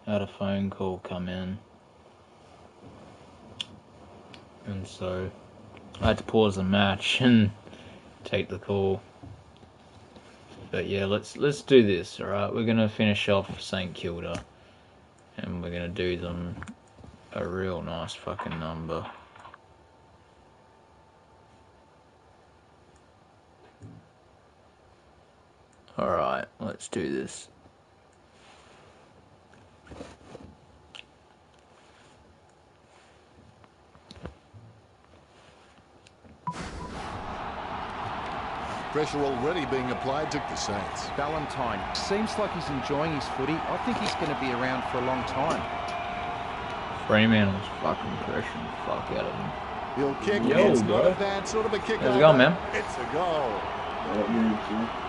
had a phone call come in, and so I had to pause the match and take the call. But yeah, let's do this, alright? We're gonna finish off St Kilda, and we're gonna do them a real nice fucking number. Alright, let's do this. Pressure already being applied to the Saints. Valentine seems like he's enjoying his footy. I think he's going to be around for a long time. Fremantle's fucking pressuring the fuck out of him. He'll kick. Yo, It's bro. not a bad sort of a kick. How's it going, man? It's a goal.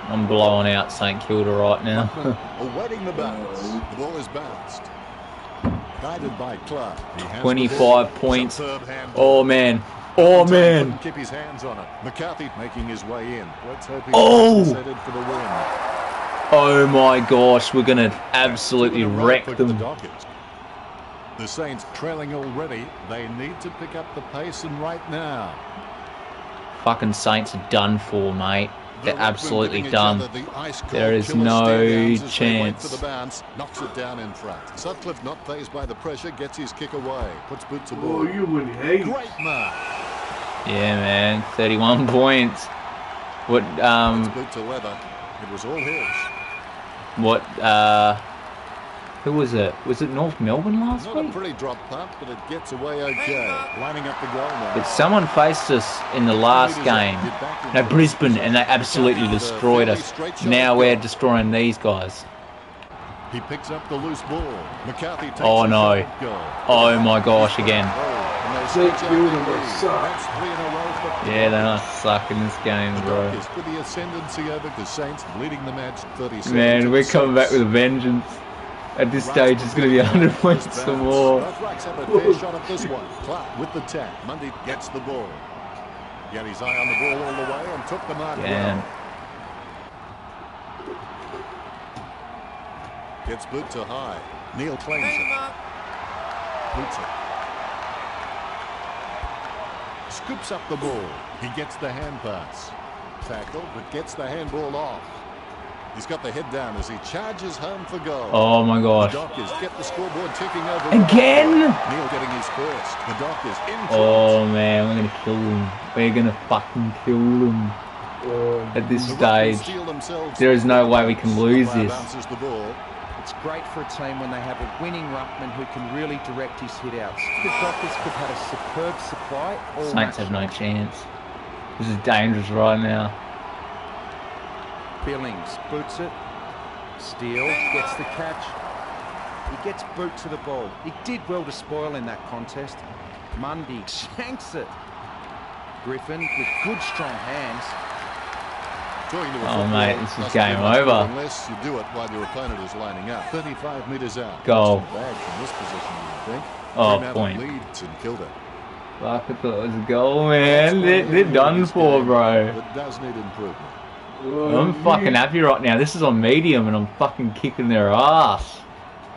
I'm blowing out St Kilda right now. Awaiting the bounce. The ball is bounced. Guided by Clark. He has 25 points. Superb handball. Oh man. Oh man. Couldn't keep his hands on it. McCarthy making his way in. Let's hope he's headed for the win. Oh my gosh, we're gonna absolutely wreck them. The Saints trailing already. They need to pick up the pace, and right now. Fucking Saints are done for, mate. They're absolutely done. There is no chance. For the bounce, knocks it down in front. Sutcliffe, not phased by the pressure, gets his kick away. Puts boot to ball. Oh, you would hate. Great mark. Yeah, man. 31 points. What? Puts boot to leather. It was all his. What? Who was it? Was it North Melbourne last Not week? a pretty drop punt, but it gets away okay. Lining up the goal now. But someone faced us in the last game. No, Brisbane, and they absolutely destroyed us. Now we're destroying these guys. He picks up the loose ball. McCarthy takes Oh a no. shot, goal. Oh my gosh, again. And they St switch Kilda out the will lead. suck. That's 3 in a row for Yeah, they're not sucking this game, the bro. Dockers with the ascendancy over the Saints, leading the match 37. Man, we're coming back with a vengeance. At this stage, it's going to be 100 points or more. Both racks have a fair shot at this one. Clark with the tap. Mundy gets the ball. He had his eye on the ball all the way and took the mark Yeah. well. Gets boot to high. Neil claims it. Boots it. Scoops up the ball. He gets the hand pass. Tackle, but gets the handball off. He's got the head down as he charges home for goal. Oh my The gosh. Dockers get the scoreboard ticking over. Again? Neil getting his first. The Dockers in front. Oh man, we're going to kill them. We're going to fucking kill them. At this The Rockets stage, steal themselves. there is no way we can lose Umpire this. bounces the ball. It's great for a team when they have a winning ruckman who can really direct his hit-outs. The Dockers could have a superb supply all Saints match have no long. chance. This is dangerous right now. Billings boots it. Steele gets the catch. He gets boot to the ball. He did well to spoil in that contest. Mundy shanks it. Griffin with good strong hands. Talking to a Oh, footballer mate, this is doesn't game do much over. good Unless you do it while your opponent is lining up. 35 metres out. Goal. That's not bad from this position, you think. Oh, Fremantle point. leads in Kilda. Fuck, I thought it was a goal, man. They're done for, bro. But does need improvement. I'm fucking happy right now. This is on medium and I'm fucking kicking their ass.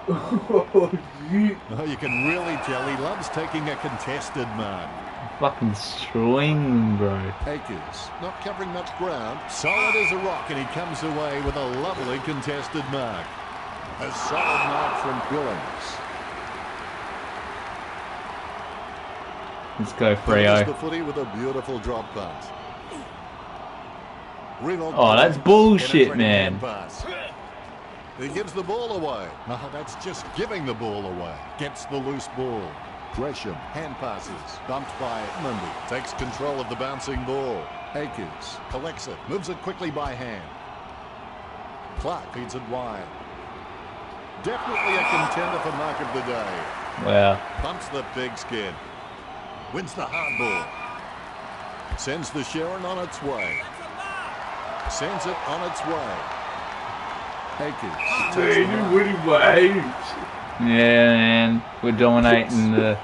Oh, shit. Oh, you can really tell he loves taking a contested mark. Fucking destroying them, bro. Akers not covering much ground. Solid as a rock, and he comes away with a lovely contested mark. A solid mark from Billings. Let's go, Delivers Freo. the footy with a beautiful drop pass. Oh, that's bullshit, man. Pass. He gives the ball away. No, that's just giving the ball away. Gets the loose ball. Gresham, hand passes. Bumped by Mundy. Takes control of the bouncing ball. Akers collects it. Moves it quickly by hand. Clark feeds it wide. Definitely a contender for mark of the day. Wow. Bumps the big skid. Wins the hard ball. Sends the Sharon on its way. Sends it on its way. Akers. Man, you winning by 8. Yeah, man. We're dominating the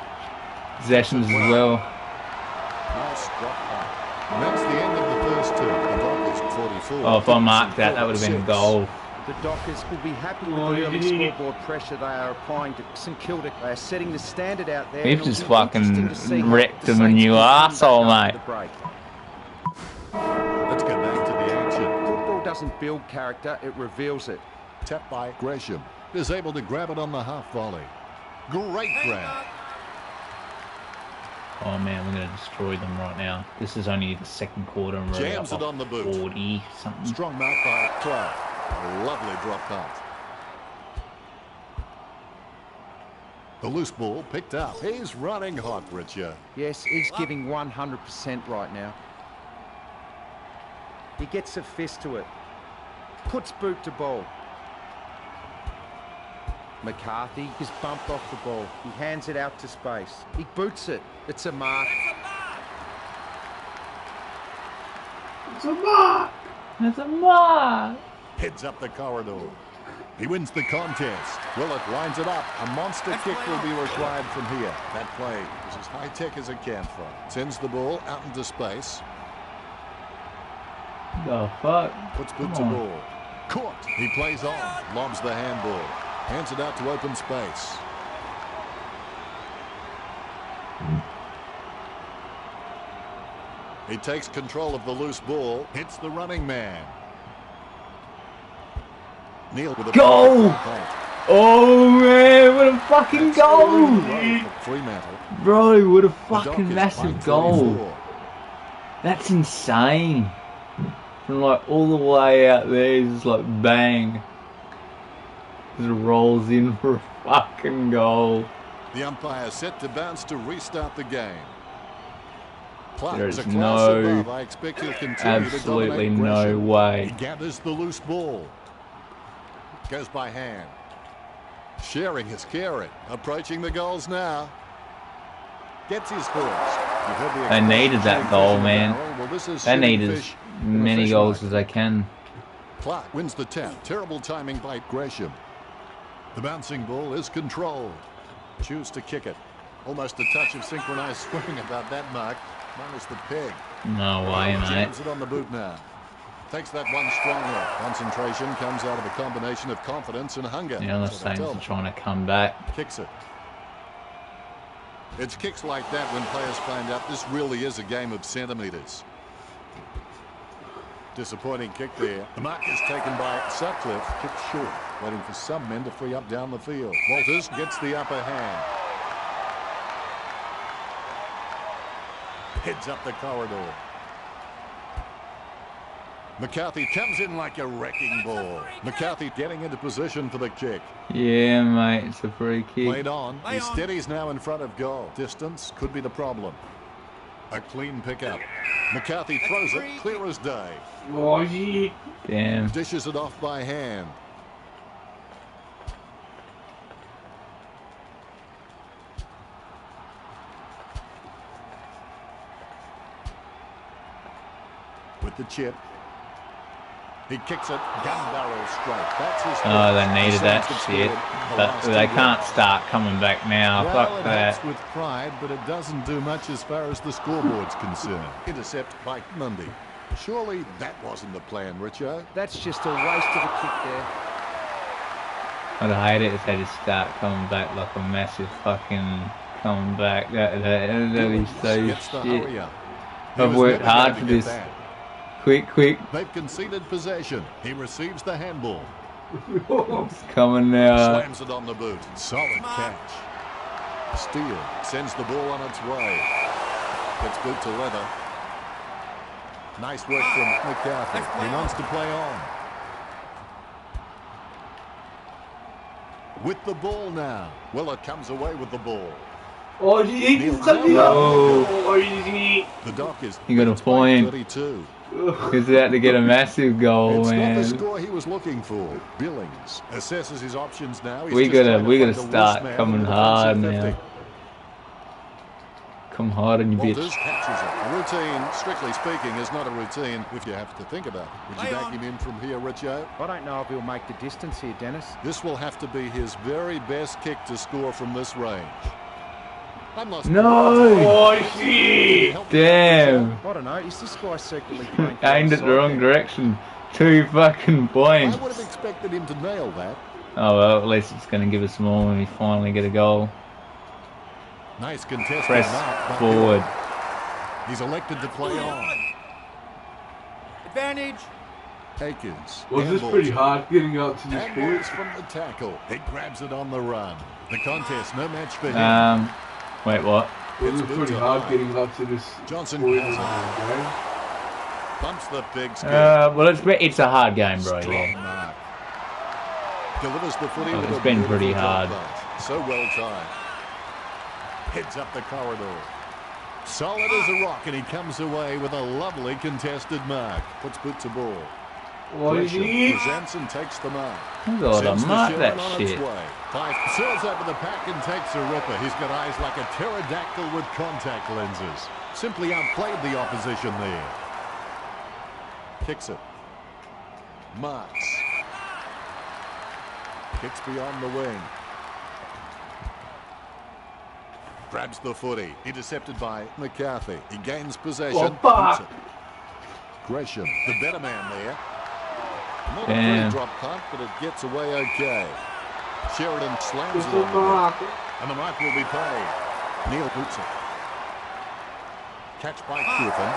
possessions as well. Nice drop back. And that's the end of the first two. The Dockers 44. Oh, if I marked that, that would have been a goal. The Dockers will be happy with the early scoreboard pressure they are applying to St Kilda. They are setting the standard out there. We've just fucking wrecked him a new arsehole, mate. Let's get back to the action. Football doesn't build character, it reveals it. Tapped by Gresham. Is able to grab it on the half volley. Great grab. Oh man, we're going to destroy them right now. This is only the second quarter and we're Jams up it on the boot. 40 something. Strong mark by Clark. A lovely drop pass. The loose ball picked up. He's running hot, Richard. Yes, he's giving 100% right now. He gets a fist to it. Puts boot to ball. McCarthy is bumped off the ball. He hands it out to space. He boots it. It's a mark. It's a mark! It's a mark! Heads up the corridor. He wins the contest. Willett lines it up. A monster kick will be required from here. That play is as high-tech as it can from. Sends the ball out into space. Oh fuck. Puts boot to ball. Caught. He plays on. Lobs the handball. Hands it out to open space. He takes control of the loose ball. Hits the running man. Neil with a goal! Oh man, what a fucking goal! Fremantle. Bro, what a fucking massive goal. That's insane. From like all the way out there, he's just like bang. Just rolls in for a fucking goal. The umpire set to bounce to restart the game. Clark There's is a class above. I expect he'll continue absolutely to no Gresham. way. He gathers the loose ball. Goes by hand. Sharing his caring. Approaching the goals now. Gets his first. They needed that goal, man. Well, they need as many goals as they can. Clark wins the tap. Terrible timing by Gresham. The bouncing ball is controlled. Choose to kick it. Almost a touch of synchronized swimming about that mark. Minus the peg. No way, mate. Jams it on the boot now. Takes that one stronger. Concentration comes out of a combination of confidence and hunger. The other Saints are trying to come back. Kicks it. It's kicks like that when players find out this really is a game of centimetres. Disappointing kick there. The mark is taken by Sutcliffe. Kicked short. Waiting for some men to free up down the field. Walters gets the upper hand. Heads up the corridor. McCarthy comes in like a wrecking ball. McCarthy getting into position for the kick. Yeah, mate, it's a free kick. Played on. He steadies now in front of goal. Distance could be the problem. A clean pickup. McCarthy throws it clear as day. Oh, yeah. Damn. Dishes it off by hand. With the chip. He kicks it, gun barrel straight. That's his first. Oh, they needed that shit. But they can't start coming back now. Well, Fuck it that. helps with pride, but it doesn't do much as far as the scoreboard's concerned. Intercept by Mundy. Surely that wasn't the plan, Richo. That's just a waste of a kick there. I'd hate it if they just start coming back like a massive fucking coming back. That is so Gets the shit. hurry up. He I've was worked never hard going for to get this. that. Quick. They've conceded possession. He receives the handball. It's coming now. Slams it on the boot. Solid catch. Steele sends the ball on its way. Gets boot to leather. Nice work from McCarthy. He wants to play on. With the ball now. Willett comes away with the ball. Oh, yeah. Oh. The Dock is You got a point. 32. He's out to get a massive goal, It's not the man. score he was looking for. Billings assesses his options now. He's We just gotta trying to find a start loose man coming in the hard defensive now. 50. Come hard on you, Walters bitch. catches it. A routine, strictly speaking, is not a routine if you have to think about it. Would you back him in from here, Richo? I don't know if he'll make the distance here, Dennis. This will have to be his very best kick to score from this range. No! Oh, shit. Damn! I don't know. Is this guy secretly playing? Aimed at the wrong direction. 2 fucking I points. would have expected him to nail that. Oh well, at least it's going to give us more when we finally get a goal. Nice contested Press mark. But forward. he's elected to play on. Advantage. Akins. Was this handballs pretty it. hard getting up to this Handballs point? from the tackle. He grabs it on the run. The contest, no match for him. Wait, what? Was it pretty hard getting up to this Johnson point has in it. the game? Bumps the big skin. Well, it's a hard game, bro. Strong Yeah. mark. Delivers the footy Oh, with it's a been beautiful pretty drop hard. pass. So well timed. Heads up the corridor. Solid as a rock, and he comes away with a lovely contested mark. Puts boot to ball. Gresham presents and takes the mark. You gotta Sends the mark Sherman that on shit. its way. Fife sails over the pack and takes a ripper. He's got eyes like a pterodactyl with contact lenses. Simply outplayed the opposition there. Kicks it. Marks. Kicks beyond the wing. Grabs the footy. Intercepted by McCarthy. He gains possession. fuck. Puts it. Gresham, the better man there. Not a Damn. pretty drop punt, but it gets away okay. Sheridan slams It's it a on the mark. ground, and the mark will be paid. Neil boots it. Catch by Griffin.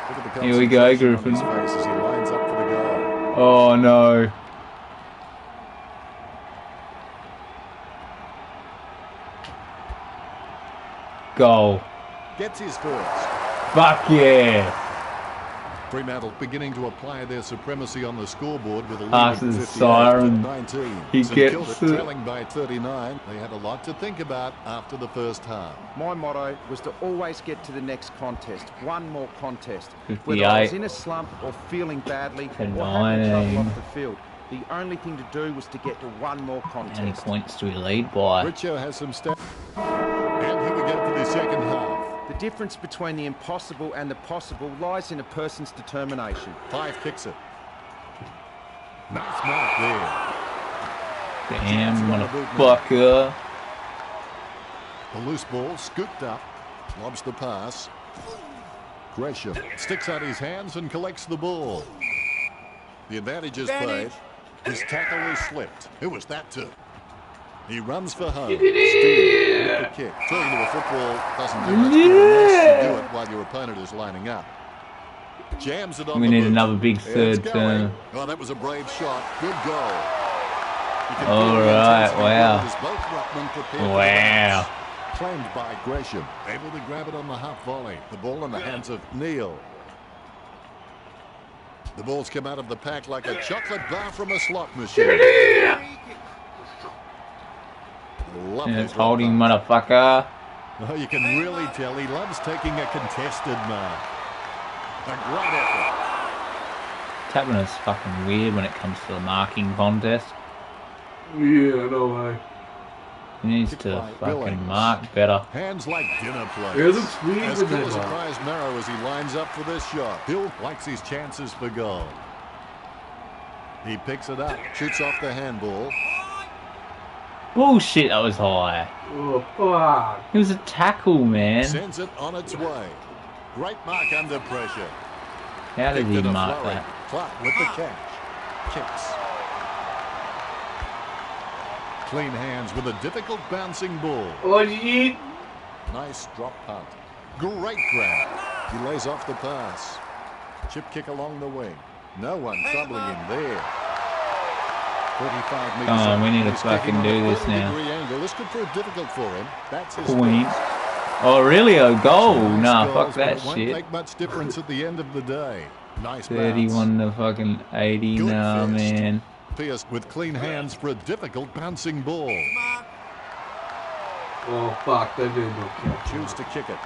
Look at the Here we go, concentration on Griffin. his face as he lines up for the goal. Oh no. Goal. Gets his first. Fuck yeah. Fremantle beginning to apply their supremacy on the scoreboard with a lead Passes of 58 siren. to 19. He St gets Kilda it. trailing by 39. They had a lot to think about after the first half. My motto was to always get to the next contest. One more contest. Whether I was 58. in a slump or feeling badly To or having 19. trouble off the field, the only thing to do was to get to one more How many contest. points do we lead by? Richo has some stats. And here we go for the second half. The difference between the impossible and the possible lies in a person's determination. Five kicks it. Nice mark there. Damn, motherfucker. The loose ball scooped up. Lobs the pass. Gresham sticks out his hands and collects the ball. The advantage is played. His tackle is slipped. Who was that to? He runs for home. Steal with the kick. Turning to a football doesn't do much good unless you do it while your opponent is lining up. Jams it on We the need boot. another big It's third going. turn. Oh, that was a brave shot. Good goal. You can All feel the right, intensity wow. as both ruckmen prepare for the Wow. bounce. Claimed by Gresham. Able to grab it on the half volley. The ball in the hands of Neil. The ball's come out of the pack like a chocolate bar from a slot machine. Lovely Yeah, it's drop holding, pass. motherfucker. Oh, you can really tell he loves taking a contested mark. A great effort. Tapping is fucking weird when it comes to the marking contest. Yeah, no way. He needs to Right, fucking Billings. mark better. Hands like dinner plates. Yeah, it looks weird As with cool that as a mark. prize marrow as he lines up for this shot. Hill likes his chances for goal. He picks it up, shoots off the handball. Bullshit, that was high. Oh, fuck. It was a tackle, man. Sends it on its way. Great mark under pressure. How did Kicked he in a mark flurry. that? Clark with the catch. Kicks. Clean hands with a difficult bouncing ball. Oh, shit. Nice drop punt. Great grab. He lays off the pass. Chip kick along the wing. No one troubling him there. 45 meters Come on, out. we need to He's kicking fucking on do a this 30-degree now. angle. This could prove difficult for him. That's his Point. first. Oh, really? A goal? Nice Nah, goals, fuck but that it won't shit. make much difference at the end of the day. Nice 31 to fucking 80. Good Nah, fist. man. Pierce with clean hands for a difficult bouncing ball. Oh, fuck. That didn't go catch. Choose to kick it.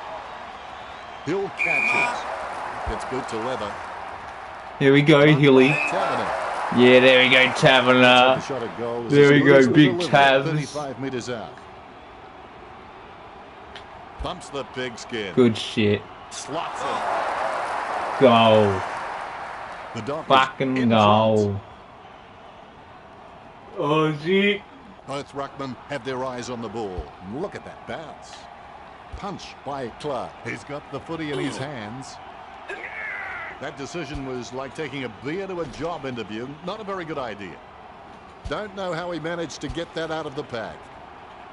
Hill catches. Gets boot to leather. Here we go, Hilly. Taverner. Yeah, there we go, Take a Taverner. shot at goal as There he we go, smooths the big delivery, Tavs. 35 meters out. Bumps the pigskin. Good shit. Slots it. Goal. The Dockers Fucking in goal. Oh, shit. front. Both ruckmen have their eyes on the ball. Look at that bounce. Punch by Clark. He's got the footy in his hands. That decision was like taking a beer to a job interview. Not a very good idea. Don't know how he managed to get that out of the pack.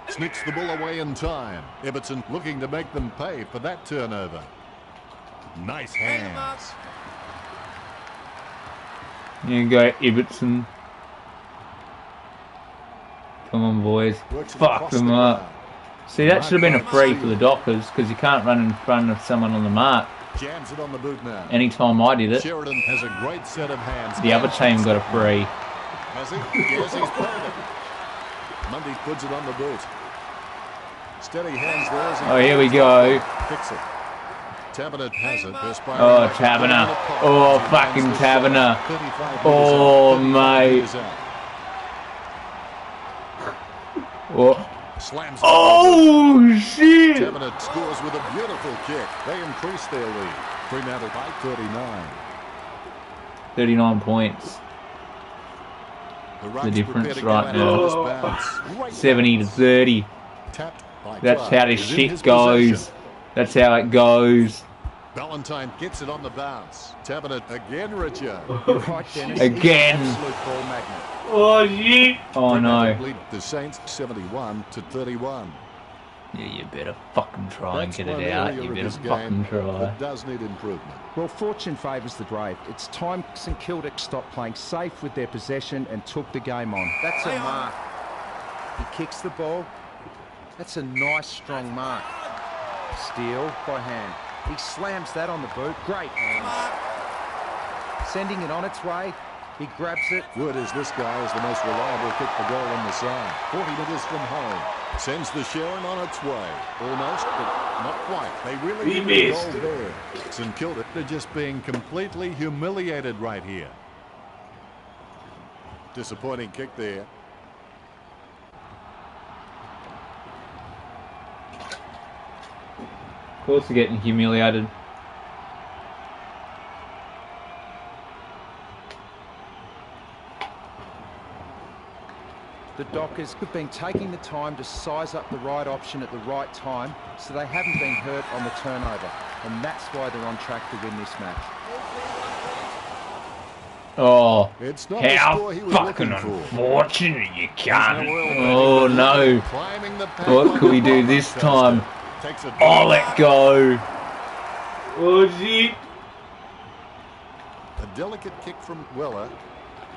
Sneaks the ball away in time. Everton looking to make them pay for that turnover. Nice hands. Here you go, Everton. Come on, boys. Fuck them up. See, that should have been a free for the Dockers because you can't run in front of someone on the mark. Jams it on the boot now. Anytime I did it, Sheridan has a great set of hands. the other team got a free. Has he? Yes, he's played it. Mundy puts it on the boot. Steady hands there. Oh, here we go. Fix it. Taberner has it. Oh, Taberner. Oh, fucking Taberner. Oh, mate. Oh. Slams. Oh, shit. Taberner scores with a beautiful kick. They increase their lead. Fremantle by 39. 39 points. The difference right now. 70 to 30. That's how this shit goes. That's how it goes. Valentine gets it on the bounce. Taberner again, Richard. Again. Oh, shit. Oh, no. Lead the Saints 71 to 31. Yeah, you better fucking try and get it out. You better fucking try. It does need improvement. Well, fortune favours the brave. It's time St Kilda stopped playing safe with their possession and took the game on. That's a mark. He kicks the ball. That's a nice, strong mark. Steal by hand. He slams that on the boot. Great hands. Sending it on its way. He grabs it. Word is this guy is the most reliable kick for goal on the side. 40 metres from home. Sends the Sharon on its way. Almost, but not quite. They really need a goal there. St Kilda, they're just being completely humiliated right here. Disappointing kick there. Of course they're getting humiliated. The Dockers have been taking the time to size up the right option at the right time, so they haven't been hurt on the turnover, and that's why they're on track to win this match. Oh, It's not how fucking unfortunate you can't. Oh no. What could we do this time? Oh, let go. Oh, shit. A delicate kick from Weller.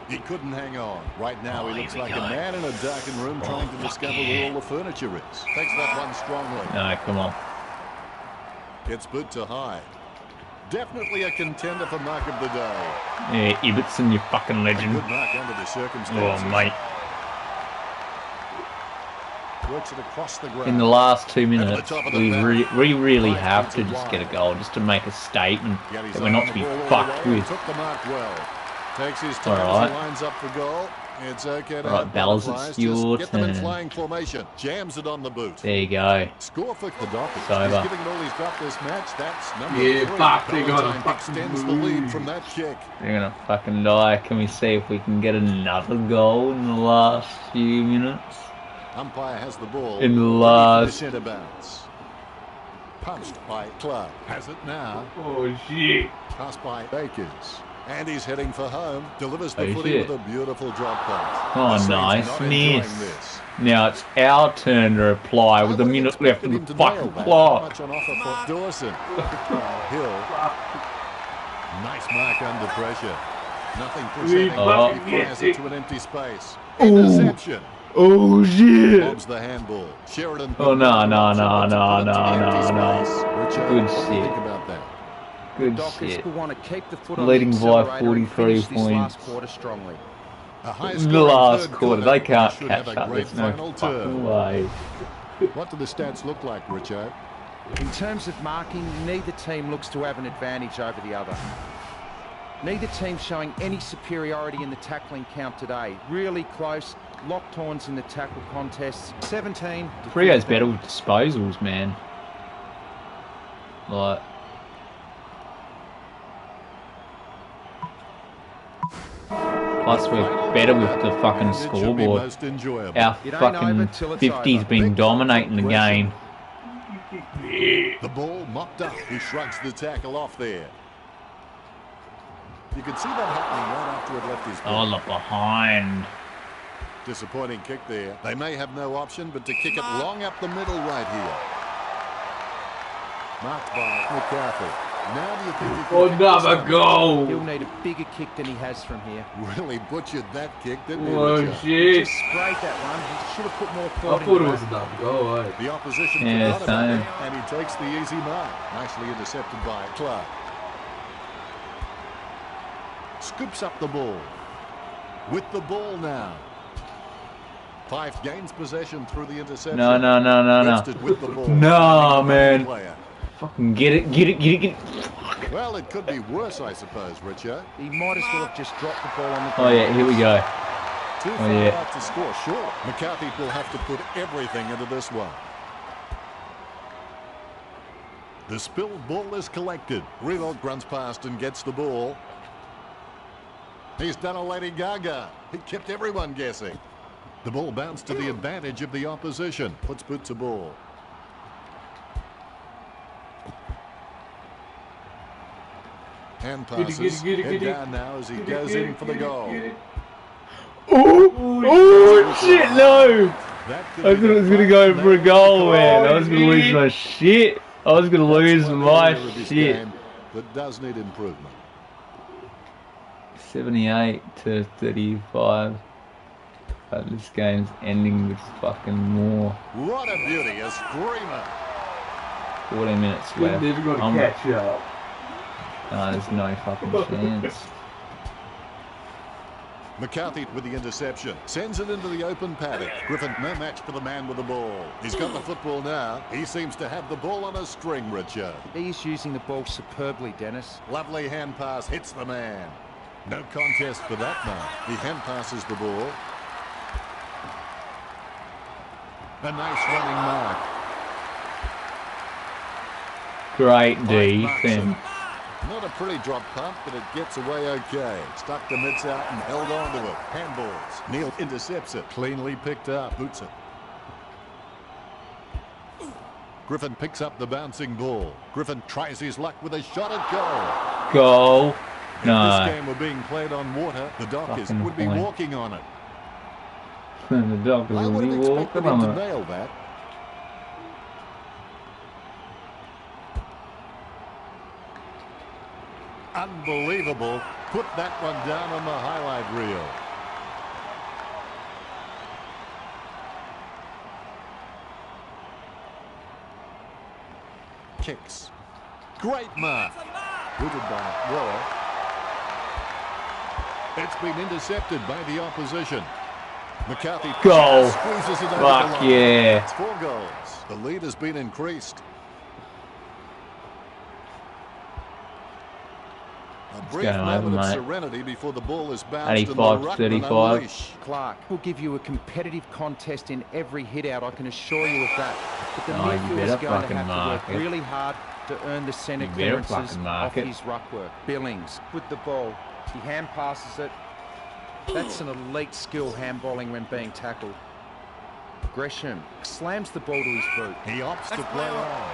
He couldn't hang on. Right now, he looks like a man in a darkened room trying to discover where all the furniture is. Takes that one strongly. No, come on. Gets boot to high. Definitely a contender for mark of the day. Yeah, Ibbotson, you fucking legend. Good mark under the circumstances. Oh, mate. Works it across the ground. In the last 2 minutes, we really have to just get a goal, just to make a statement that we're not to be fucked with. Took the mark well. Takes his time as he lines up for goal. It's okay to have Bells, butterflies. it's your Just get them in turn. flying formation. Jams it on the boot. There you go. Score for the Dockers. It's over. He's giving it all he's got this match. That's number Yeah, 3. fuck, they got Valentine a fucking extends the lead from that kick. They're gonna fucking die. Can we see if we can get another goal in the last few minutes? Umpire has the ball. In the Ready for last- centre bounce. Punched by Clark. Has it now. Oh, shit. Passed by Bakers. And he's heading for home. Delivers the Oh, footy shit. with a beautiful drop pass. Oh, The Saints nice not enjoying miss. this. Now it's our turn to reply with a minute left of the fucking clock. Much on offer for Dawson. Hill. Nice mark under pressure. Nothing presenting. Oh. He fires it to an empty space. Ooh. Interception. Oh shit! Lobs the handball. Sheridan. Oh, no. Good Good shit. Think about that. Good Dockers shit. will want to keep the foot on Leading the by accelerator and 43 finish this last points. quarter strongly. A high The scoring last third quarter, they can't should catch have a up. great There's no final fucking turn. way. What do the stats look like, Richo? In terms of marking, neither team looks to have an advantage over the other. Neither team showing any superiority in the tackling count today. Really close, locked horns in the tackle contests. 17 to Frio's 15. better with disposals, man. Like, plus we're better with the fucking It should be scoreboard. most enjoyable. Our It ain't fucking over till it's 50's over. been dominating the game. The ball mopped up. He shrugs the tackle off there. You could see that happening right after it left his feet. Oh, look behind. Disappointing kick there. They may have no option but to kick it long up the middle right here. Marked by McCarthy. Now do you think he can Another goal. He'll need a bigger kick than he has from here. Really butchered that kick, didn't he? Oh Richard? shit. Just sprayed that one. He should have put more I thought thought it into was that. another goal, eh? The opposition Yeah, forgot about same. it, and he takes the easy mark. Nicely intercepted by Clark. Scoops up the ball. With the ball now. Fife gains possession through the interception. No. Rested with the ball. No, man. Player. Fucking get it. Well, it could be worse, I suppose, Richard. He might as well have just dropped the ball on the Oh, ground. yeah, here we go. Too Oh, far yeah. out to score, sure. McCarthy will have to put everything into this one. The spilled ball is collected. Revolt grunts past and gets the ball. He's done a Lady Gaga. He kept everyone guessing. The ball bounced to the advantage of the opposition. Puts boot to ball. Hand passes. Get it. Head down now as he goes in for the goal. Oh, shit, no. That could I be thought it was the going to go final for a nail goal, in the man. I was going to lose my shit. I was going to lose That's one my area of this shit. game that does need improvement. 78 to 35. But this game's ending with fucking more. What a beauty, a screamer. 14 minutes We're left. never going to I'm- catch up. No, there's no fucking chance. McCarthy with the interception. Sends it into the open paddock. Griffin, no match for the man with the ball. He's got the football now. He seems to have the ball on a string, Richard. He's using the ball superbly, Dennis. Lovely hand pass, hits the man. No contest for that mark. He hand passes the ball. A nice running mark. Great Mike Markson. defense. Not a pretty drop punt, but it gets away okay. Stuck the mitts out and held on to it. Handballs. Neal intercepts it. Cleanly picked up. Boots it. Griffin picks up the bouncing ball. Griffin tries his luck with a shot at goal. Goal. If this No. game were being played on water, the Dockers Fucking would be point. walking on it. The doctors I will would be have expected walking him on to it. nail that. Unbelievable. Put that one down on the highlight reel. Kicks. Great mark. Booted by Royer. It's been intercepted by the opposition. McCarthy Goal. squeezes it over Fuck the line. yeah. It's 4 goals. The lead has been increased. A brief going over, moment of mate. serenity before the ball is bounced 85 and the ruck will 35. unleash. Clark will give you a competitive contest in every hit-out, I can assure you of that. But the Oh, you midfield better is going to fucking have to mark work it. really hard to earn the centre You better clearances fucking mark off it. his ruck work. Billings with the ball. He hand passes it. That's an elite skill handballing when being tackled. Gresham slams the ball to his boot. He opts to play on.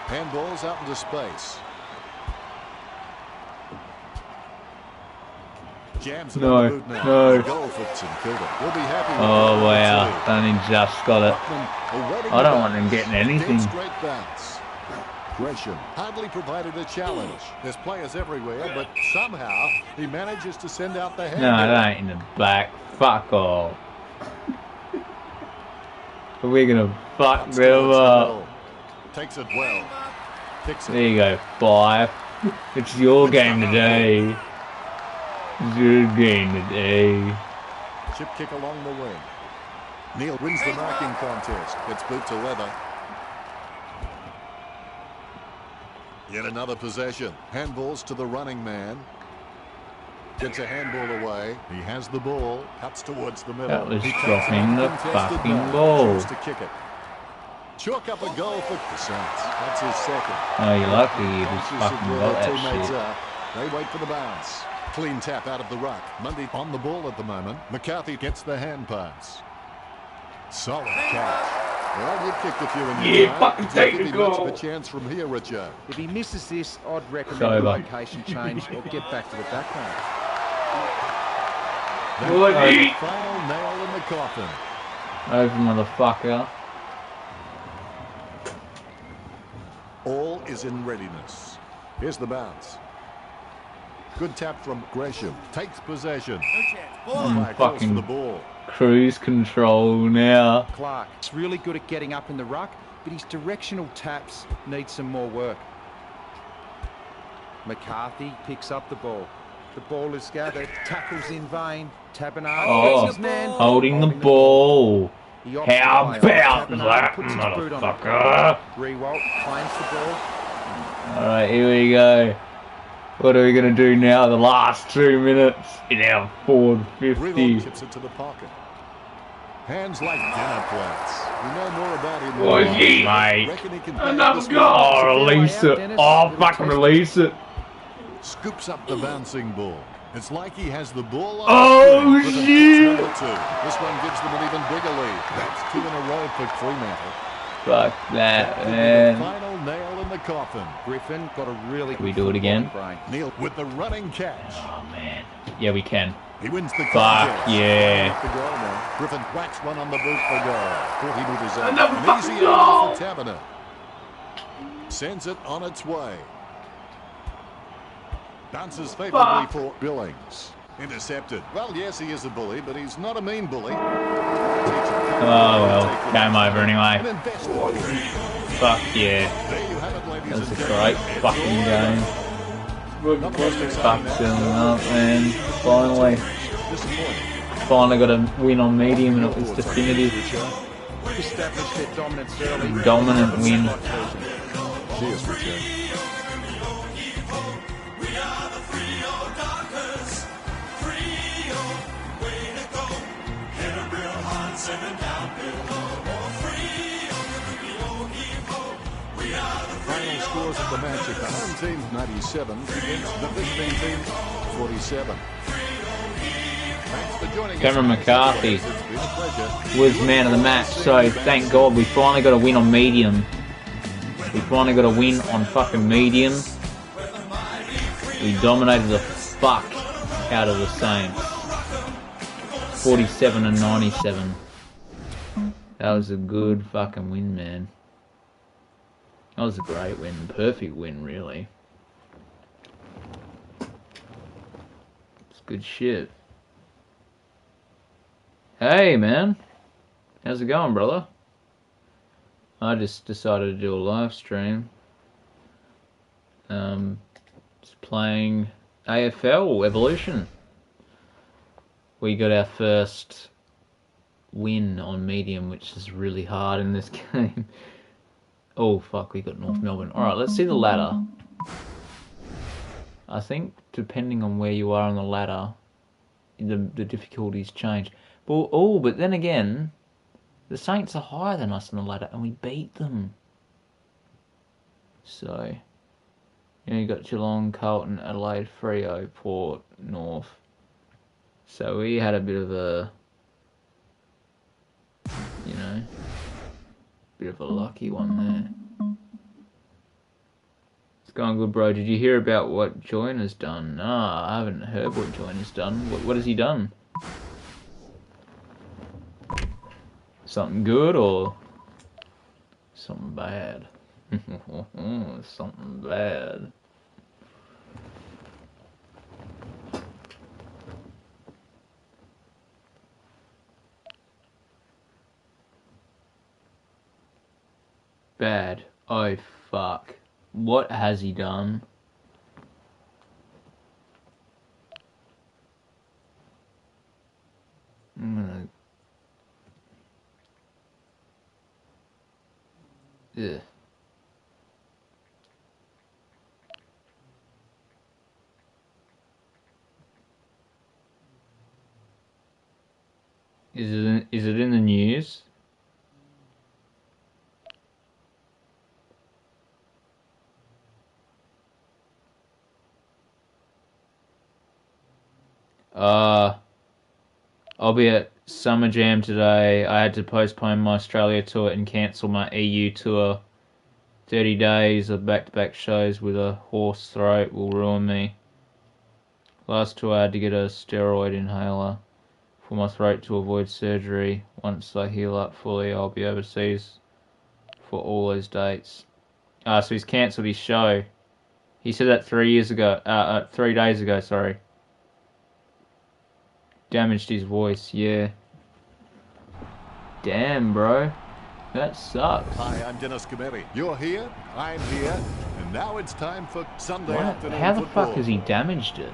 Handballs out into space. Jams it No, on the boot now. no. Goal for St Kilda. We'll be happy with Oh, that. wow. Only just got it. Ruckman awaiting I the don't want him bounce. getting anything. Dead straight bounce. Gresham hardly provided a challenge. There's players everywhere, but somehow he manages to send out the hand. No, it ain't in the back. Fuck off. We're gonna fuck them up. Takes it well. Kicks There it. you go, 5. It's your game today. It's your game today. Chip kick along the wing. Neal wins the marking contest. Gets boot to leather. Yet another possession. Handballs to the running man. Gets a handball away. He has the ball. Cuts towards the middle. That was He takes dropping an the uncontested fucking mark. ball. Chooses to kick it. Chalk up a goal for the Saints. That's his second. Oh, you're lucky you just Conscious of fucking where got their that teammates shit. are. They wait for the bounce. Clean tap out of the ruck. Mundy on the ball at the moment. McCarthy gets the hand pass. Solid catch. Well, you've kicked a few in your Yeah, time. fucking It's take not the giving much of goal. a chance from here, Richard. If he misses this, I'd It's recommend a over. location change or get back to the back line. Bloody. Final nail in the coffin. Over, motherfucker. All is in readiness. Here's the bounce. Good tap from Gresham. Takes possession. Umpire calls for the ball. Cruise control now. Clark's really good at getting up in the ruck, but his directional taps need some more work. McCarthy picks up the ball. The ball is gathered, tackles in vain. Taberner Oh, his man. holding the ball. He opts How to play on about Taberner, that, puts his boot on it. motherfucker? Rewalt claims the ball. Alright, here we go. What are we going to do now? The last 2 minutes in our forward Rewalt 50. chips it to the pocket. Hands like dinner plates. We know more about him. Oh, than gee. Mate. Reckon he can Another this goal. Oh, one. release it. Oh, fucking release it. Scoops up the bouncing ball. It's like he has the ball on Oh, the string. Griffin shit. kicks number 2. This one gives them an even bigger lead. That's 2 in a row for Fremantle. Fuck that, Could be the man. final nail in the coffin. Griffin got a really Can we good do it again? brain. Neil with the running catch. Oh, man. Yeah, we can. He wins the Fuck, contest. yeah. Off the goal now. Griffin whacks one on the boot for goal. 40 metres out. Another An fucking easy goal. angle for Taberner. Sends it on its way. Bounces favourably for Billings. Intercepted. Well, yes, he is a bully, but he's not a mean bully. Oh, well. Game over anyway. An investor. Fuck yeah. There you have it, ladies That was and a gentlemen. great fucking game. Not the most exciting Fuck match. them up, man. Finally. Disappointing. Finally got a win on medium and it was definitive. Established their dominance early. Dominant win. Cheers, Richard. Final scores of the match at the home team 97 against the visiting team 47. Thanks for joining Cameron us. McCarthy It's been a pleasure. was man of the match, so thank God we finally got a win on medium. We finally got a win on fucking medium. We dominated the fuck out of the Saints. 47 and 97. That was a good fucking win, man. That was a great win. Perfect win, really. It's good shit. Hey, man. How's it going, brother? I just decided to do a live stream. Just playing AFL Evolution. We got our first win on medium, which is really hard in this game. Oh, fuck, we got North Melbourne. Alright, let's see the ladder. I think, depending on where you are on the ladder, the difficulties change. But then again, the Saints are higher than us on the ladder, and we beat them. So, you got Geelong, Carlton, Adelaide, Freo, Port, North. So we had a bit of a, bit of a lucky one there. It's going good, bro. Did you hear about what Joyner's done? Nah, I haven't heard what Joyner's done. What has he done? Something good or something bad? Something bad. Bad. Oh, fuck. What has he done? I'm gonna... Ugh. Is it in the news? I'll be at Summer Jam today. I had to postpone my Australia tour and cancel my EU tour. 30 days of back-to-back shows with a hoarse throat will ruin me. Last tour I had to get a steroid inhaler for my throat to avoid surgery. Once I heal up fully, I'll be overseas for all those dates. So he's cancelled his show. He said that 3 days ago, sorry. Damaged his voice, yeah. Damn, bro. That sucks. Hi, I'm Dennis Cometti. You're here, I'm here, and now it's time for Sunday afternoon How the football. fuck has he damaged it?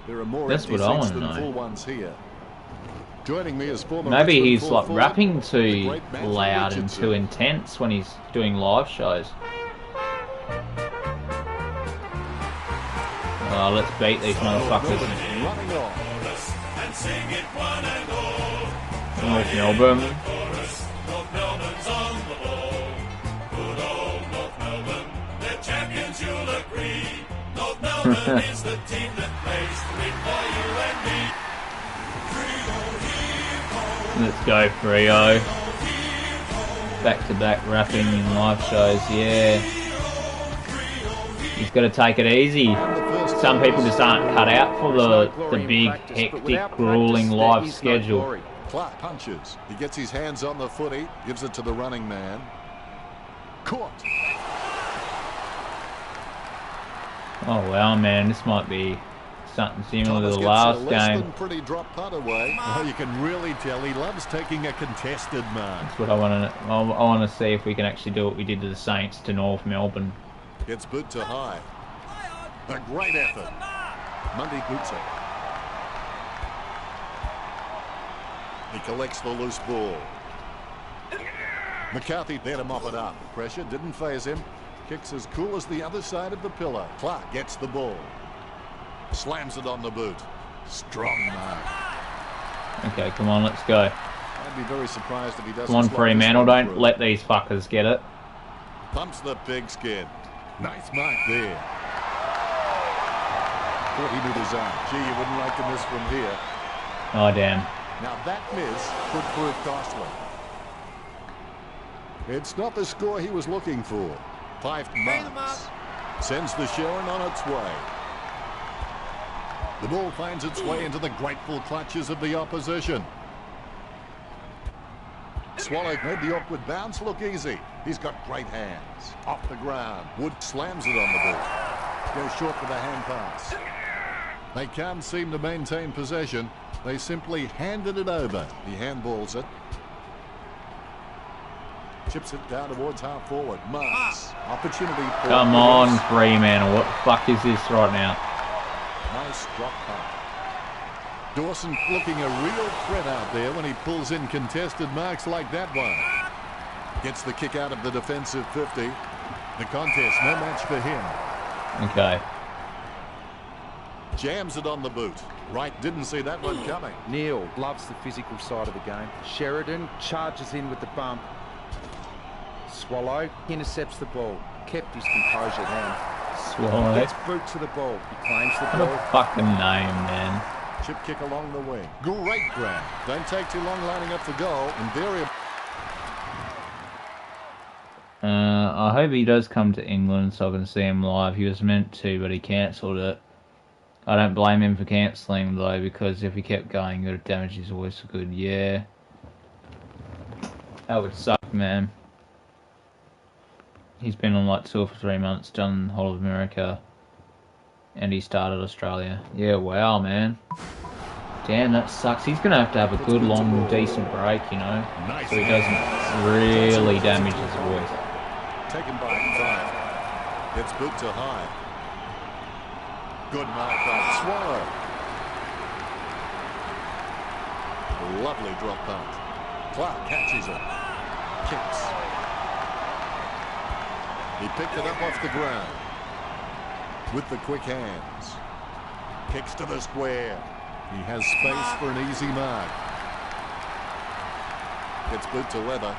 There are more That's empty what I seats wanna than know. full ones here. Joining me is former Maybe Richmond he's full like forward, rapping the too great Matthew loud and Richardson. too intense when he's doing live shows. Oh, let's beat these motherfuckers. Running off. North Melbourne. Let's go, Freo. Back-to-back rapping in live shows, yeah. He's got to take it easy. Some people just aren't cut out for the big, hectic, grueling live schedule. Clark punches. He gets his hands on the footy, gives it to the running man. Caught. Oh wow, man, this might be something similar Thomas to the gets last a less game. than pretty drop putt away. Oh, you can really tell he loves taking a contested mark. That's what I want to. I want to see if we can actually do what we did to the Saints to North Melbourne. Gets boot to high. A great effort. Mundy boots it. He collects the loose ball. McCarthy there to mop it up. Pressure didn't faze him. Kicks as cool as the other side of the pillar. Clark gets the ball. Slams it on the boot. Strong mark. Okay, come on, let's go. I'd be very surprised if he doesn't. Come on, slot this Fremantle, one don't through. let these fuckers get it. Pumps the pigskin. Nice mark there. 40 metres out. Gee, you wouldn't like to miss from here. Oh damn. Now that miss could prove costly. It's not the score he was looking for. 5 marks. Sends the Sharon on its way. The ball finds its way into the grateful clutches of the opposition. Swallow made the awkward bounce look easy. He's got great hands. Off the ground. Wood slams it on the boot. Goes short with a hand pass. They can't seem to maintain possession. They simply handed it over. He handballs it. Chips it down towards half forward. Marks. Opportunity. For Come on, Fremantle. What the fuck is this right now? Nice drop punt. Dawson looking a real threat out there when he pulls in contested marks like that one. Gets the kick out of the defensive 50. The contest, no match for him. Okay. Jams it on the boot. Wright didn't see that one coming. Neil loves the physical side of the game. Sheridan charges in with the bump. Swallow intercepts the ball. Kept his composure then. Swallow. Gets boot to the ball. He claims the What a ball. fucking name, man. Chip kick along the wing. Great grab. Don't take too long lining up for goal. Invariable. I hope he does come to England so I can see him live. He was meant to, but he cancelled it. I don't blame him for cancelling though, because if he kept going, it would damage his voice for good. Yeah. That would suck, man. He's been on like tour for 3 months, done the whole of America, and he started Australia. Yeah, wow, man. Damn, that sucks. He's going to have a good, long, decent break, you know, so he doesn't really damage his voice. Taken by time. Gets boot to high. Good mark by Swallow. Lovely drop punt. Clark catches it. Kicks. He picked it up off the ground. With the quick hands. Kicks to the square. He has space for an easy mark. Gets boot to leather.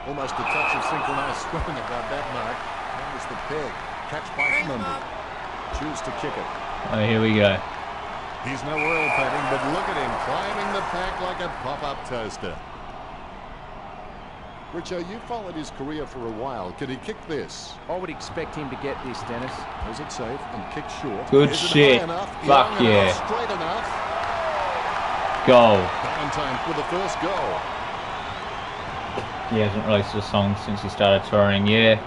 Almost a touch of synchronized swimming about that mark. That was the peg. Catch by Mundy. Choose to kick it. Oh, here we go. He's no oil painting, but look at him climbing the pack like a pop-up toaster. Richo, you followed his career for a while. Can he kick this? I would expect him to get this, Dennis. Was it safe and kick short? Good Is it shit. high enough? Fuck Young yeah. enough, straight enough. Goal. Valentine for the first goal. He hasn't released a song since he started touring. Yeah.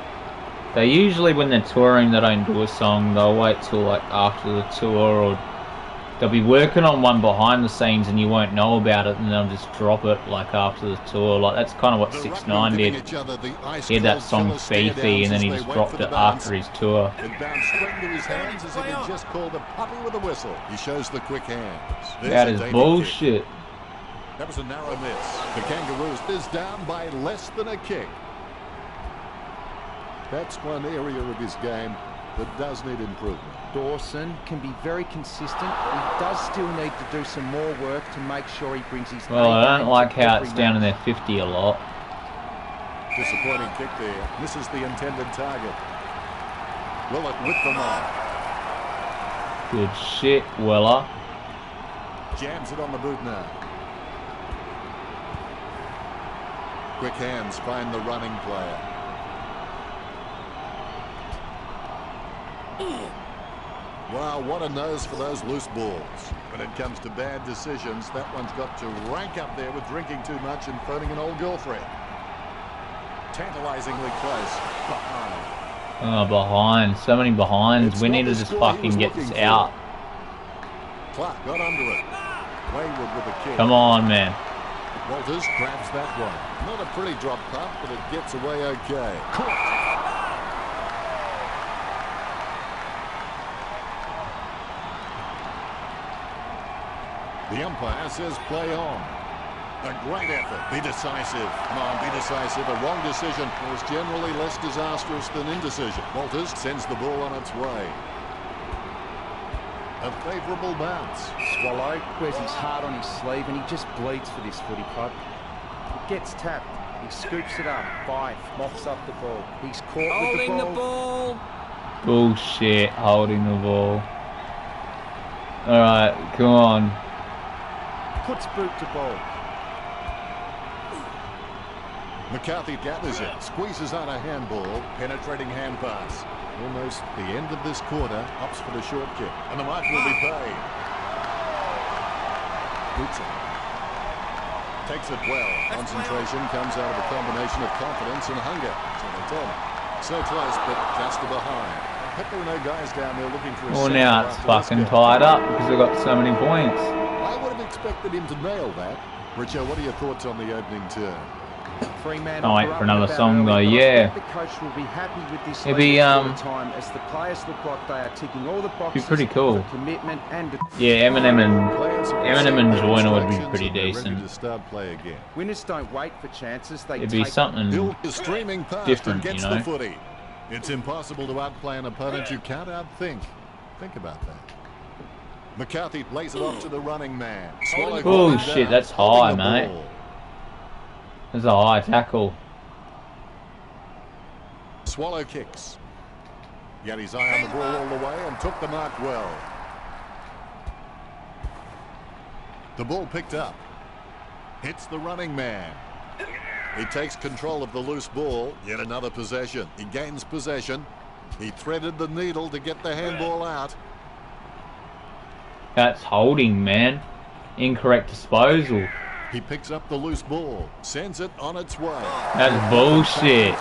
They usually, when they're touring, they don't do a song. They'll wait till like after the tour, or they'll be working on one behind the scenes and you won't know about it, and they'll just drop it like after the tour. Like that's kind of what 6ix9ine did. He had that song Fifi, and then he just dropped it after his tour. It bounced straight into his hands as if he'd just called a puppy with a whistle. He shows the quick hands. That is bullshit. Kick. That was a narrow miss. The Kangaroos is down by less than a kick. That's one area of his game that does need improvement. Dawson can be very consistent. He does still need to do some more work to make sure he brings his... Well, I don't like how it's down in their 50 a lot. Disappointing kick there. Misses the intended target. Will it whip them off? Good shit, Weller. Jams it on the boot now. Quick hands find the running player. Wow, what a nose for those loose balls. When it comes to bad decisions, that one's got to rank up there with drinking too much and phoning an old girlfriend. Tantalizingly close. Behind. Oh, behind. So many behinds. It's We not need the to just score he fucking was get this looking for. out. Clark got under it. Wayward with a kick. Come on, man. Walters grabs that one. Not a pretty drop punt, but it gets away okay. Caught. The umpire says play on. A great effort. Be decisive. Come on, be decisive. A wrong decision was generally less disastrous than indecision. Walters sends the ball on its way. A favourable bounce. Swallow wears his heart on his sleeve and he just bleeds for this footy club. It gets tapped. He scoops it up. Fife mops up the ball. He's caught Holding with the ball. Bullshit, holding the ball. Alright, come on. Puts boot to ball. McCarthy gathers it, squeezes out a handball, penetrating hand pass. Almost the end of this quarter, opts for the short kick, and the mark will be paid. Boots it. Takes it well. Concentration comes out of a combination of confidence and hunger. So they tell me. So close, but just to behind. I bet there are no guys down there looking for a Well, second now it's after fucking this game. tied up because they've got so many points. I would have expected him to nail that. Richo, what are your thoughts on the opening turn? Fremantle I'll wait were for up another about song early, though, but I yeah. think the coach will be happy with this It'd be, time as the players look like they are ticking all the boxes pretty cool. for commitment and Yeah, Eminem Players have and received Joyner would be instructions pretty and they're ready decent. to start play again. winners don't wait for chances. They It'd be take something. Hill is streaming past different, and gets you know. the footy. It's impossible to outplay an opponent you can't outthink. Think about that. McCarthy plays it off to the running man. Swallow Oh going shit, down, that's holding high, the mate. ball. There's a high tackle. Swallow kicks. He had his eye on the ball all the way and took the mark well. The ball picked up. Hits the running man. He takes control of the loose ball. Yet another possession. He gains possession. He threaded the needle to get the handball out. That's holding, man. Incorrect disposal. He picks up the loose ball. Sends it on its way. That's bullshit.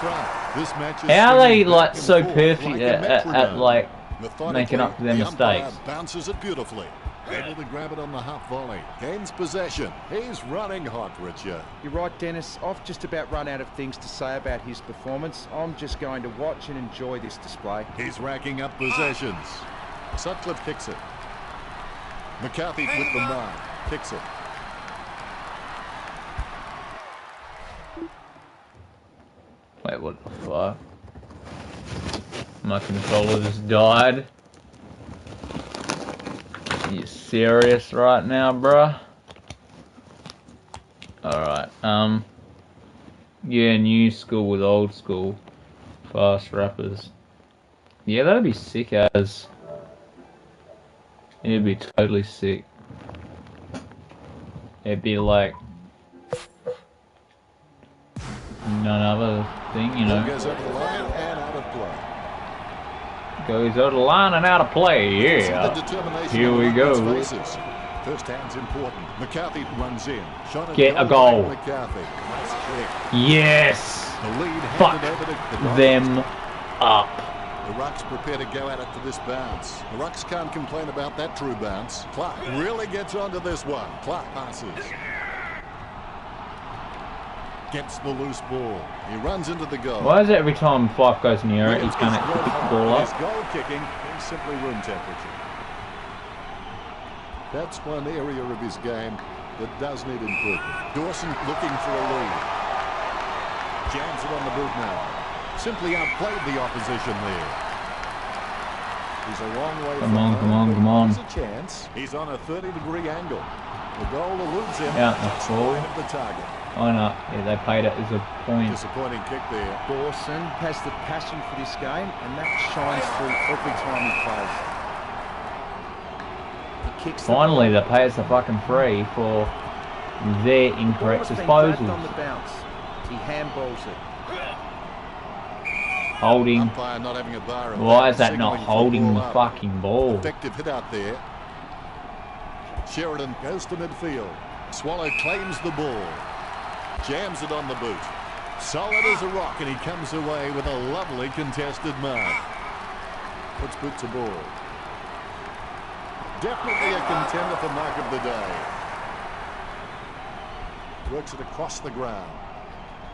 This match is How are they swinging like back and so forth perfect like a at metronome. like Methodically, making up for their the umpire mistakes? bounces it beautifully. Able to grab it on the half volley. Gains possession. He's running hot, Richard. You're right, Dennis. I've just about run out of things to say about his performance. I'm just going to watch and enjoy this display. He's racking up possessions. Sutcliffe kicks it. McCarthy with the mark. Kicks it. Wait, what the fuck? My controller just died. You serious right now, bruh? Alright, yeah, new school with old school. Fast rappers. Yeah, that'd be sick as. It'd be totally sick. It'd be like none other thing, you know. Ball goes over the line and out of play. Goes over the line and out of play, yeah. Here we go. First hand's important. McCarthy runs in. Shot Get a goal. McCarthy. Nice kick. Yes. The lead Fuck handed over to the them up. The Rucks prepare to go at it for this bounce. The Rucks can't complain about that true bounce. Clark really gets onto this one. Clark passes. Gets the loose ball. He runs into the goal. Why is it every time Fife goes in the area, he's going to pick the ball up? His goal kicking is simply room temperature. That's one area of his game that does need improvement. Dawson looking for a lead. Jams it on the boot now. Simply outplayed the opposition there. He's a long way from home. Come on. There's a chance. He's on a 30-degree angle. The goal eludes him. Out the ball. Of the target. Oh no, yeah, they paid it as a point. Disappointing kick there. Dawson has the passion for this game, and that shines through every time he plays. He kicks Finally, they pay us a fucking free for their incorrect disposals. On the bounce. He handballs it. Holding. Umpire not having a bar. Why is that not holding the fucking ball? Effective hit out there. Sheridan goes to midfield. Swallow claims the ball. Jams it on the boot. Solid as a rock, and he comes away with a lovely contested mark. Puts boot to ball. Definitely a contender for mark of the day. Works it across the ground.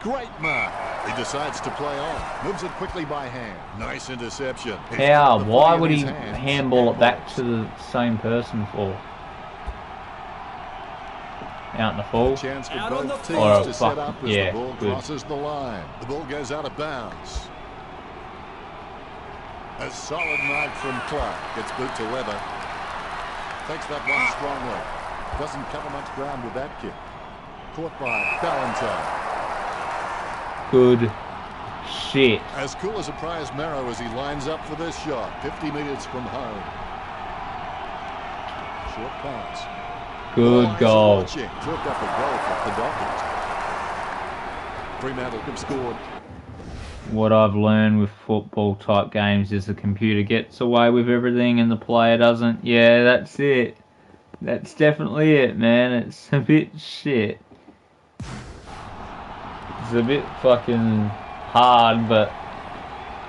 Great mark. He decides to play on. Moves it quickly by hand. Nice interception. How? Why would he handball it back to the same person for? Out in the full. Chance for both teams or to set up as yeah, the ball good. crosses the line. The ball goes out of bounds. A solid mark from Clark. Gets boot to Weber. Takes that one strongly. Doesn't cover much ground with that kick. Caught by Ballantyne. Good shit. As cool as a prize marrow as he lines up for this shot. 50 metres from home. Short pass. Good goal. Chalked up a goal for the Dockers. Fremantle have scored. What I've learned with football type games is the computer gets away with everything and the player doesn't. Yeah, that's it. That's definitely it, man. It's a bit shit. It's a bit fucking hard, but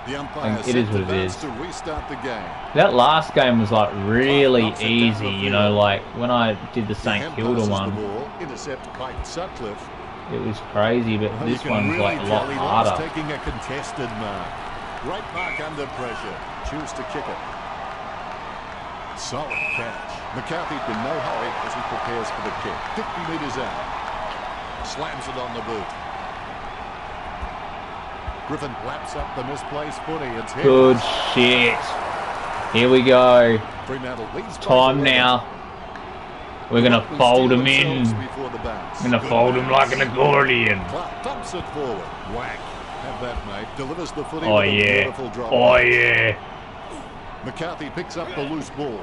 The umpire it is what it is. to restart the game. That last game was like really easy, you know, like when I did the St Kilda one, Intercept by Sutcliffe. it was crazy, but Well, this you can one's really like a lot tell he loves harder. taking a contested mark. Great mark under pressure. Choose to kick it. Solid catch. McCarthy in no hurry as he prepares for the kick. 50 metres out. Slams it on the boot. Griffin laps up the misplaced footy. It's hit. Good shit. Here we go. Fremantle leads by Time 11. now. We're gonna Ruckman fold steal him in. themselves before the bounce. We're gonna Good fold him bounce. like an accordion. Clark dumps it forward. Whack. Have that, mate. Delivers the footy Oh with a yeah. beautiful drop. Oh yeah. McCarthy picks up the loose ball.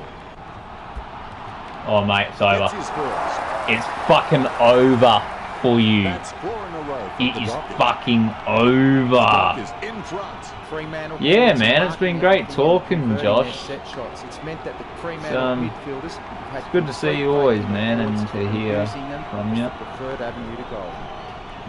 Oh mate, it's over. Gets his first. It's fucking over for you. That's 4 in a row. from It the is Dockers. fucking The over. Dockers in front. Fremantle Yeah, players man, are it's been marking great up talking, and converting Josh. their set shots. It's meant that the Fremantle midfielders have had It's good to see you always, man, and to hear using them from as you. the preferred avenue to goal.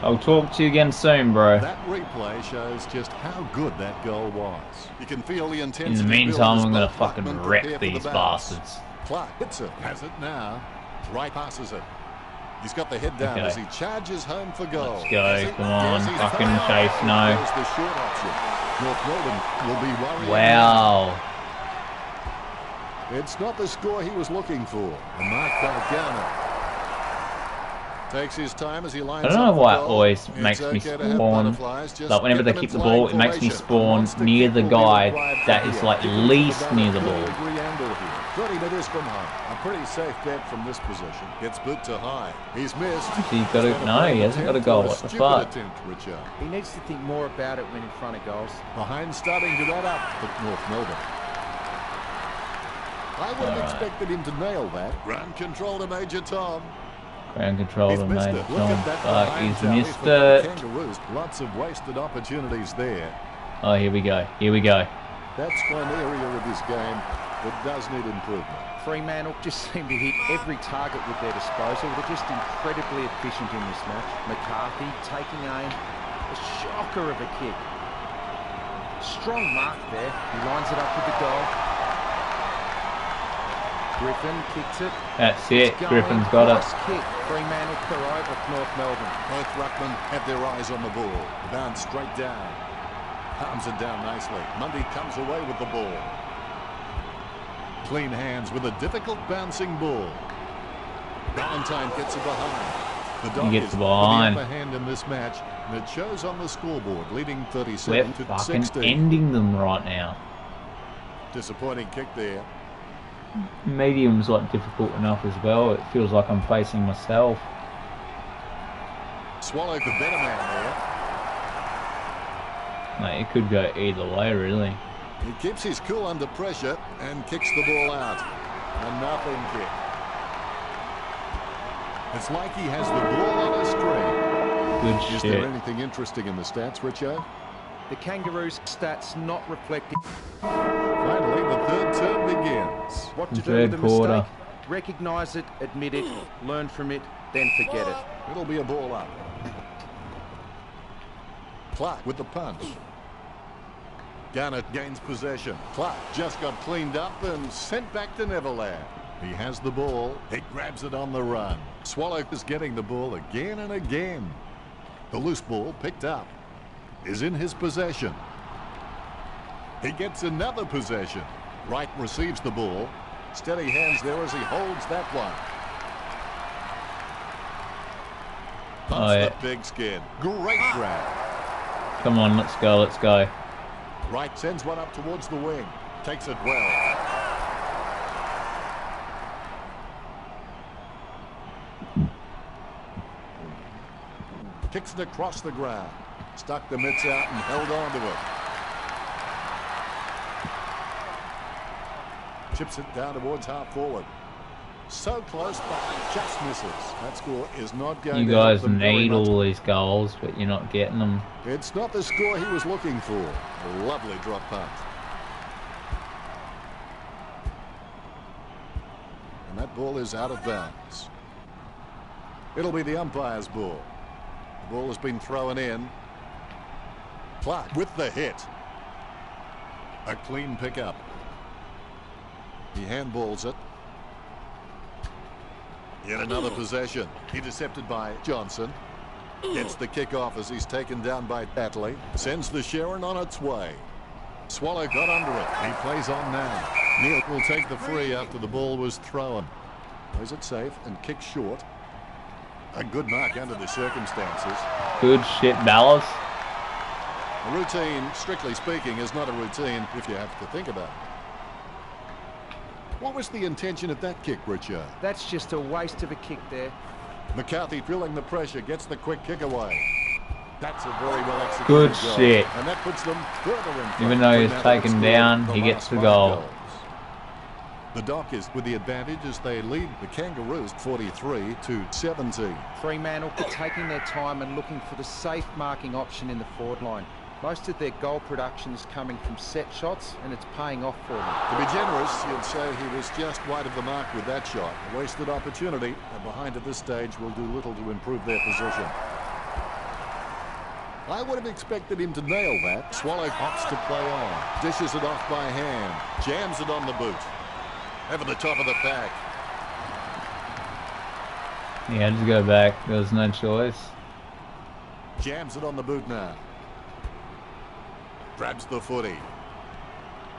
I'll talk to you again soon, bro. That replay shows just how good that goal was. You can feel the intensity. In the build meantime, as I'm gonna both fucking Ruckman wreck prepare for these the bounce. bastards. Clark hits it. Has it now. Right passes it. He's got the head down Okay. as he charges home for goal. Let's go, come on, Yes, he's fucking fouled. chase, no. There's the short option. North Melbourne will be worrying. Wow. It's not the score he was looking for. And Mark Balgana takes his time as he lines I don't know up why it for goal. always It's makes me okay to have spawn, butterflies, just like whenever get they them kick in the ball, it flying makes me formation. spawn Once the near kick the will be guy arrived that from is here. like Kicking least about near a the ball. 30-degree angle here. 30 metres from home. A pretty safe bet from this position. Gets boot to high. He's missed. He's got a, no, he hasn't got a goal. What the fuck? Attempt, Richard. He needs to think more about it when in front of goals. Behind starting to that up at North Melbourne. I would have expected him to nail that. Ground control to Major Tom. Ground control He's to missed Major it. Look Tom. at that But behind he's tally missed for the it. Kangaroos. Lots of wasted opportunities there. Oh, here we go. Here we go. That's one area of his game that does need improvement. Fremantle just seem to hit every target with their disposal. They're just incredibly efficient in this match. McCarthy taking aim. A shocker of a kick. Strong mark there. He lines it up with the goal. Griffin kicks it. That's it. It's going. Griffin's got Nice it. kick. Fremantle clear over North Melbourne. Both ruckmen have their eyes on the ball. Bounce straight down. Palms it down nicely. Mundy comes away with the ball. Clean hands with a difficult bouncing ball. Valentine gets it behind. The dog He gets is the with ball on. the upper hand in this match, and it shows on the scoreboard, leading We're 37 to fucking 16. ending them right now. Disappointing kick there. Medium's like difficult enough as well. It feels like I'm facing myself. Swallowed the better man there. Like, it could go either way, really. He keeps his cool under pressure and kicks the ball out. A nothing kick. It's like he has the ball on a string. Good Is shit. there anything interesting in the stats, Richo? The Kangaroos' stats not reflecting. Finally, the third term begins. What to do Third with a quarter. mistake? Recognise it, admit it, learn from it, then forget it. It'll be a ball up. Clark with the punch. Garnett gains possession. Clark just got cleaned up and sent back to Neverland. He has the ball. He grabs it on the run. Swallow is getting the ball again and again. The loose ball picked up is in his possession. He gets another possession. Wright receives the ball. Steady hands there as he holds that one. Pumps yeah. the big skin. Great grab. Come on, let's go, let's go. Wright sends one up towards the wing. Takes it well. Kicks it across the ground. Stuck the mitts out and held on to it. Chips it down towards half forward. So close, but just misses. That score is not going You to guys help them very need much. all these goals, but you're not getting them. It's not the score he was looking for. A lovely drop punt. And that ball is out of bounds. It'll be the umpire's ball. The ball has been thrown in. Clark with the hit. A clean pickup. He handballs it. Yet another possession. Intercepted by Johnson. Gets the kick off as he's taken down by Batley. Sends the Sharon on its way. Swallow got under it. He plays on now. Neal will take the free after the ball was thrown. Plays it safe and kicks short. A good mark under the circumstances. Good shit, Ballas. A routine, strictly speaking, is not a routine if you have to think about it. What was the intention of that kick, Richard? That's just a waste of a kick there. McCarthy feeling the pressure, gets the quick kick away. That's a very well executed Good goal. shit. And that puts them further in front. Even though he's Fremantle taken scored down, the he gets last the 5 goal. goals. The Dockers with the advantage as they lead the Kangaroos 43 to 17. Fremantle are taking their time and looking for the safe marking option in the forward line. Most of their goal production is coming from set shots, and it's paying off for them. To be generous, you'd say he was just wide of the mark with that shot. A wasted opportunity, and behind at this stage will do little to improve their position. I would have expected him to nail that. Swallow opts to play on. Dishes it off by hand. Jams it on the boot. Over the top of the pack. Yeah, just go back. There was no choice. Jams it on the boot now. Grabs the footy.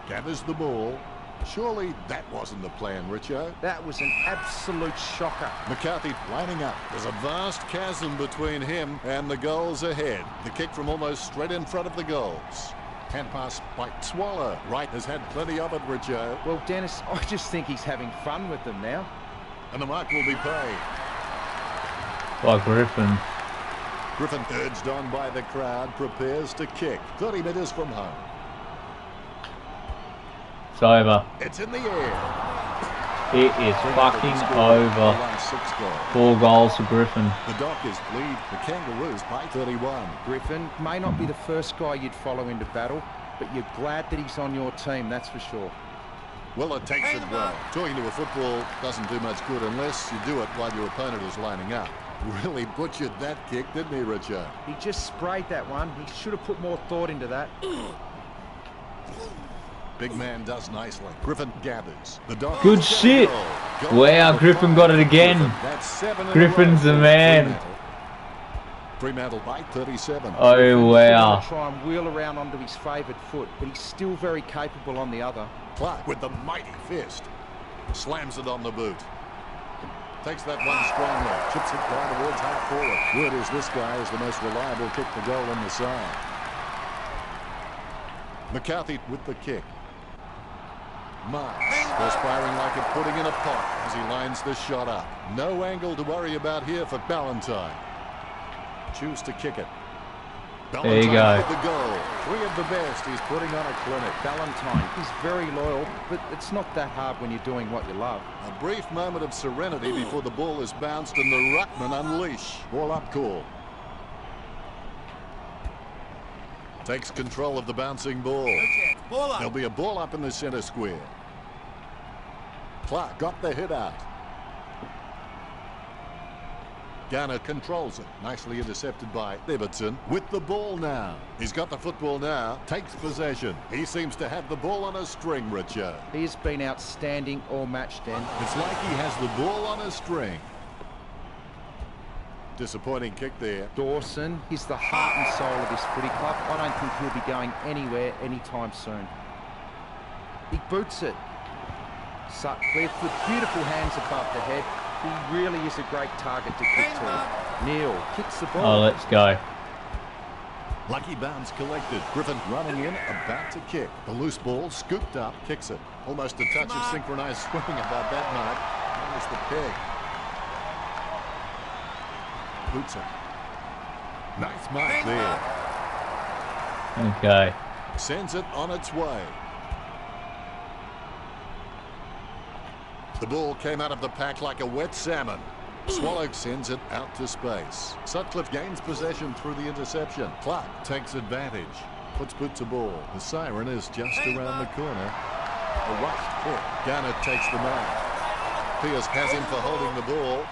Gathers the ball. Surely that wasn't the plan, Richo. That was an absolute shocker. McCarthy lining up. There's a vast chasm between him and the goals ahead. The kick from almost straight in front of the goals. Hand pass by Swallow. Wright has had plenty of it, Richo. Well, Dennis, I just think he's having fun with them now. And the mark will be paid. By Griffin. Griffin, urged on by the crowd, prepares to kick. 30 metres from home. It's over. It's in the air. It is fucking over. 4 goals for Griffin. The Dockers lead the Kangaroos by 31. Griffin may not be the first guy you'd follow into battle, but you're glad that he's on your team, that's for sure. Well, it takes it well. Talking to a football doesn't do much good unless you do it while your opponent is lining up. Really butchered that kick, didn't he, Richard? He just sprayed that one. He should have put more thought into that. Big man does nicely. Griffin gathers. The Dockers Good shit. Wow, Griffin got it again. Griffin's the man. Fremantle by 37. Oh, wow. Try and wheel around onto his favoured foot, but he's still very capable on the other. Clark with the mighty fist. Slams it on the boot. Takes that one strongly. Chips it right towards half forward. Word is this guy is the most reliable kick to goal on the side. McCarthy with the kick. Marks perspiring like a pudding in a pot as he lines the shot up. No angle to worry about here for Ballantyne. Choose to kick it. There you go. With the goal. 3 of the best. He's putting on a clinic. Ballantyne, he's very loyal, but it's not that hard when you're doing what you love. A brief moment of serenity before the ball is bounced and the ruckman unleash. Ball up call. Takes control of the bouncing ball. There'll be a ball up in the centre square. Clark got the hit out. Garner controls it. Nicely intercepted by Everton with the ball now. He's got the football now. Takes possession. He seems to have the ball on a string, Richard. He's been outstanding all match, Dan. It's like he has the ball on a string. Disappointing kick there. Dawson, he's the heart and soul of this footy club. I don't think he'll be going anywhere anytime soon. He boots it. Sutcliffe with beautiful hands above the head. He really is a great target to kick to. Neil kicks the ball. Oh, let's go. Lucky bounce collected. Griffin running in, about to kick. The loose ball scooped up, kicks it. Almost a touch of synchronised swimming about that mark. There's the peg. Boots it. Nice mark there. Okay. Sends it on its way. The ball came out of the pack like a wet salmon. Swallow sends it out to space. Sutcliffe gains possession through the interception. Clark takes advantage. Puts boot to ball. The siren is just around the corner. A rushed kick. Garner takes the mark. Pierce has him for holding the ball.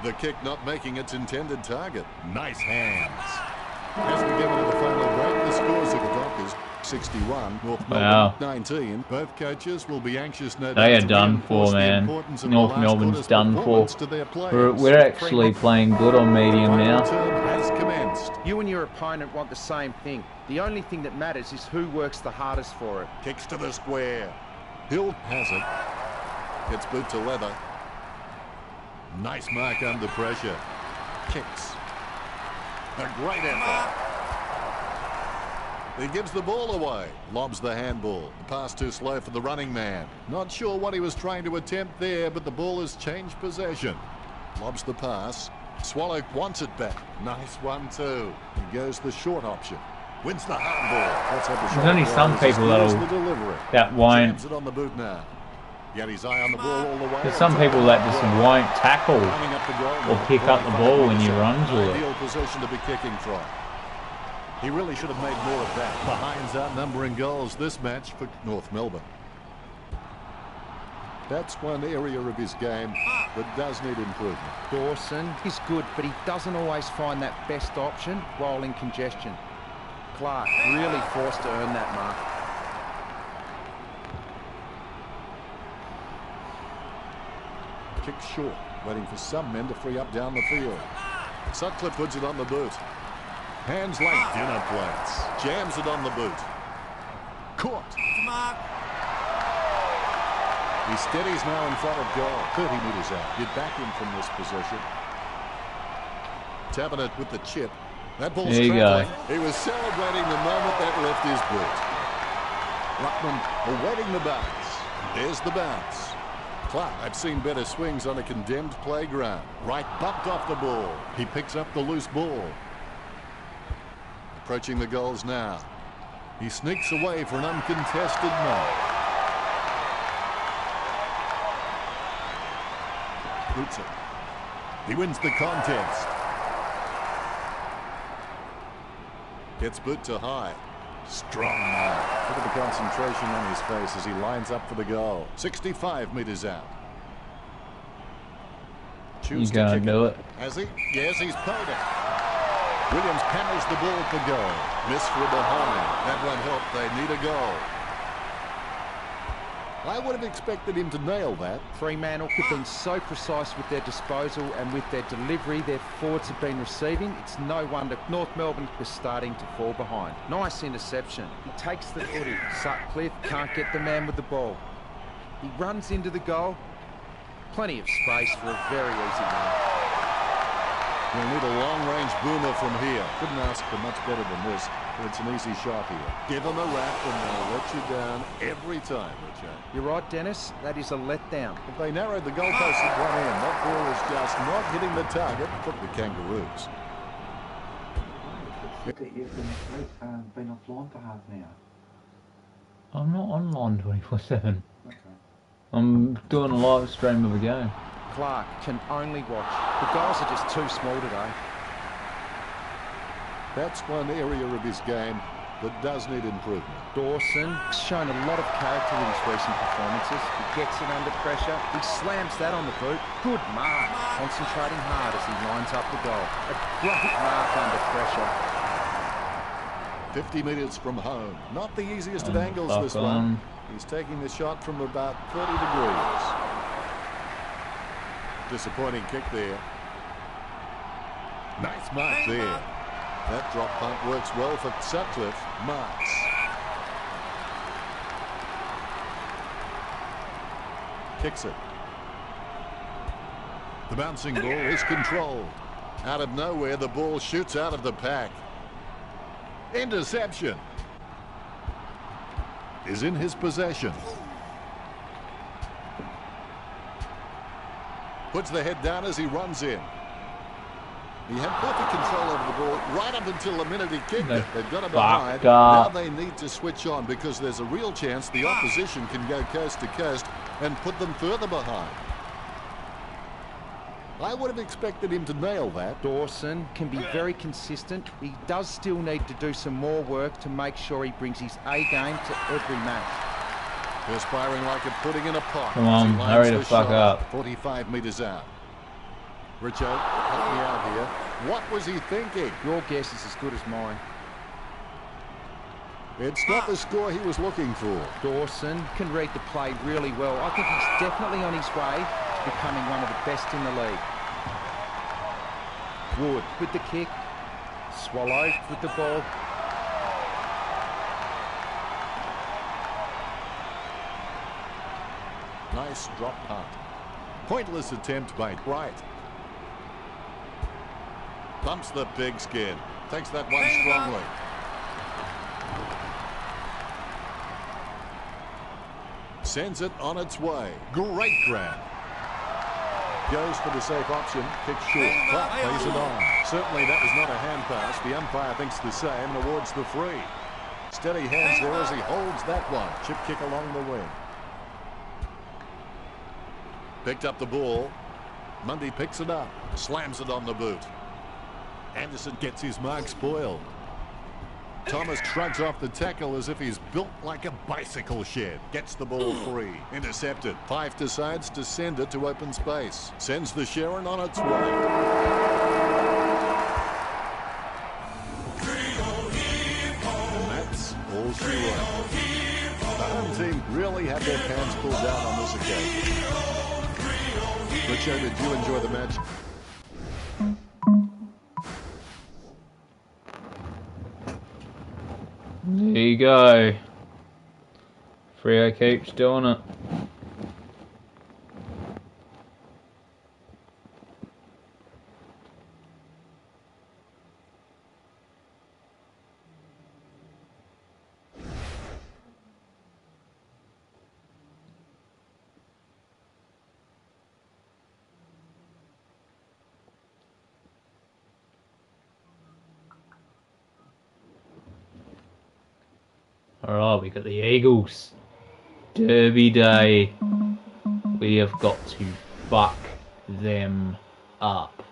The kick not making its intended target. Nice hands. As we get into the final break, the scores of the Dockers 61, North Melbourne 19. Both coaches will be anxious, no doubt. They are done for, man. North Melbourne's done for. We're actually playing good on medium now. Has commenced. You and your opponent want the same thing. The only thing that matters is who works the hardest for it. Kicks to the square. Hill has it. Gets boot to leather. Nice mark under pressure. Kicks. A great effort. He gives the ball away. Lobs the handball. The pass too slow for the running man. Not sure what he was trying to attempt there, but the ball has changed possession. Lobs the pass. Swallow wants it back. Nice one too. He goes the short option. Wins the handball. There's only some people that won't. Jams it on the boot now. Got his eye on the ball all the way. There's some people that just won't tackle or pick up the ball when you run to it. Ideal position to be kicking from. He really should have made more of that. The Hinds outnumbering goals this match for North Melbourne. That's one area of his game that does need improvement. Dawson, he's good, but he doesn't always find that best option while in congestion. Clark really forced to earn that mark. Kick short, waiting for some men to free up down the field. Sutcliffe puts it on the boot. Hands like dinner plates. Jams it on the boot. Caught. He steadies now in front of goal. 30 metres out. Get back in from this position. Tapping it with the chip. That ball's traveling. He was celebrating the moment that left his boot. Ruckman awaiting the bounce. There's the bounce. Clark, I've seen better swings on a condemned playground. Right bumped off the ball. He picks up the loose ball. Approaching the goals now. He sneaks away for an uncontested mark. boots it. He wins the contest. Gets boot to high. Strong man. Look at the concentration on his face as he lines up for the goal. 65 metres out. You gotta do it. Has he? Yes, he's paid it. Williams hammers the ball for goal. Miss from behind. That won't help. They need a goal. I would have expected him to nail that. Fremantle have been so precise with their disposal and with their delivery their forwards have been receiving. It's no wonder North Melbourne is starting to fall behind. Nice interception. He takes the footy. Sutcliffe can't get the man with the ball. He runs into the goal. Plenty of space for a very easy run. We'll need a long-range boomer from here. Couldn't ask for much better than this. But it's an easy shot here. Give them a rap and they'll let you down every time, Richard. You're right, Dennis. That is a letdown. If they narrowed the goalpost at one end, that ball is just not hitting the target for the Kangaroos. You've been offline for half an hour. I'm not online 24/7. Okay. I'm doing a live stream of a game. Clark can only watch. The goals are just too small today. That's one area of his game that does need improvement. Dawson has shown a lot of character in his recent performances. He gets it under pressure. He slams that on the boot. Good mark. Concentrating hard as he lines up the goal. A great mark under pressure. 50 metres from home. Not the easiest of angles, this one. He's taking the shot from about 30 degrees. Disappointing kick there. Nice mark there. That drop punt works well for Sutcliffe. Marks. Kicks it. The bouncing ball is controlled. Out of nowhere, the ball shoots out of the pack. Interception. Is in his possession. Puts the head down as he runs in. He had perfect control over the ball right up until the minute he kicked it. They've got it behind. Now they need to switch on because there's a real chance the opposition can go coast to coast and put them further behind. I would have expected him to nail that. Dawson can be very consistent. He does still need to do some more work to make sure he brings his A game to every match. Perspiring like a pudding in a pot. Come on, hurry the fuck up. 45 metres out. Richo, help me out here. What was he thinking? Your guess is as good as mine. It's not the score he was looking for. Dawson can read the play really well. I think he's definitely on his way to becoming one of the best in the league. Wood with the kick. Swallow with the ball. Nice drop punt. Pointless attempt by Bright. Bumps the pigskin. Takes that one strongly. Sends it on its way. Great grab. Goes for the safe option. Kick short. Clark plays it on. Certainly that was not a hand pass. The umpire thinks the same and awards the free. Steady hands there as he holds that one. Chip kick along the wing. Picked up the ball. Mundy picks it up. Slams it on the boot. Anderson gets his mark spoiled. Thomas shrugs off the tackle as if he's built like a bicycle shed. Gets the ball free. Intercepted. Fife decides to send it to open space. Sends the Sharon on its way. And that's all she wrote. The home team really had their pants pulled down on this occasion. Richo, did you enjoy the match? There you go. Freo keeps doing it. Alright, we got the Eagles. Derby day. We have got to fuck them up.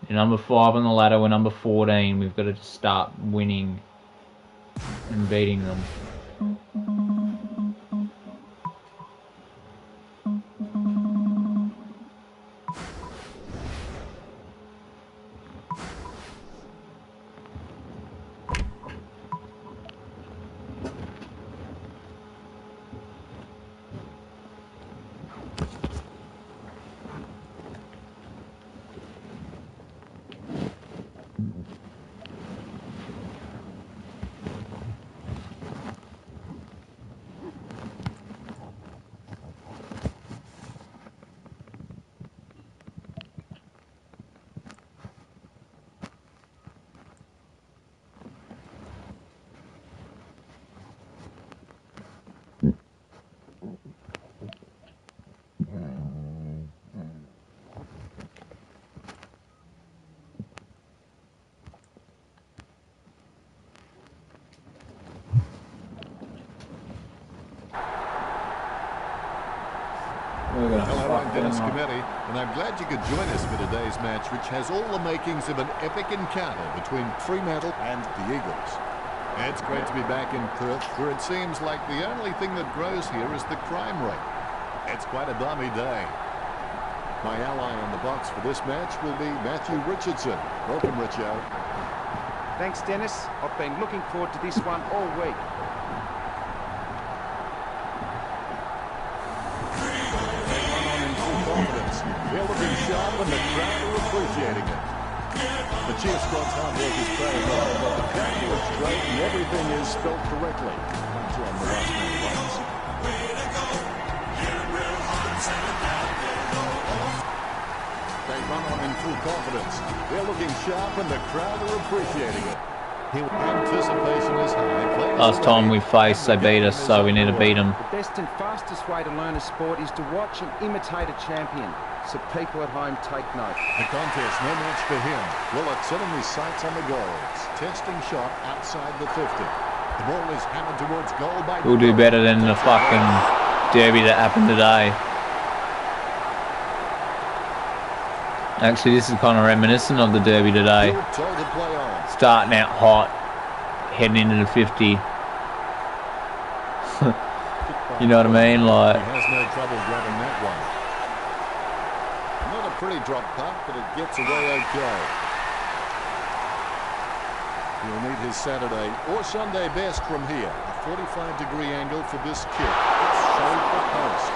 You're number 5 on the ladder, we're number 14. We've got to start winning and beating them. Hello, I'm Dennis Cometti, and I'm glad you could join us for today's match, which has all the makings of an epic encounter between Fremantle and the Eagles. It's great to be back in Perth, where it seems like the only thing that grows here is the crime rate. It's quite a balmy day. My ally in the box for this match will be Matthew Richardson. Welcome, Richo. Thanks, Dennis. I've been looking forward to this one all week. They're looking sharp and the crowd are appreciating it. The cheer squad's hard work is paying off, but the crowd looks great and everything is spelled correctly. Once you're on the last man once. They run on in full confidence. They're looking sharp and the crowd are appreciating it. Anticipation is high. Last time we faced, they beat us, so we need to beat them. The best and fastest way to learn a sport is to watch and imitate a champion. So people at home take note. The contest, no match for him. Willett setting his sights on the goals. Testing shot outside the 50. The ball is hammered towards goal by... We'll do better than the fucking derby that happened today. Actually, this is kind of reminiscent of the derby today. Starting out hot, heading into the 50. You know what I mean? Like, he has no trouble grabbing that one. Not a pretty drop puck, but it gets away okay. He'll need his Saturday or Sunday best from here. A 45-degree angle for this kick. It's showed the post.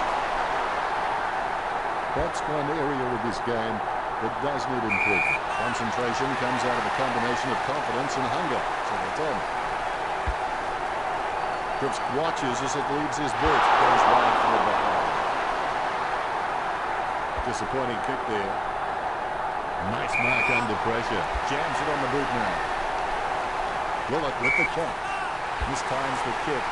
That's one area of this game that does need improvement. Concentration comes out of a combination of confidence and hunger. So they tell me. Cripps watches as it leaves his boot. Goes wide for the behind. Disappointing kick there. Nice mark under pressure. Jams it on the boot now. Willett with the kick. Mistimes the kick.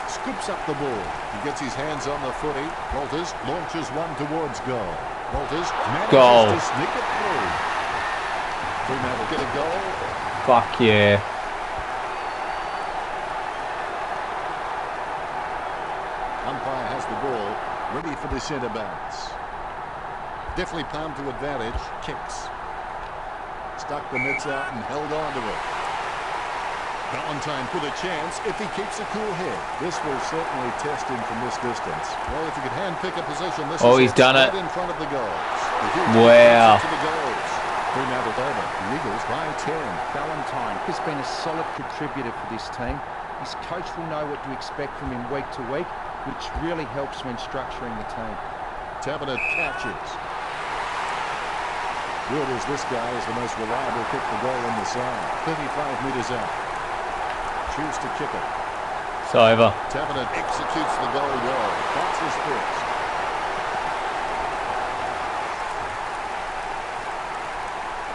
Scoops up the ball. He gets his hands on the footy. Walters launches one towards goal. Walters manages to sneak it through. Fremantle get a goal. fuck yeah. Umpire has the ball, ready for the centre bounce. Definitely palmed to advantage. Kicks. Stuck the mitts out and held on to it. Valentine with a chance if he keeps a cool head. This will certainly test him from this distance. Well, if he could hand-pick a position, this is he's done it. Right in front of the goals. Wow. To the goals. Fremantle over. The Eagles by 10. Valentine has been a solid contributor for this team. His coach will know what to expect from him week to week, which really helps when structuring the team. Tabernet catches. Good as this guy is the most reliable kick for goal in the side. 35 metres out. Choose to kick it. It's over. Tabernet executes the goal well. That's his first.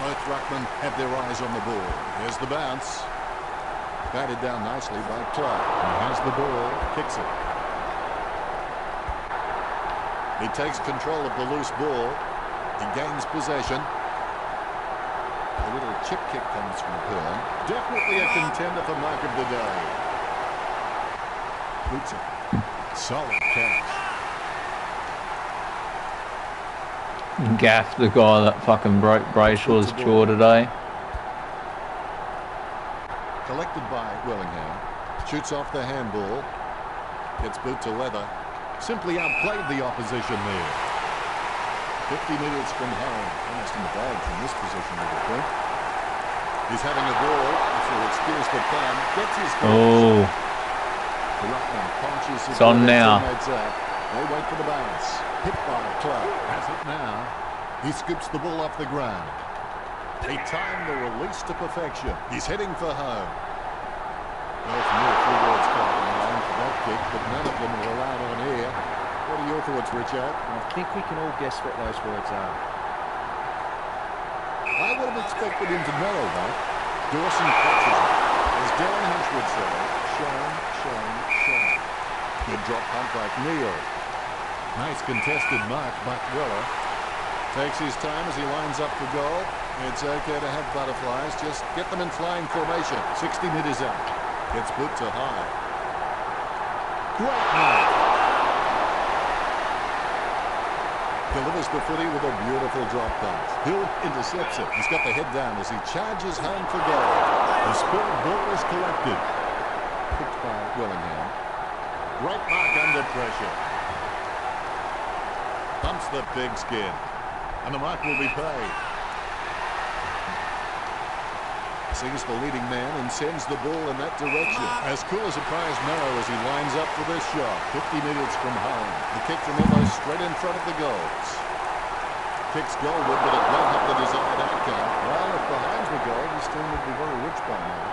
Both ruckmen have their eyes on the ball. Here's the bounce. Batted down nicely by Clark. He has the ball. Kicks it. He takes control of the loose ball. He gains possession. A little chip kick comes from Pearl. Definitely a contender for mark of the day. Boots it. Solid catch. Gaff, the guy that fucking broke Brayshaw's jaw today. Collected by Wellingham. Shoots off the handball. Gets boot to leather. Simply outplayed the opposition there. 50 metres from home. Almost in the bag from this position, I would think. He's having a ball, if you'll excuse the pun. Gets his goal. The ruckman conscious of It's on now. They wait for the bounce. Hit by Clark. Has it now. He scoops the ball off the ground. He timed the release to perfection. He's heading for home. Well, from here, 3 words come to mind for that kick, but none of them are allowed on air. What are your thoughts, Richard? I think we can all guess what those words are. I would have expected him to narrow that. Dawson catches it. As Darren Hinch would say, shame. Good drop punt by Neil. Nice contested mark by Weller. Takes his time as he lines up for goal. It's okay to have butterflies, just get them in flying formation. 60 metres out. Gets boot to high. Great mark. Delivers the footy with a beautiful drop pass. Hill intercepts it. He's got the head down as he charges home for goal. The spilled ball is collected. Picked by Wellingham. Great mark under pressure. Pumps the big skin. And the mark will be paid. Sings the leading man and sends the ball in that direction. As cool as a prize marrow as he lines up for this shot. 50 metres from home. The kick from almost straight in front of the goals. Kicks goalward, but it won't have the desired outcome. Well, if behind the goal, this team would be very rich by now.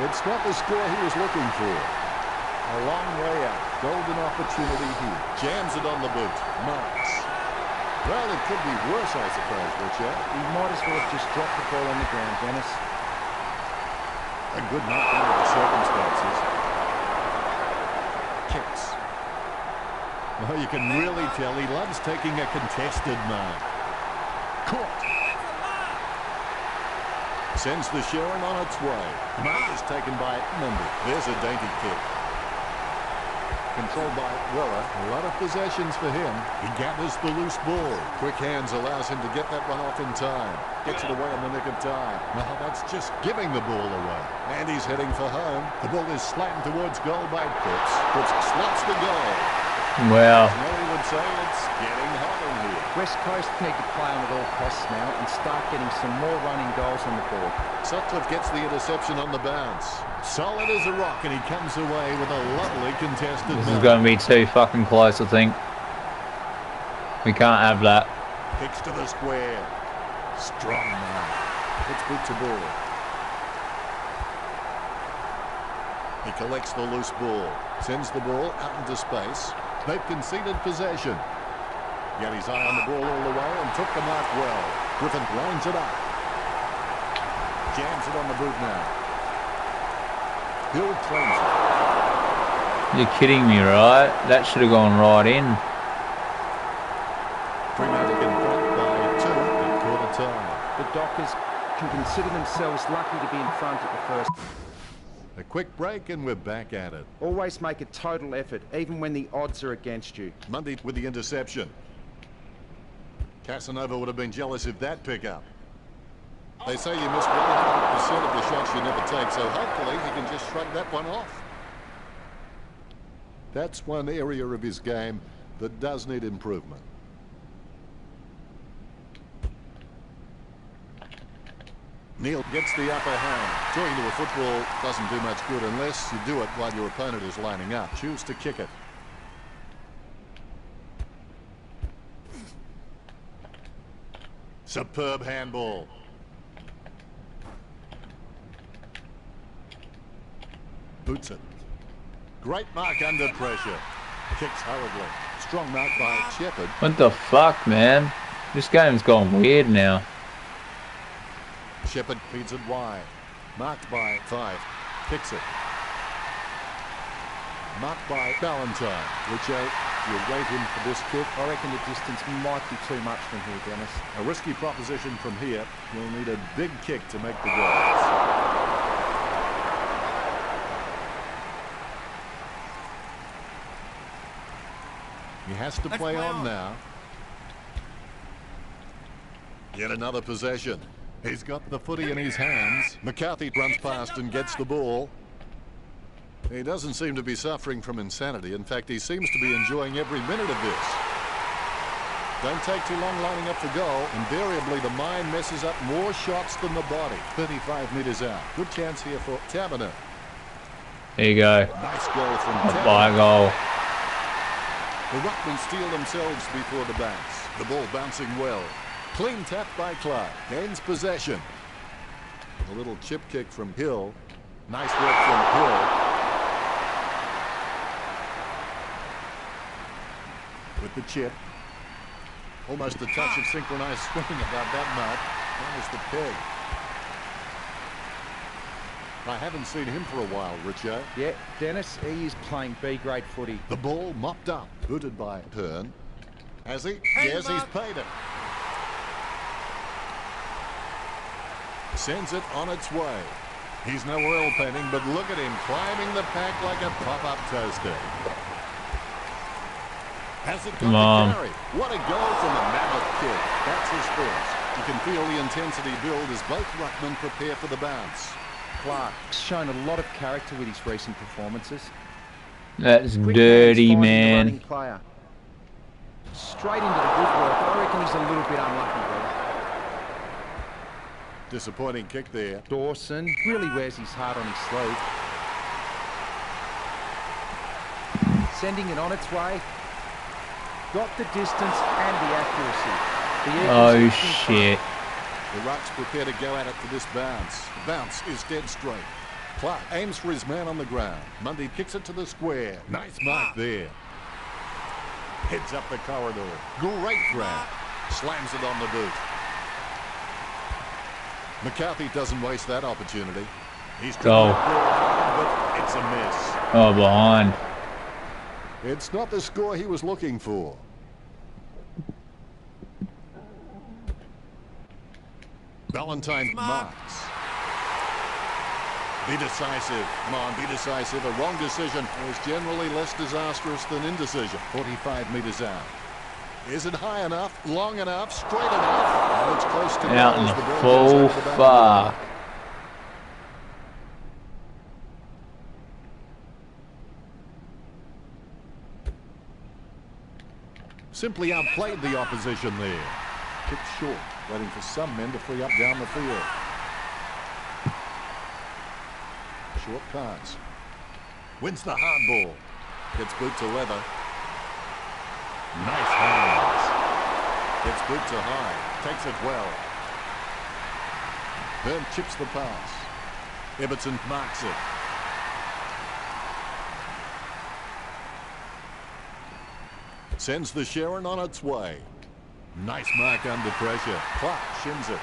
It's not the score he was looking for. A long way out. Golden opportunity here. Jams it on the boot. Marks. Well, it could be worse, I suppose, Richard. He might as well have just dropped the ball on the ground, Dennis. A good mark under the circumstances. Kicks. Well, you can really tell he loves taking a contested mark. Caught. Sends the Sharon on its way. Mark is taken by Mundy. There's a dainty kick. Controlled by Weller. A lot of possessions for him. He gathers the loose ball. Quick hands allows him to get that one off in time. Gets it away in the nick of time. Now that's just giving the ball away. And he's heading for home. The ball is slanting towards goal by Cripps. Cripps slots the goal. Wow. Mary would say it's getting hot in here. West Coast need to play on at all costs now and start getting some more running goals on the board. Sutcliffe gets the interception on the bounce. Solid as a rock, and he comes away with a lovely contested This mark. is going to be too fucking close, I think. We can't have that. Kicks to the square. Strong mark. Puts boot to ball. He collects the loose ball. Sends the ball out into space. They've conceded possession. He had his eye on the ball all the way and took the mark well. Griffin lines it up. Jams it on the boot now. Hill claims it. You're kidding me, right? That should have gone right in. Fremantle in front by 2 at quarter time. The Dockers can consider themselves lucky to be in front at the first. A quick break and we're back at it. Always make a total effort, even when the odds are against you. Mundy with the interception. Casanova would have been jealous of that pickup. They say you miss 100% of the shots you never take, so hopefully he can just shrug that one off. That's one area of his game that does need improvement. Neil gets the upper hand. Joining to a football doesn't do much good unless you do it while your opponent is lining up. Choose to kick it. Superb handball. Boots it. Great mark under pressure. Kicks hurriedly. Strong mark by Shepherd. What the fuck, man? This game's gone weird now. Shepherd feeds it wide. Marked by Fife. Kicks it. Marked by Ballantyne. Which you rate him for this kick. I reckon the distance might be too much from here, Dennis. A risky proposition from here. You'll need a big kick to make the goals. He has to play on now. Yet another possession. He's got the footy in his hands. McCarthy runs past and gets the ball. He doesn't seem to be suffering from insanity. In fact, he seems to be enjoying every minute of this. Don't take too long lining up for goal. Invariably, the mind messes up more shots than the body. 35 metres out. Good chance here for Taberner. There you go. Nice goal from A Taberner. by goal. The Ruckmen steal themselves before the bounce. The ball bouncing well. Clean tap by Clark. Gains possession. A little chip kick from Hill. Nice work from Hill. With the chip. Almost a touch of synchronized swimming about that mark. That was the peg. I haven't seen him for a while, Richard. Yeah, Dennis, he is playing B-grade footy. The ball mopped up. Booted by Hearn. Has he? Yes, he's paid it. Sends it on its way. He's no oil painting, but look at him climbing the pack like a pop-up toaster. Has it got the carry? What a goal from a mammoth kid. That's his first. You can feel the intensity build as both ruckmen prepare for the bounce. Clark's shown a lot of character with his recent performances. That's Quick dirty, hands finding the man. running player. Straight into the good work. I reckon he's a little bit unlucky there. Disappointing kick there. Dawson really wears his heart on his sleeve. Sending it on its way. Got the distance and the accuracy. The Oh, Eagles in front. shit. The Rucks prepare to go at it for this bounce. The bounce is dead straight. Clark aims for his man on the ground. Mundy kicks it to the square. Nice mark there. Heads up the corridor. Great grab. Slams it on the boot. McCarthy doesn't waste that opportunity. He's trying to ball, but it's a miss. Oh, behind. It's not the score he was looking for. Valentine marks. Be decisive. Come on, be decisive. A wrong decision is generally less disastrous than indecision. 45 metres out. Is it high enough, long enough, straight enough? And it's close to Out in goal as the ball full goes over the boundary. far. Simply outplayed the opposition there. Kicked short, waiting for some men to free up down the field. Short pass. Wins the hard ball. Gets boot to leather. Nice hands. Gets boot to high. Takes it well. Hearn chips the pass. Everton marks it. Sends the Sharon on its way. Nice mark under pressure. Clark shins it.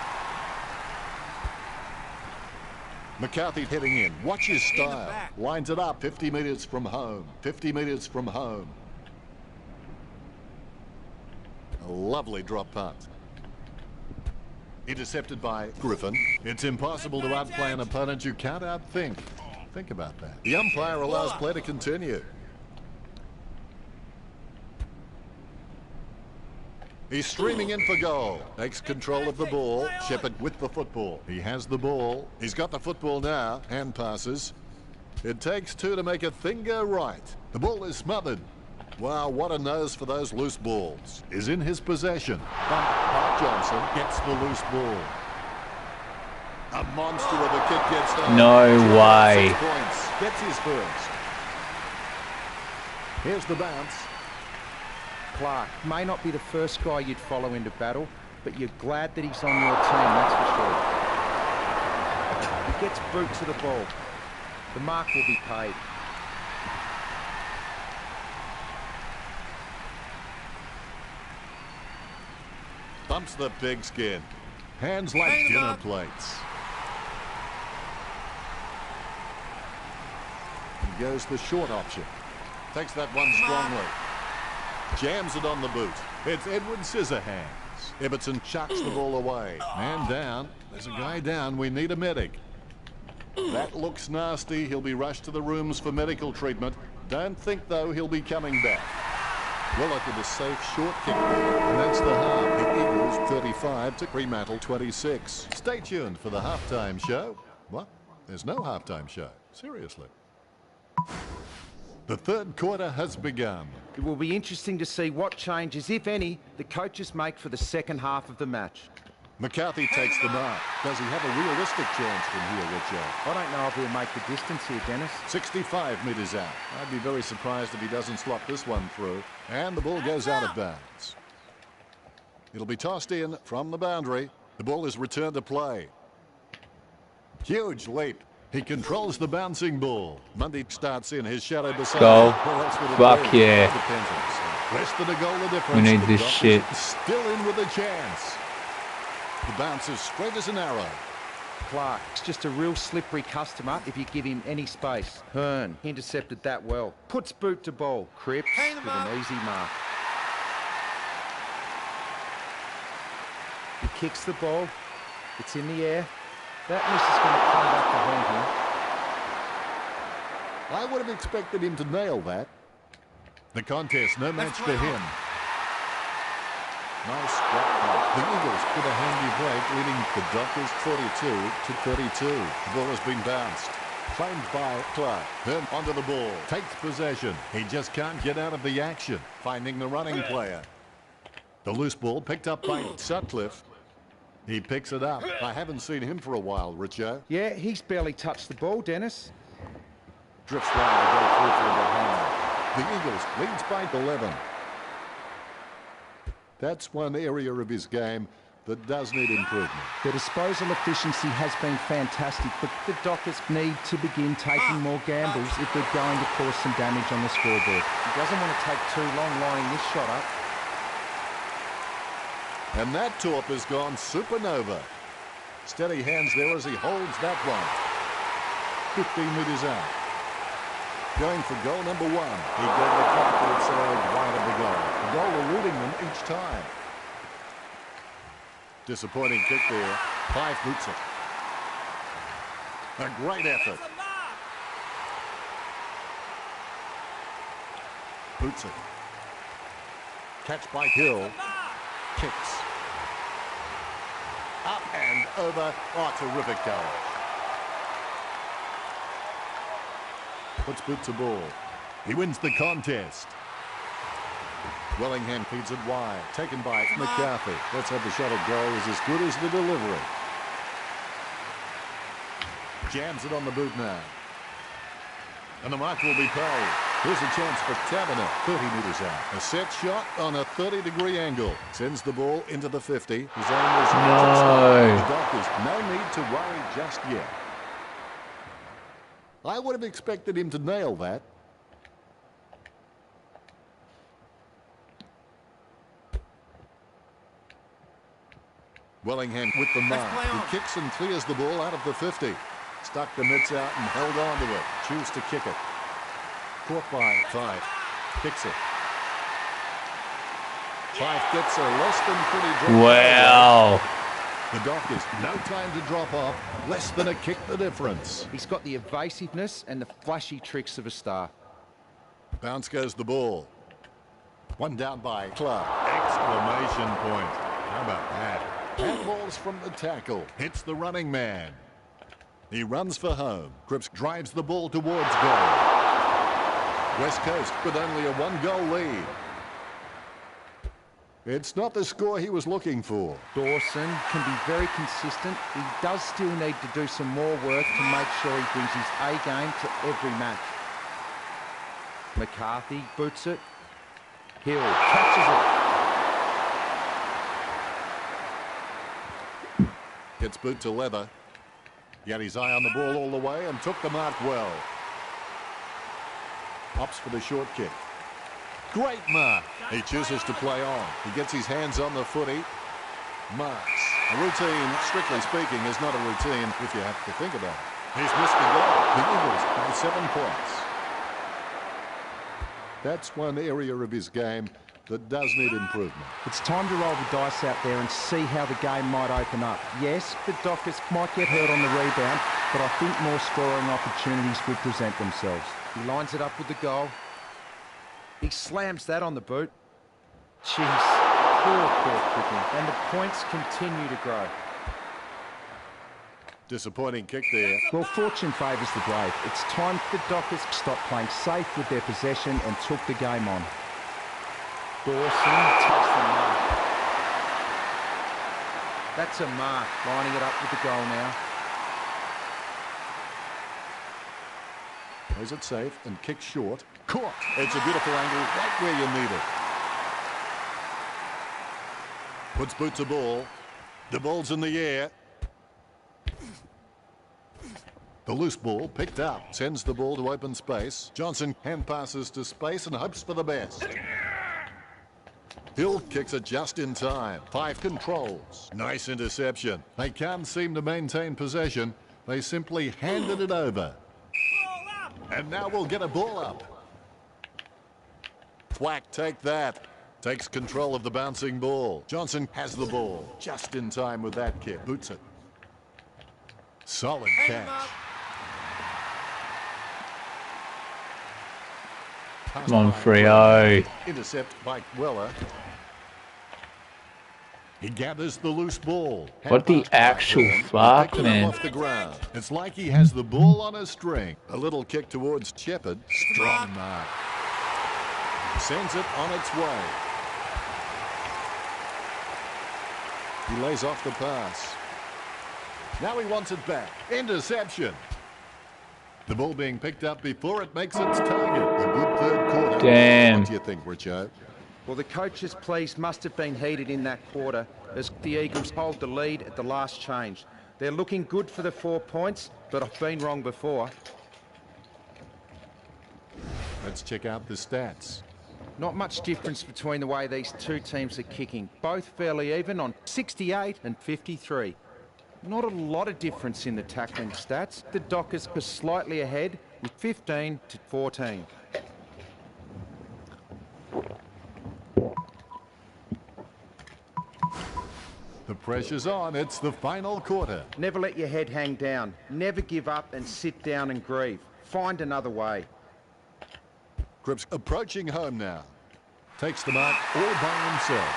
McCarthy heading in. Watch his style. Lines it up 50 metres from home. 50 metres from home. A lovely drop punt. Intercepted by Griffin. It's impossible to outplay an opponent you can't outthink. Think about that. The umpire allows play to continue. He's streaming in for goal. Takes control of the ball. Shepherd with the football. He has the ball. He's got the football now. Hand passes. It takes two to make a thing go right. The ball is smothered. Wow, what a nose for those loose balls. Is in his possession. Mark Johnson gets the loose ball. A monster of a kick gets home. No way. 6 points. Gets his first. Here's the bounce. Clark may not be the first guy you'd follow into battle, but you're glad that he's on your team, that's for sure. He gets boot to the ball. The mark will be paid. Bumps the pigskin. Hands like dinner plates. He goes the short option. Takes that one strongly. Jams it on the boot. It's Edward Scissorhands. Everton chucks the ball away. Man down. There's a guy down. We need a medic. That looks nasty. He'll be rushed to the rooms for medical treatment. Don't think, though, he'll be coming back. Well, it was a safe short kick there, and that's the half. The Eagles Eagles 35 to Fremantle 26. Stay tuned for the halftime show. What? There's no halftime show. Seriously. The third quarter has begun. It will be interesting to see what changes, if any, the coaches make for the second half of the match. McCarthy takes the mark. Does he have a realistic chance from here, Richard? I don't know if he'll make the distance here, Dennis. 65 metres out. I'd be very surprised if he doesn't slot this one through. And the ball goes out of bounds. It'll be tossed in from the boundary. The ball is returned to play. Huge leap. He controls the bouncing ball. Mundy starts in his shadow beside Goal. him. Well, that's what it Fuck is. yeah. Depends. Less than a goal the difference. We need The this Dockers shit. Still in with a chance. The bounce is straight as an arrow. Clark's just a real slippery customer if you give him any space. Hearn intercepted that well. Puts boot to ball. Cripps with an easy mark. He kicks the ball. It's in the air. That miss is going to come back to haunt him. I would have expected him to nail that. The contest, no match for him. Nice drop. The Eagles with a handy break, leading the Dockers 42 to 32. The ball has been bounced. Claimed by Clark. Then onto the ball. Takes possession. He just can't get out of the action. Finding the running player. The loose ball picked up by Sutcliffe. He picks it up. I haven't seen him for a while, Richo. Yeah, he's barely touched the ball, Dennis. Drifts round to go through for the behind. The Eagles leads by 11. That's one area of his game that does need improvement. The disposal efficiency has been fantastic, but the Dockers need to begin taking more gambles if they're going to cause some damage on the scoreboard. He doesn't want to take too long lining this shot up. And that torp has gone supernova. Steady hands there as he holds that one. 15 metres out. Going for goal number one. He gave the clock, but it's wide of the goal. The goal eluding them each time. Disappointing kick there. Five boots it. A great effort. Boots it. Catch by Hill. Kicks. Up and over. Oh, terrific goal. Puts boot to ball. He wins the contest. Wellingham feeds it wide. Taken by McCarthy. Let's hope the shot at goal is as good as the delivery. Jams it on the boot now. And the mark will be paid. Here's a chance for Taverner. 30 metres out. A set shot on a 30-degree angle. Sends the ball into the 50. His aim was No. the Dockers. No need to worry just yet. I would have expected him to nail that. Wellingham with the mark. He kicks and clears the ball out of the 50. Stuck the mitts out and held on to it. Choose to kick it. Caught by Five. Kicks it. Five gets a less than pretty drop. Wow. The Dockers, no time to drop off. Less than a kick the difference. He's got the evasiveness and the flashy tricks of a star. Bounce goes the ball. One down by Clark. Exclamation point. How about that? Handballs from the tackle. Hits the running man. He runs for home. Cripps drives the ball towards goal. West Coast with only a one-goal lead. It's not the score he was looking for. Dawson can be very consistent. He does still need to do some more work to make sure he brings his A game to every match. McCarthy boots it. Hill catches it. Gets boot to leather. He had his eye on the ball all the way and took the mark well. Opts for the short kick. Great mark. He chooses to play on. He gets his hands on the footy. Marks. A routine, strictly speaking, is not a routine if you have to think about it. He's missed the goal. The Eagles with 7 points. That's one area of his game that does need improvement. It's time to roll the dice out there and see how the game might open up. Yes, the Dockers might get hurt on the rebound, but I think more scoring opportunities will present themselves. He lines it up with the goal. He slams that on the boot. Jeez, Poor kicking, and the points continue to grow. Disappointing kick there. Well, fortune favours the brave. It's time the Dockers stopped playing safe with their possession and took the game on. Dawson takes the mark. That's a mark, lining it up with the goal now. Plays it safe and kicks short. Caught. It's a beautiful angle right where you need it. Puts boot to ball. The ball's in the air. The loose ball picked up. Sends the ball to open space. Johnson hand passes to space and hopes for the best. Hill kicks it just in time. Fife controls. Nice interception. They can't seem to maintain possession. They simply handed it over. And now we'll get a ball up. Thwack, take that. Takes control of the bouncing ball. Johnson has the ball. Just in time with that kick. Boots it. Solid catch. Come on, Freo. Intercept by Weller. He gathers the loose ball. What the actual fuck, man? Off the ground. It's like he has the ball on a string. A little kick towards Shepherd. Strong mark. Sends it on its way. He lays off the pass. Now he wants it back. Interception. The ball being picked up before it makes its target. A good third quarter. Damn. What do you think, Richo? Well, the coach's pleas must have been heated in that quarter as the Eagles hold the lead at the last change. They're looking good for the 4 points, but I've been wrong before. Let's check out the stats. Not much difference between the way these two teams are kicking. Both fairly even on 68 and 53. Not a lot of difference in the tackling stats. The Dockers are slightly ahead with 15 to 14. The pressure's on. It's the final quarter. Never let your head hang down. Never give up and sit down and grieve. Find another way. Cripps approaching home now. Takes the mark all by himself.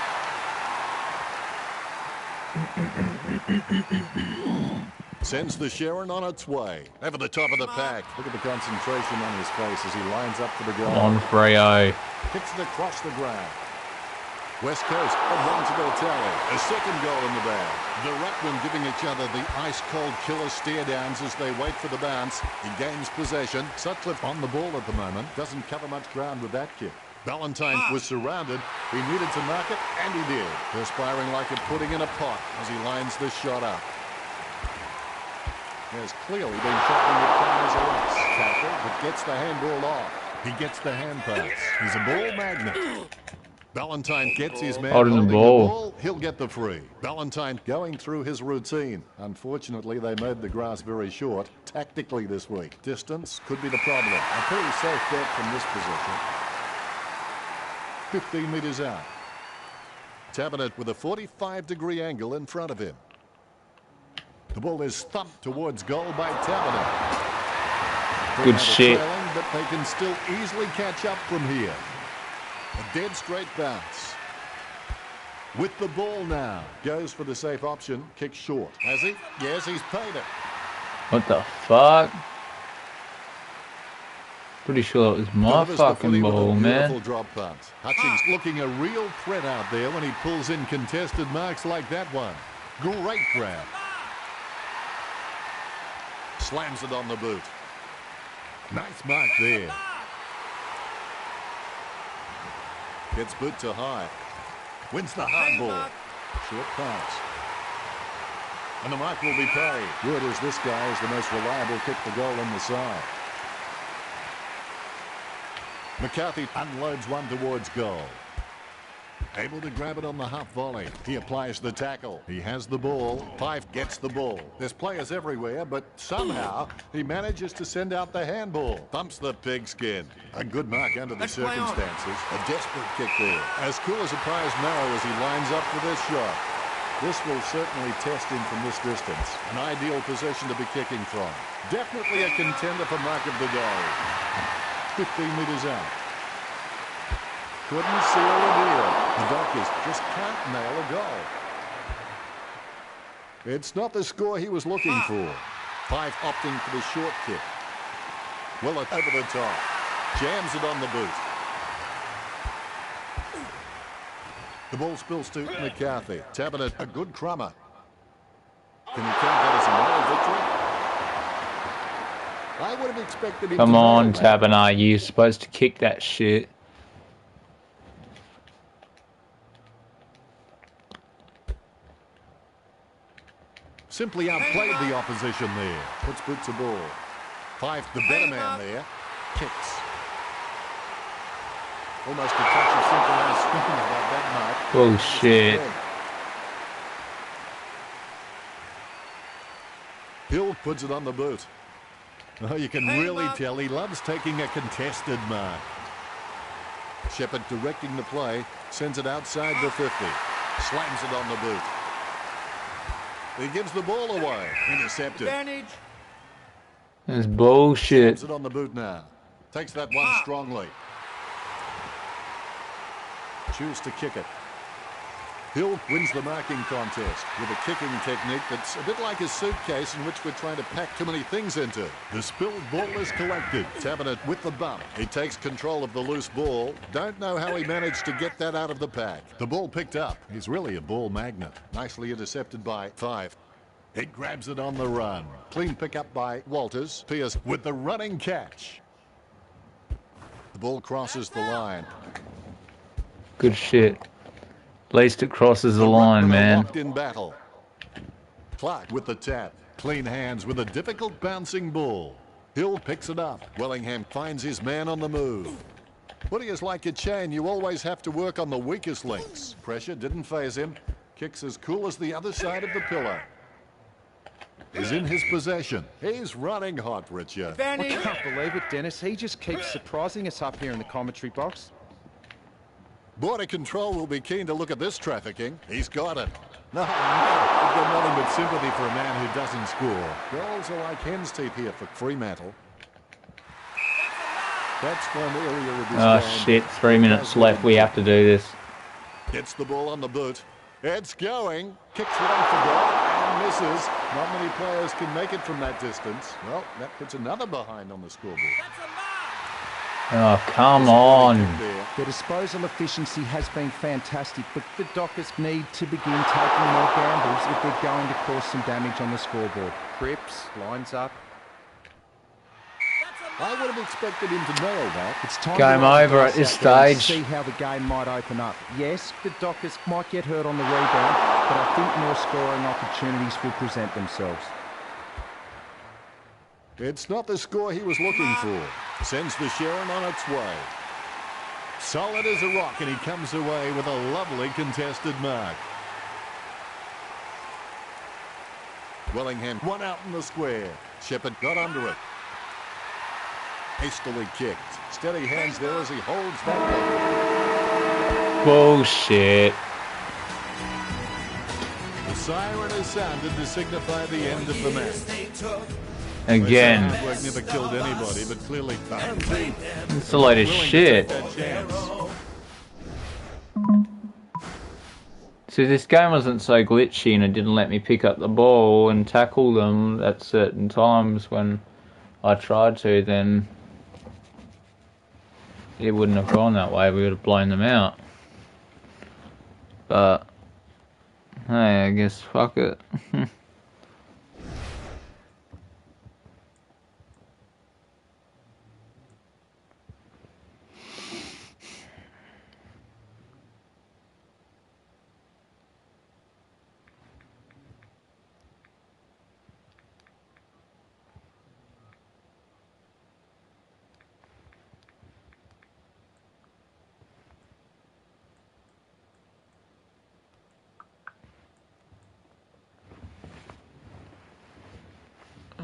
Sends the Sharon on its way. Over the top of the pack. Look at the concentration on his face as he lines up for the goal. On Freo. Kicks it across the ground. West Coast have one to go tally. A second goal in the bag. The ruckmen giving each other the ice-cold killer stare-downs as they wait for the bounce. He gains possession. Sutcliffe on the ball at the moment. Doesn't cover much ground with that kick. Valentine was surrounded. He needed to mark it, and he did. Perspiring like a pudding in a pot as he lines the shot up. He has clearly been shocking the players around. Tackle, but gets the handball off. He gets the hand pass. He's a ball magnet. Valentine gets his man Holding the ball. He'll get the free. Valentine going through his routine. Unfortunately, they made the grass very short tactically this week. Distance could be the problem. A pretty safe bet from this position. 15 metres out. Tabernet with a 45-degree angle in front of him. The ball is thumped towards goal by Tabernet. Good shit. Trailing, but they can still easily catch up from here. A dead straight bounce. With the ball now. Goes for the safe option. Kicks short. Has he? Yes, he's paid it. What the fuck? Pretty sure it was my Delivers the fucking footy with a ball, beautiful man. drop punt. Hutchings looking a real threat out there when he pulls in contested marks like that one. Great grab. Slams it on the boot. Nice mark there. Gets boot to high. Wins the hard ball. Short pass. And the mark will be paid. Word is this guy is the most reliable kick for goal in the side. McCarthy unloads one towards goal. Able to grab it on the half volley. He applies the tackle. He has the ball. Fife gets the ball. There's players everywhere, but somehow he manages to send out the handball. Thumps the pigskin. A good mark under the circumstances. A desperate kick there. As cool as a prize marrow as he lines up for this shot. This will certainly test him from this distance. An ideal position to be kicking from. Definitely a contender for mark of the day. 15 metres out. couldn't seal the deal. The Dockers just can't nail a goal. It's not the score he was looking for. Fife opting for the short kick. Well, over the top. Jams it on the boot. The ball spills to McCarthy. Tapping it, a good crummer. Can he count that as a moral victory? I would have expected him Come to on, nail that. Tabernar, you're supposed to kick that shit. Simply outplayed the opposition there. Puts boot to ball. Fife, the better man there. Kicks. Almost a touch of synchronized swing about that mark. Bullshit. Hill puts it on the boot. Oh, you can really tell he loves taking a contested mark. Shepherd directing the play. Sends it outside the 50. Slams it on the boot. He gives the ball away. Intercepted. That's bullshit. Slams it on the boot now. Takes that one strongly. Choose to kick it. Hill wins the marking contest with a kicking technique that's a bit like a suitcase in which we're trying to pack too many things into. The spilled ball is collected. Tabernar with the bump. He takes control of the loose ball. Don't know how he managed to get that out of the pack. The ball picked up. He's really a ball magnet. Nicely intercepted by Fife. He grabs it on the run. Clean pickup by Walters. Pierce with the running catch. The ball crosses the line. Good shit. At least it crosses the line, man. Locked in battle. Clark with the tap. Clean hands with a difficult bouncing ball. Hill picks it up. Wellingham finds his man on the move. Footy is like a chain. You always have to work on the weakest links. Pressure didn't faze him. Kicks as cool as the other side of the pillar. Is in his possession. He's running hot, Richard. I can't believe it, Dennis. He just keeps surprising us up here in the commentary box. Border Control will be keen to look at this trafficking. He's got it. No, we've got nothing but sympathy for a man who doesn't score. Goals are like hen's teeth here for Fremantle. That's one area of this Oh game. shit, 3 minutes left. We have to do this. Gets the ball on the boot. It's going. Kicks one for goal and misses. Not many players can make it from that distance. Well, that puts another behind on the scoreboard. Oh, come on. Their disposal efficiency has been fantastic, but the Dockers need to begin taking more gambles if they're going to cause some damage on the scoreboard. Cripps lines up. I would have expected him to nail that. It's time Game to roll the over at dice this out there and stage. see how the game might open up. Yes, the Dockers might get hurt on the rebound, but I think more scoring opportunities will present themselves. It's not the score he was looking for. Sends the Sharon on its way. Solid as a rock, and he comes away with a lovely contested mark. Wellingham, one out in the square. Shepherd got under it. Hastily kicked. Steady hands there as he holds that Bullshit. one. The siren has sounded to signify the end of the match. Again. Hard work never killed anybody, but clearly the home team It's a load of willing to shit. take that chance. See, this game wasn't so glitchy and it didn't let me pick up the ball and tackle them at certain times when I tried to, then it wouldn't have gone that way. We would have blown them out. But, hey, I guess fuck it.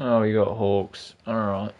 Oh, we got Hawks. Alright.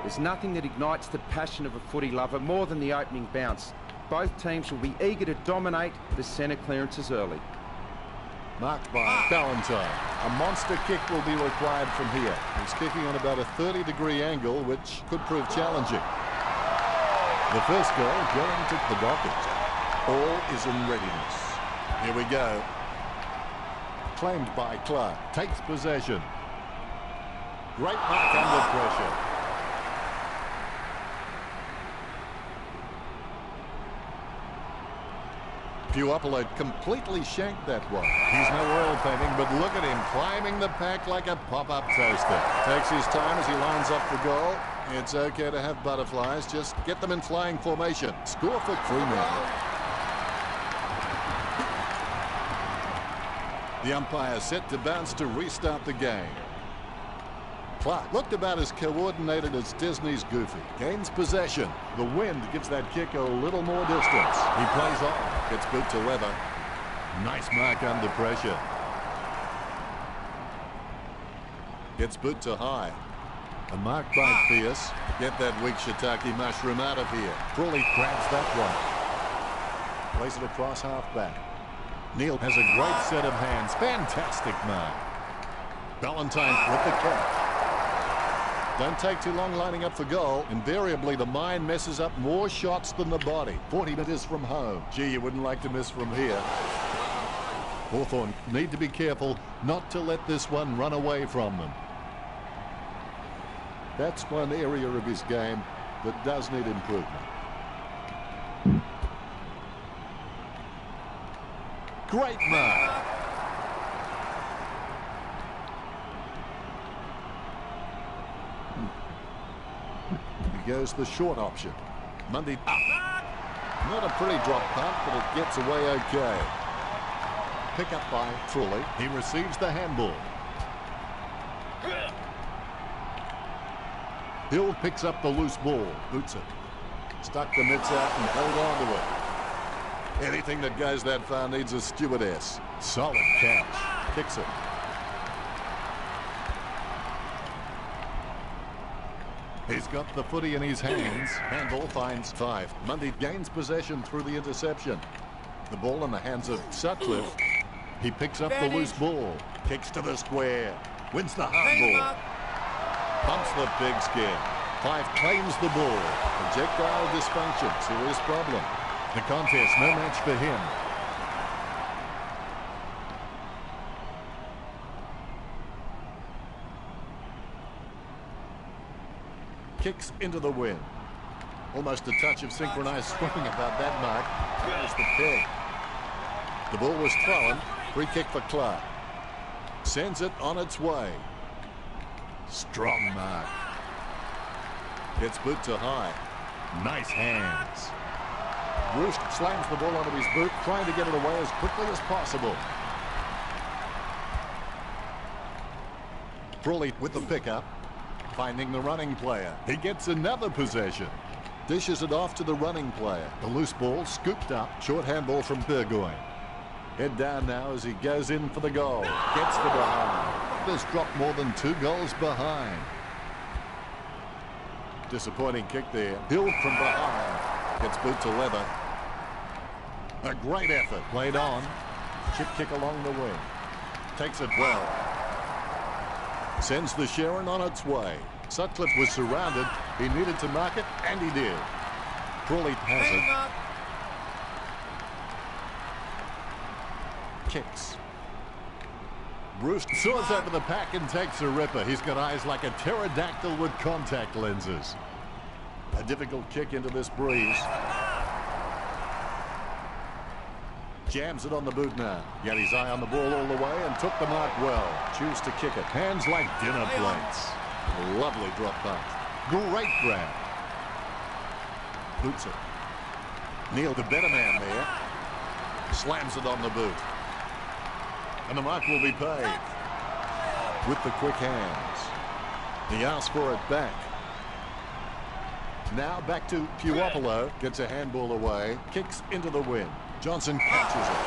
There's nothing that ignites the passion of a footy lover more than the opening bounce. Both teams will be eager to dominate the centre clearances early. Marked by Ballantyne. A monster kick will be required from here. He's kicking on about a 30-degree angle, which could prove challenging. The first goal going to the docket. All is in readiness. Here we go. Claimed by Clark. Takes possession. Great mark under pressure. Puopolo completely shanked that one. He's no oil painting, but look at him climbing the pack like a pop-up toaster. Takes his time as he lines up for goal. It's okay to have butterflies, just get them in flying formation. Score for Fremantle. The umpire set to bounce to restart the game. Clark looked about as coordinated as Disney's Goofy. Gains possession. The wind gives that kick a little more distance. He plays on. Gets boot to leather. Nice mark under pressure. Gets boot to high. A mark by Fierce. Get that weak shiitake mushroom out of here. Crawley grabs that one. Plays it across half back. Neil has a great set of hands. Fantastic mark. Ballantyne with the catch. Don't take too long lining up for goal. Invariably, the mind messes up more shots than the body. 40 metres from home. Gee, you wouldn't like to miss from here. Hawthorn need to be careful not to let this one run away from them. That's one area of his game that does need improvement. Great mark. Goes the short option. Mundy up. Not a pretty drop punt, but it gets away okay. Pick up by Crawley. He receives the handball. Hill picks up the loose ball. Boots it. Stuck the mitts out and held on to it. Anything that goes that far needs a stewardess. Solid catch. Kicks it. He's got the footy in his hands. Handball finds 5. Mundy gains possession through the interception. The ball in the hands of Sutcliffe. He picks up the loose ball. Kicks to the square. Wins the hard ball. Pumps the pigskin. 5 claims the ball. Projectile dysfunction. Serious problem. The contest, no match for him. Kicks into the wind. Almost a touch of synchronized swimming about that mark. There's the peg. The ball was thrown. Free kick for Clark. Sends it on its way. Strong mark. Gets boot to high. Nice hands. Roost slams the ball onto his boot, trying to get it away as quickly as possible. Crawley with the pickup. Finding the running player. He gets another possession. Dishes it off to the running player. The loose ball scooped up. Short handball from Burgoyne. Head down now as he goes in for the goal. Gets the behind. Has dropped more than 2 goals behind. Disappointing kick there. Hill from behind. Gets boot to leather. A great effort. Played on. Chip kick along the wing. Takes it well. Sends the Sharon on its way. Sutcliffe was surrounded. He needed to mark it, and he did. Crawley has it. Kicks. Bruce soars over the pack and takes a ripper. He's got eyes like a pterodactyl with contact lenses. A difficult kick into this breeze. Jams it on the boot now. Got his eye on the ball all the way and took the mark well. Choose to kick it. Hands like dinner plates. A lovely drop punt. Great grab. Boots it. Neil, the better man there. Slams it on the boot. And the mark will be paid. With the quick hands. He asks for it back. Now back to Puopolo. Gets a handball away. Kicks into the wind. Johnson catches it.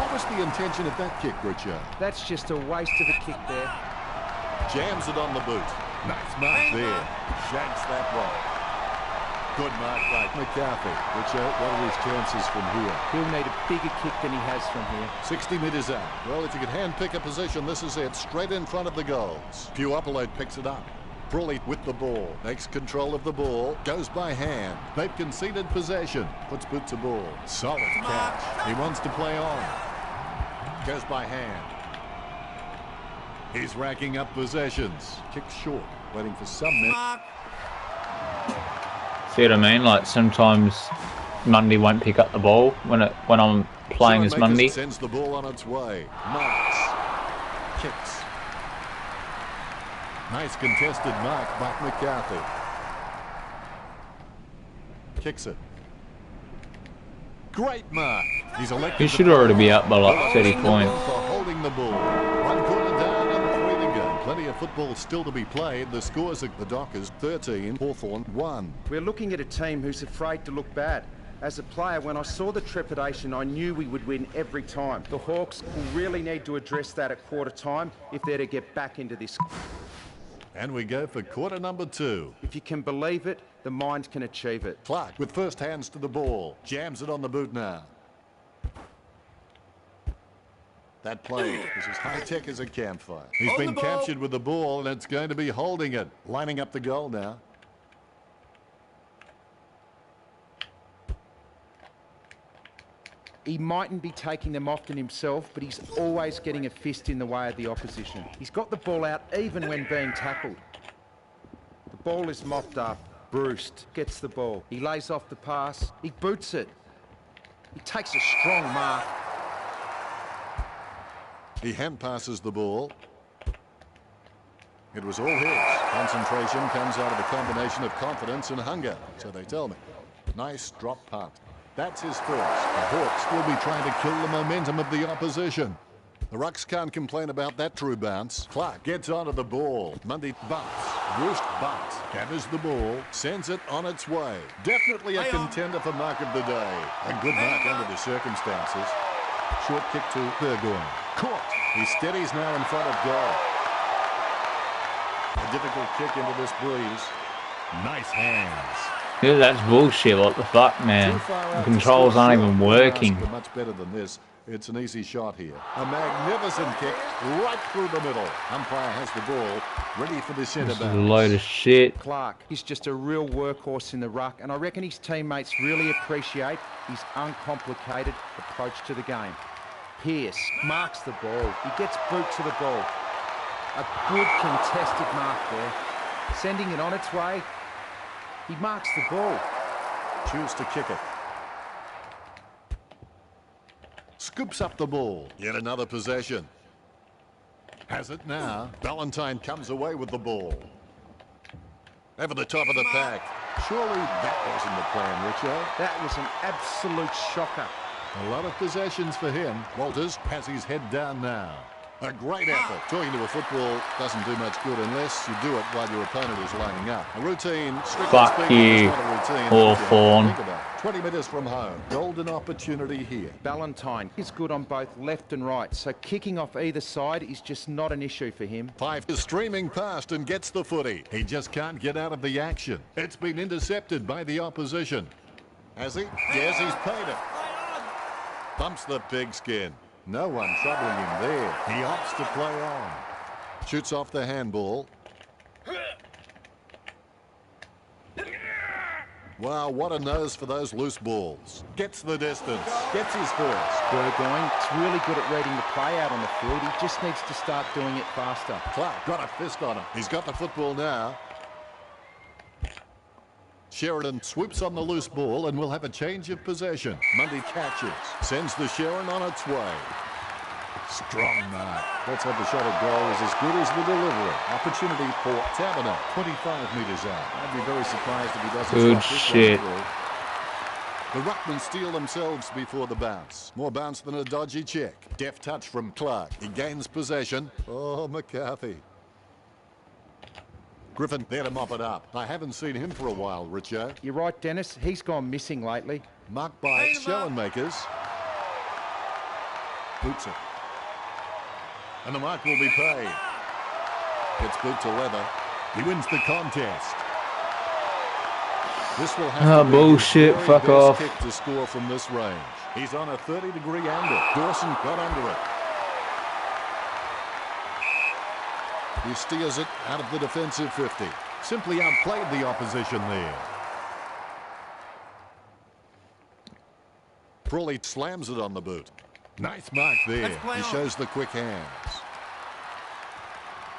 What was the intention of that kick, Richard? That's just a waste of a kick there. Jams it on the boot. Nice mark there. Shanks that one. Good mark by McCarthy. Richard, what are his chances from here? He'll need a bigger kick than he has from here. 60 metres out. Well, if you could hand-pick a position, this is it. Straight in front of the goals. Puopolo picks it up. Frawley with the ball. Takes control of the ball. Goes by hand. They've conceded possession. Puts boot to ball. Solid catch. He wants to play on. Goes by hand. He's racking up possessions. Kick short. Waiting for some minute. See what I mean? Like sometimes Mundy won't pick up the ball when I'm playing as Mundy. Sends the ball on its way. Marks. Kicks. Nice contested mark by McCarthy. Kicks it. Great mark. He's elected. He should already be up by like 30 points. For holding the ball. 1 quarter down and 3 to go. Plenty of football still to be played. The scores at the Dockers 13, Hawthorn 1. We're looking at a team who's afraid to look bad. As a player, when I saw the trepidation, I knew we would win every time. The Hawks will really need to address that at quarter time if they're to get back into this. And we go for quarter number 2. If you can believe it, the mind can achieve it. Clark with first hands to the ball. Jams it on the boot now. That play is as high-tech as a campfire. He's been captured with the ball, and it's going to be holding it. Lining up the goal now. He mightn't be taking them often himself, but he's always getting a fist in the way of the opposition. He's got the ball out even when being tackled. The ball is mopped up. Bruce gets the ball. He lays off the pass. He boots it. He takes a strong mark. He hand passes the ball. It was all his. Concentration comes out of a combination of confidence and hunger, so they tell me. Nice drop punt. That's his first. The Hawks will be trying to kill the momentum of the opposition. The Rucks can't complain about that true bounce. Clark gets onto the ball. Mundy bumps. Roost bumps. Gathers the ball. Sends it on its way. Definitely a contender for mark of the day. A good mark under the circumstances. Short kick to Burgoyne. Caught. He steadies now in front of goal. A difficult kick into this breeze. Nice hands. Yeah, that's bullshit. What the fuck, man? The controls aren't even working. Much better than this. It's an easy shot here. A magnificent kick right through the middle. Umpire has the ball ready for the centre This is a bounce. load of shit. Clark, he's just a real workhorse in the ruck, and I reckon his teammates really appreciate his uncomplicated approach to the game. Pearce marks the ball. He gets boot to the ball. A good contested mark there. Sending it on its way. He marks the ball. Choose to kick it. Scoops up the ball. Yet another possession. Has it now. Valentine comes away with the ball. Over the top of the pack. Surely that wasn't the plan, Richo. That was an absolute shocker. A lot of possessions for him. Walters has his head down now. A great effort. Talking to a football doesn't do much good unless you do it while your opponent is lining up. A routine, strictly Fuck speaking, you, is not a routine. Hawthorn. Think about it. 20 metres from home. Golden opportunity here. Valentine is good on both left and right, so kicking off either side is just not an issue for him. 5 is streaming past and gets the footy. He just can't get out of the action. It's been intercepted by the opposition. Has he? Yes, he's paid it. Bumps the pigskin. No one troubling him there. He opts to play on. Shoots off the handball. Wow, what a nose for those loose balls. Gets the distance. Gets his first. Burgoyne is really good at reading the play out on the field. He just needs to start doing it faster. Clark got a fist on him. He's got the football now. Sheridan swoops on the loose ball and will have a change of possession. Mundy catches. Sends the Sheridan on its way. Strong mark. Let's hope the shot at goal is as good as the delivery. Opportunity for Taberner. 25 metres out. I'd be very surprised if he doesn't Good stop this shit. one through. The Ruckmen steal themselves before the bounce. More bounce than a dodgy check. Deft touch from Clark. He gains possession. Oh, McCarthy. Griffin there to mop it up. I haven't seen him for a while, Richo. You're right, Dennis. He's gone missing lately. Marked by Schoenmakers. Boots it. And the mark will be paid. Gets boot to leather. He wins the contest. This will have to be bullshit, his very fuck best off. kick to score from this range. He's on a 30-degree angle. Dawson got under it. He steers it out of the defensive 50. Simply outplayed the opposition there. Crawley slams it on the boot. Nice mark there. He shows the quick hands.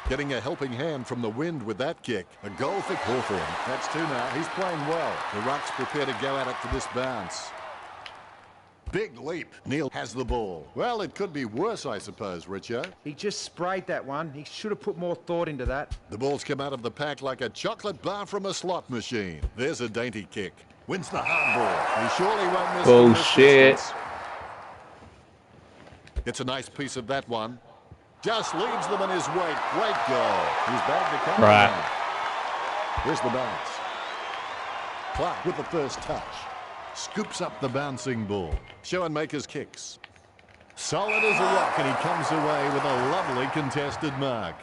Getting a helping hand from the wind with that kick. A goal for Hawthorn. That's two now. He's playing well. The Rucks prepare to go at it for this bounce. Big leap. Neil has the ball. Well, it could be worse, I suppose, Richo. He just sprayed that one. He should have put more thought into that. The ball's come out of the pack like a chocolate bar from a slot machine. There's a dainty kick. Wins the hard ball. He surely won't miss. Bullshit. It's a nice piece of that one. Just leaves them in his wake. Great goal. He's bagged the cover. Right. Here's the bounce. Clark with the first touch. Scoops up the bouncing ball. Schoenmaker's kicks. Solid as a rock, and he comes away with a lovely contested mark.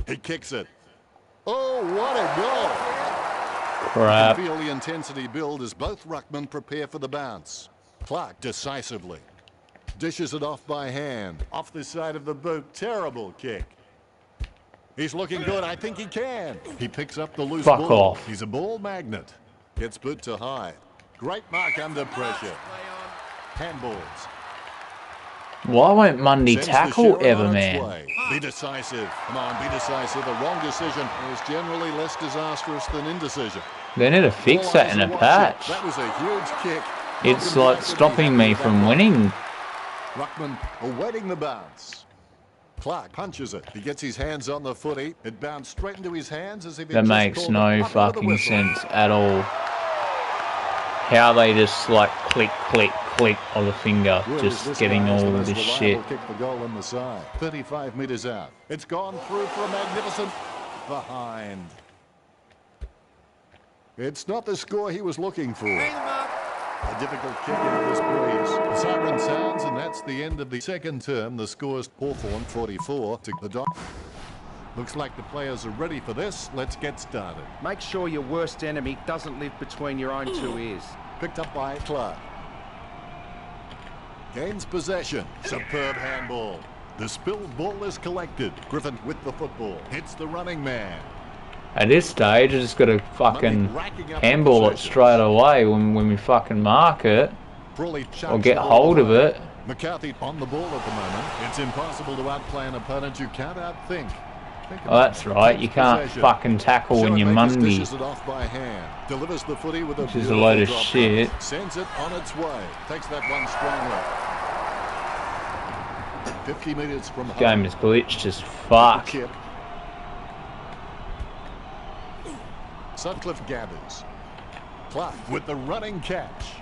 He kicks it. Oh, what a goal. Crap. You can feel the intensity build as both ruckmen prepare for the bounce. Clark decisively. Dishes it off by hand. Off the side of the boot. Terrible kick. He's looking good. I think he can. He picks up the loose Fuck ball. off. He's a ball magnet. Gets boot to high. Great mark under pressure. Handballs. Why won't Mundy Sends the tackle Sherrin ever, on its man? way. Be decisive. Come on, be decisive. A wrong decision is generally less disastrous than indecision. They need to fix All that eyes in a are watching. patch. That was a huge kick. It's Not like gonna be stopping me happy with that from one. winning. Ruckman awaiting the bounce. Clark punches it. He gets his hands on the footy. It bounced straight into his hands as if he That just makes called no it up with a fucking whistle. sense at all. How they just like click, click, click on the finger, Good as just this getting guy is the all most this reliable shit. Kick the goal on the side. 35 metres out. It's gone through for a magnificent behind. It's not the score he was looking for. A difficult kick into this breeze. The siren sounds, and that's the end of the second term. The score's Hawthorn 44 to the Dock. Looks like the players are ready for this. Let's get started. Make sure your worst enemy doesn't live between your own two ears. Picked up by Clark. Gains possession. Superb handball. The spilled ball is collected. Griffin with the football. Hits the running man. At this stage, I just got to fucking Mundy racking up handball it possessions. straight away when we fucking mark it, Crawley or chucks get the ball hold of away. it. McCarthy on the ball at the moment. It's impossible to outplay an opponent you can't outthink. Think Oh, that's right. You can't possession. fucking tackle when you're Schoenmakers Mundy. dishes it off by hand. Delivers the footy with a Which is a beautiful load of drop shit. pass. Sends it on its way. Takes that one strongly. 50 metres from home. Game is glitched as The fuck. chip. Sutcliffe gathers. Clark with the running catch.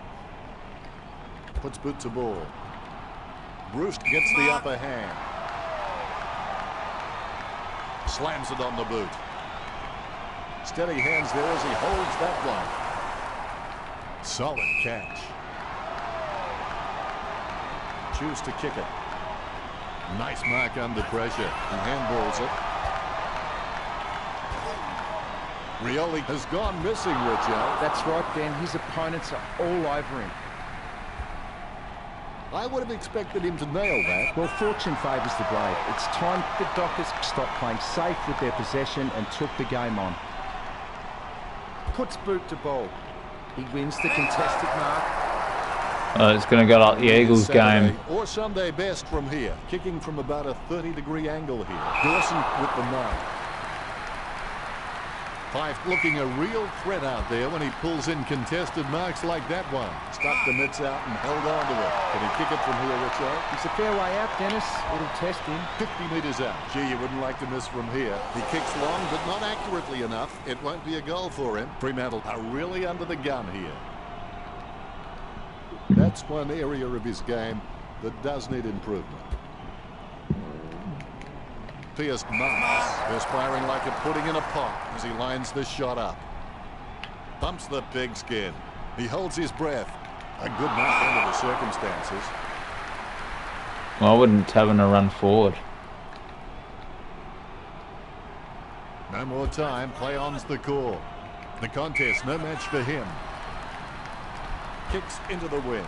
Puts boot to ball. Bruce gets the upper hand. Slams it on the boot. Steady hands there as he holds that one. Solid catch. Choose to kick it. Nice mark under pressure. He handballs it. Rioli has gone missing, Richard. That's right, Ben. His opponents are all over him. I would have expected him to nail that. Well, fortune favours the brave. It's time the Dockers stopped playing safe with their possession and took the game on. Puts boot to ball. He wins the contested mark. It's going to go like the Eagles Saturday game. or Sunday best from here. Kicking from about a 30-degree angle here. Dawson with the mark. Fife looking a real threat out there when he pulls in contested marks like that one. Stuck the mitts out and held on to it. Can he kick it from here, Richard? It's a fair way out, Dennis. It'll test him. 50 metres out. Gee, you wouldn't like to miss from here. He kicks long, but not accurately enough. It won't be a goal for him. Fremantle are really under the gun here. That's one area of his game that does need improvement. Pierce marks, perspiring like a pudding in a pot as he lines the shot up. Bumps the pigskin. He holds his breath. A good mark under the circumstances. Well, I wouldn't have him to run forward. No more time. Play on's the call. The contest, no match for him. Kicks into the wing.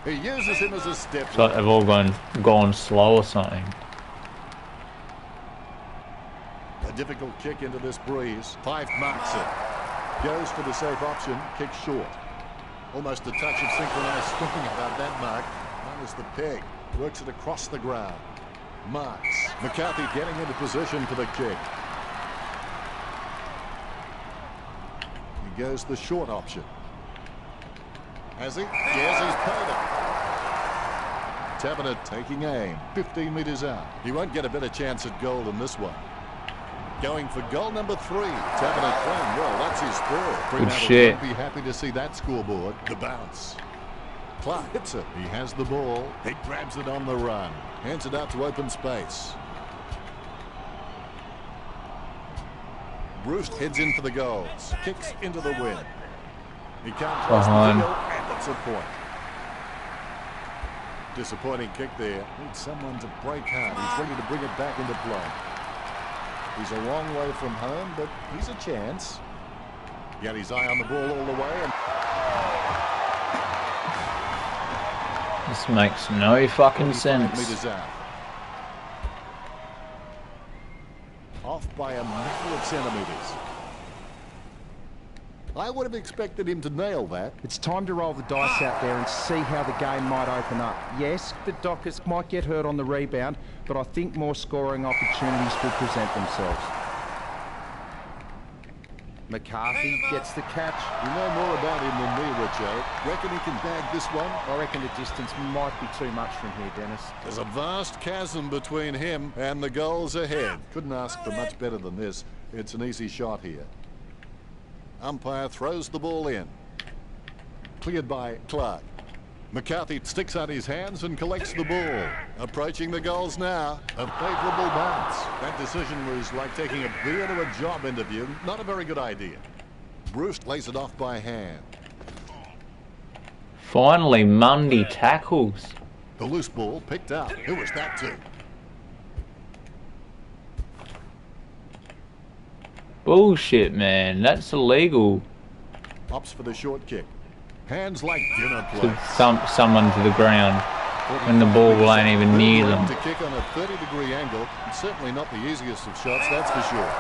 He uses him as a step. It's like they've all gone slow or something. A difficult kick into this breeze. Fife marks it. Goes for the safe option. Kick short. Almost a touch of synchronised swimming about that mark. Minus the peg. Works it across the ground. Marks. McCarthy getting into position for the kick. He goes the short option. Has he? Yes, he's paid it. Taverner taking aim. 15 metres out. He won't get a better chance at goal than this one. Going for goal number 3. Taverner playing well. That's his third. Fremantle shit. won't be happy to see that scoreboard. The bounce. Clark hits it. He has the ball. He grabs it on the run. Hands it out to open space. Bruce heads in for the goals. Kicks into the win. He can't cross the field, and it's a point. Disappointing kick there. Needs someone to break hard. He's ready to bring it back into play. He's a long way from home, but he's a chance. He had his eye on the ball all the way. And This makes no fucking sense. meters out. Off by a matter of centimetres. I would have expected him to nail that. It's time to roll the dice out there and see how the game might open up. Yes, the Dockers might get hurt on the rebound, but I think more scoring opportunities will present themselves. McCarthy gets the catch. You know more about him than me, Richo. Reckon he can bag this one? I reckon the distance might be too much from here, Dennis. There's a vast chasm between him and the goals ahead. Couldn't ask for much better than this. It's an easy shot here. Umpire throws the ball in. Cleared by Clark. McCarthy sticks out his hands and collects the ball. Approaching the goals now. A favourable bounce. That decision was like taking a beer to a job interview. Not a very good idea. Bruce lays it off by hand. Finally, Mundy tackles. The loose ball picked up. Who was that to? Bullshit, man. That's illegal. Opts for the short kick. Hands like dinner To plates. someone to the ground when the ball ain't even near them. To kick on a 30-degree angle. It's certainly not the easiest of shots, that's for sure.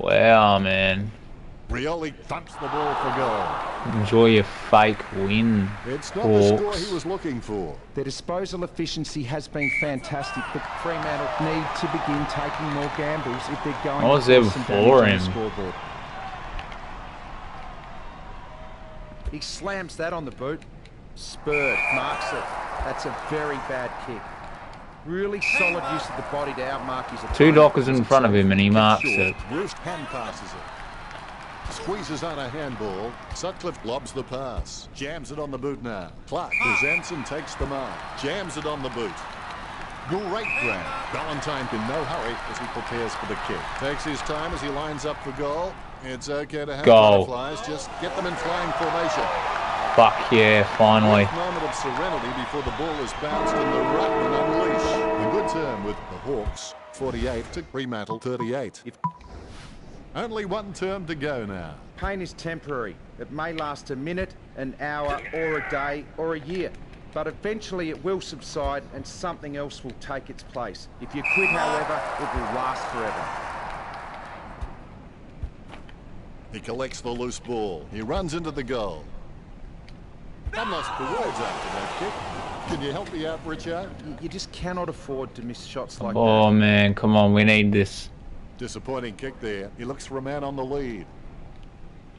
Wow, man. Rioli thumps the ball for goal. Enjoy your fake win, It's not the score Hawks. he was looking for. Their disposal efficiency has been fantastic, but Fremantle need to begin taking more gambles if they're going I was to there cause some before damage on him. the scoreboard. He slams that on the boot. Spurred, marks it. That's a very bad kick. Really solid use of the body to outmark his opponent. Two Dockers in front of him and he marks Short. it. Bruce hand passes it. Squeezes out a handball. Sutcliffe lobs the pass. Jams it on the boot now. Clark presents and takes the mark. Jams it on the boot. Great grab. Valentine in no hurry as he prepares for the kick. Takes his time as he lines up for goal. It's okay to have Goal. butterflies. Just get them in flying formation. Fuck yeah, finally. Brief moment of serenity before the ball is bounced and the ruckman unleash. A good turn with the Hawks. 48 to Fremantle 38. Only one term to go now. Pain is temporary. It may last a minute, an hour, or a day, or a year. But eventually it will subside and something else will take its place. If you quit, however, it will last forever. He collects the loose ball. He runs into the goal. I'm lost for words after that kick. Can you help me out, Richard? You just cannot afford to miss shots like Oh that. man, come on, we need this. Disappointing kick there. He looks for a man on the lead.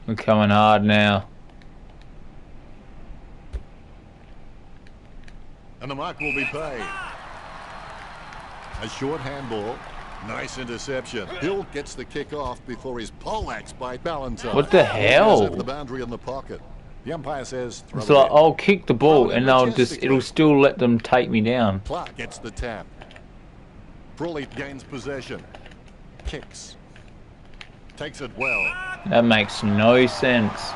We're coming hard now. And the mark will be paid. A short handball. Nice interception. Hill gets the kick off before his poleaxe by Valentine. What the hell? Goes over the boundary in the pocket. The umpire says throw It's like it in. I'll kick the ball and it'll still let them take me down. Clark gets the tap. Frawley gains possession. Kicks. Takes it well. That makes no sense.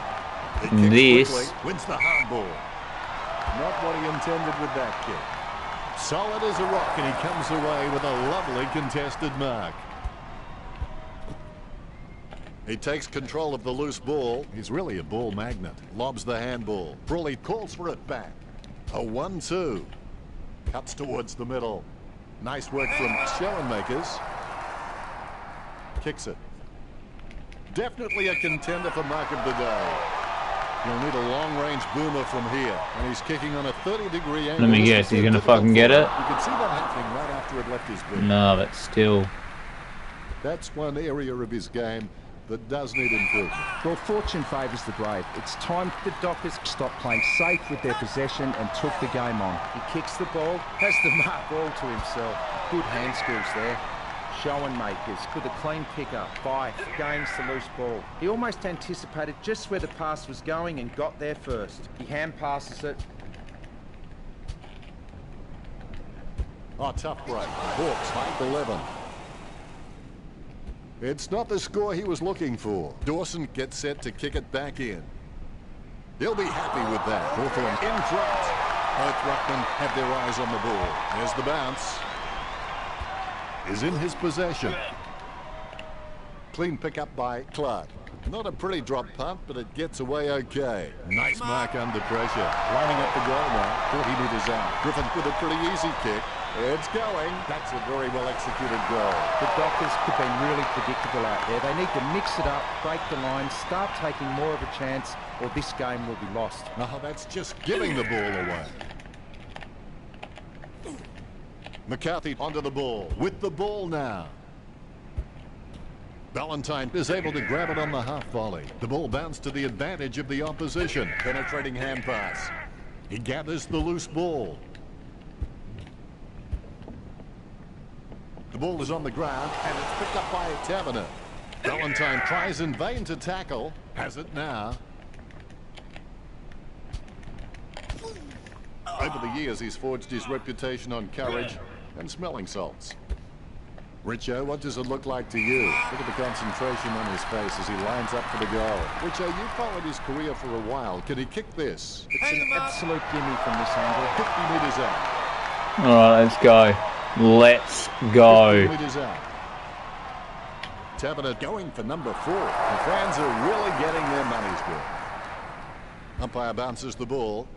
He kicks This- quickly, wins the hard ball. Not what he intended with that kick. Solid as a rock, and he comes away with a lovely contested mark. He takes control of the loose ball. He's really a ball magnet. Lobs the handball. Brawley calls for it back. A 1-2. Cuts towards the middle. Nice work from Schoenmakers. Kicks it. Definitely a contender for mark of the day. You'll need a long-range boomer from here. And he's kicking on a 30-degree angle. Let me guess, he's going to fucking get it? You can see that happening right after it left his boot. No, but still. That's one area of his game that does need improvement. Well, fortune favours the brave. It's time the Dockers stopped playing safe with their possession and took the game on. He kicks the ball, has the mark all to himself. Good hand skills there. Schoenmakers with a clean pickup. Fife gains the loose ball. He almost anticipated just where the pass was going and got there first. He hand passes it. Oh, tough break. Hawks take 11. It's not the score he was looking for. Dawson gets set to kick it back in. He'll be happy with that. Hawthorn in front. Both ruckmen have their eyes on the ball. There's the bounce. Is in his possession. Clean pickup by Clark. Not a pretty drop punt, but it gets away okay. Nice mark under pressure. Lining up the goal now. 40 metres out. Griffin with a pretty easy kick. It's going. That's a very well executed goal. The Dockers could be really predictable out there. They need to mix it up, break the line, start taking more of a chance, or this game will be lost. Oh, that's just giving the ball away. McCarthy onto the ball. With the ball now. Valentine is able to grab it on the half volley. The ball bounced to the advantage of the opposition. Penetrating hand pass. He gathers the loose ball. The ball is on the ground and it's picked up by Taverner. Valentine tries in vain to tackle. Has it now. Over the years he's forged his reputation on courage and smelling salts. Richo, what does it look like to you? Look at the concentration on his face as he lines up for the goal. Richo, you followed his career for a while. Can he kick this? It's an absolute gimme from this angle. 50 metres out. All right, let's go. Let's go. 50 metres out. Taverner going for number 4. The fans are really getting their money's worth. Umpire bounces the ball.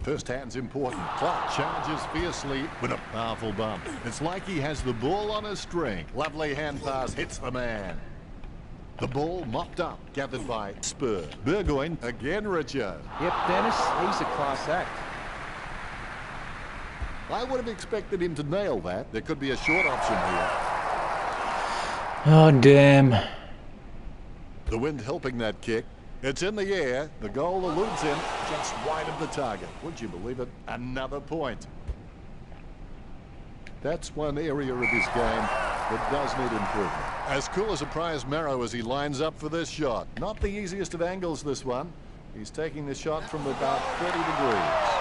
First hand's important. Clark charges fiercely with a powerful bump. It's like he has the ball on a string. Lovely hand pass hits the man. The ball mopped up, gathered by Spur. Burgoyne again, Richo. Yep, Dennis, he's a class act. I would have expected him to nail that. There could be a short option here. Oh, damn. The wind helping that kick. It's in the air. The goal eludes him just wide of the target. Would you believe it? Another point. That's one area of his game that does need improvement. As cool as a prize marrow as he lines up for this shot. Not the easiest of angles, this one. He's taking the shot from about 30 degrees.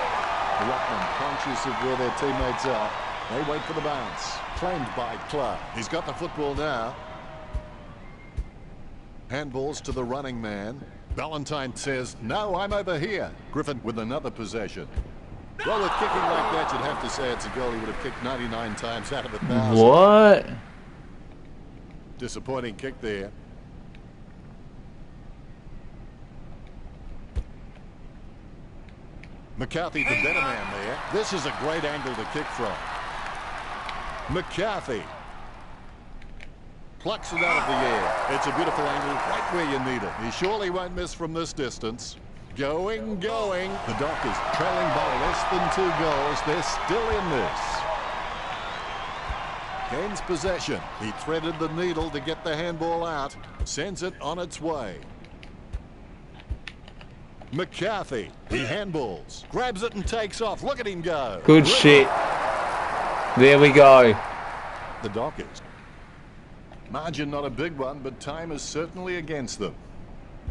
The ruckman, conscious of where their teammates are, they wait for the bounce. Claimed by Clark. He's got the football now. Handballs to the running man. Valentine says, no, I'm over here. Griffin with another possession. Well, with kicking like that, you'd have to say it's a goal he would have kicked 99 times out of 1,000. What? Disappointing kick there. McCarthy, the better man there. This is a great angle to kick from. McCarthy plucks it out of the air. It's a beautiful angle right where you need it. He surely won't miss from this distance. Going. The Dockers trailing by less than 2 goals. They're still in this. Gains possession. He threaded the needle to get the handball out. Sends it on its way. McCarthy, he handballs. Grabs it and takes off. Look at him go. Good shit. There we go. The Dockers. Margin not a big one, but time is certainly against them.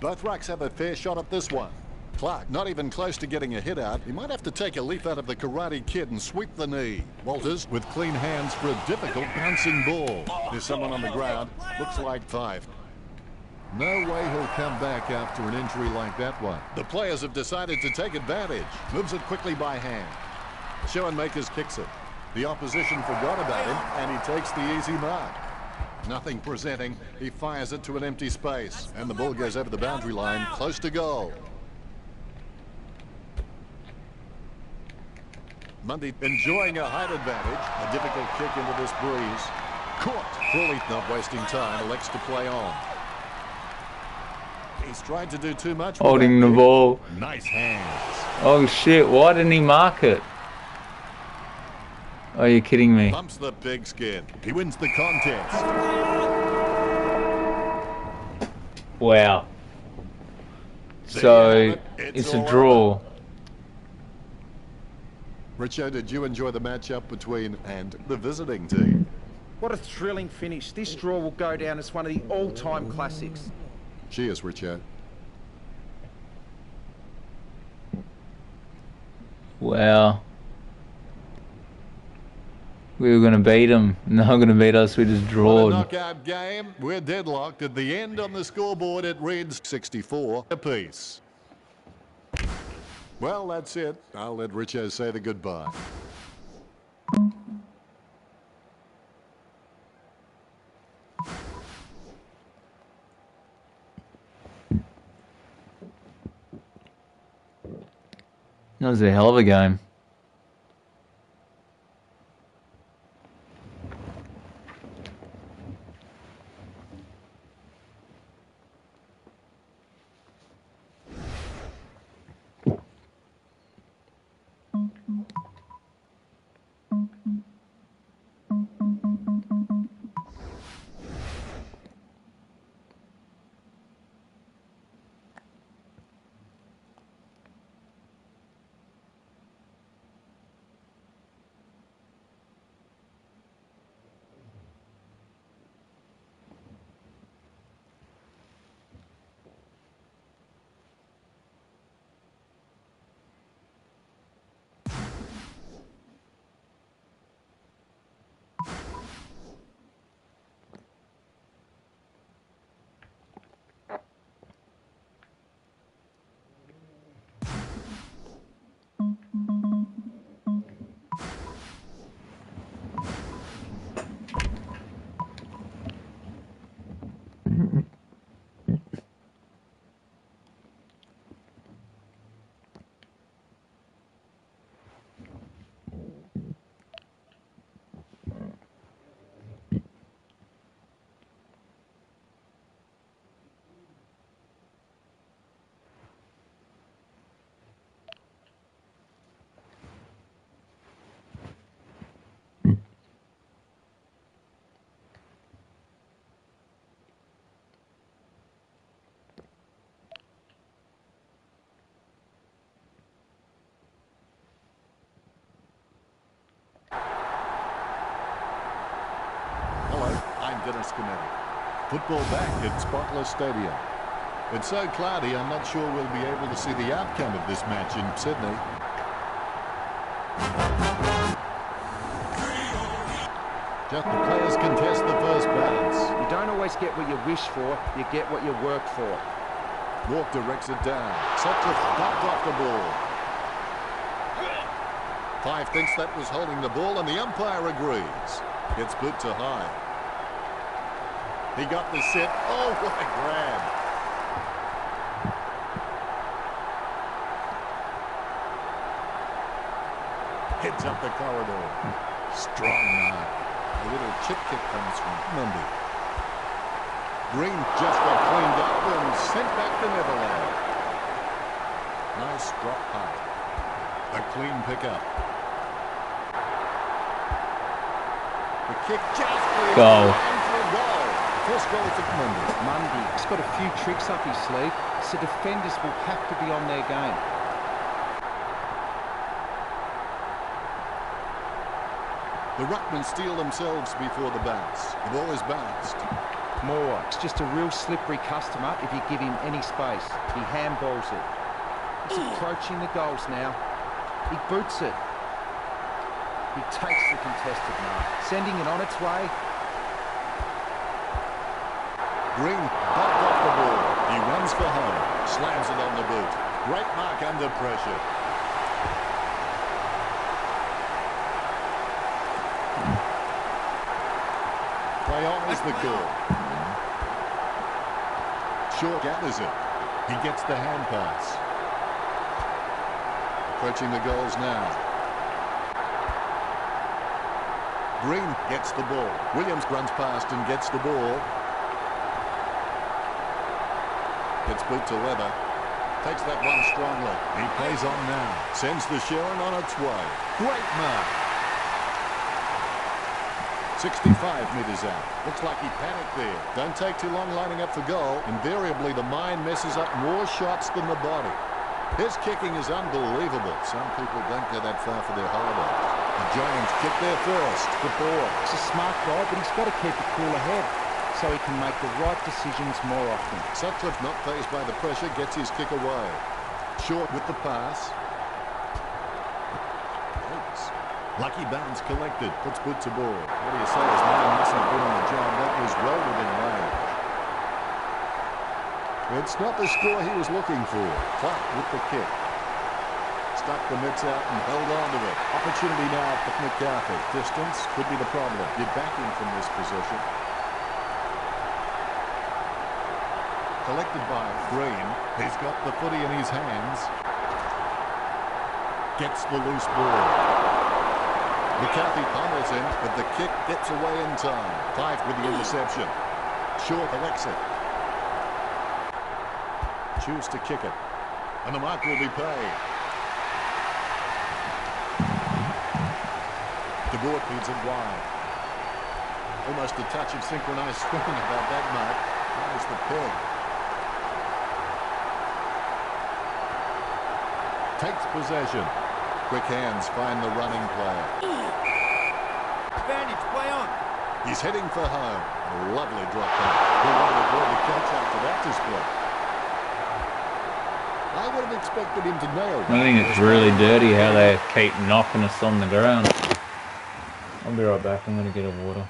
Both rucks have a fair shot at this one. Clark not even close to getting a hit out. He might have to take a leaf out of the Karate Kid and sweep the knee. Walters with clean hands for a difficult bouncing ball. There's someone on the ground. Looks like Fife. No way he'll come back after an injury like that one. The players have decided to take advantage. Moves it quickly by hand. Schoenmakers kicks it. The opposition forgot about him, and he takes the easy mark. Nothing presenting. He fires it to an empty space, and the ball goes over the boundary line, close to goal. Mundy enjoying a height advantage. A difficult kick into this breeze. Caught. Crawley, not wasting time, elects to play on. He's tried to do too much. Holding the ball. Nice hands. Oh shit, why didn't he mark it? Are you kidding me? Bumps the pigskin. He wins the contest. Wow. So, it's a draw. Richo, did you enjoy the matchup between and the visiting team? What a thrilling finish. This draw will go down as one of the all-time classics. Cheers, Richo. Wow. We were going to beat them. Not going to beat us. We just What a drawed. knockout game. We're deadlocked. At the end on the scoreboard, it reads 64 apiece. Well, that's it. I'll let Richo say the goodbye. That was a hell of a game. Football back at Spotless Stadium. It's so cloudy, I'm not sure we'll be able to see the outcome of this match in Sydney. Just the players contest the first bounce. You don't always get what you wish for, you get what you work for. Walk directs it down. Sutcliffe bumped off the ball. Five thinks that was holding the ball, and the umpire agrees. Gets boot to high. He got the set. Oh, what a grab. Heads up the corridor. Strong mark. A little chip kick comes from Mundy. Green just got cleaned up and sent back to Neverland. Nice drop punt. A clean pickup. The kick just Goal. for a goal. First goal for Mundy. Mundy, he's got a few tricks up his sleeve, so defenders will have to be on their game. The ruckmen steal themselves before the bounce. The ball is bounced. Moore, it's just a real slippery customer if you give him any space. He handballs it. He's approaching the goals now. He boots it. He takes the contested mark, sending it on its way. Green bumped off the ball. He runs for home. Slams it on the boot. Great mark under pressure. Play on is the call. Short gathers it. He gets the hand pass. Approaching the goals now. Green gets the ball. Williams runs past and gets the ball. Gets boot to leather. Takes that one strongly. He plays on now. Sends the Sharon on its way. Great mark. 65 metres out. Looks like he panicked there. Don't take too long lining up for goal. Invariably, the mind messes up more shots than the body. His kicking is unbelievable. Some people don't go that far for their holiday. The Giants kick there first. The ball. He's a smart guy, but he's got to keep a cool head so he can make the right decisions more often. Sutcliffe, not fazed by the pressure, gets his kick away. Short with the pass. Lucky bounce collected. Puts boot to ball. What do you say? His man mustn't have been on the job. That was well within range. It's not the score he was looking for. Clark with the kick. Stuck the mitts out and held on to it. Opportunity now for McCarthy. Distance could be the problem. You're backing from this position. Collected by Green. He's got the footy in his hands. Gets the loose ball. McCarthy pummels him, but the kick gets away in time. Fife with the interception. Shaw collects it. Choose to kick it. And the mark will be paid. De Boer feeds it wide. Almost a touch of synchronised swimming about that mark. There's the peg. Takes possession. Quick hands find the running player. Advantage, play on. He's heading for home. A lovely drop back. Who would have avoided the catch after that display? I would have expected him to nail that. I think it's really dirty how they keep knocking us on the ground. I'll be right back. I'm going to get a water.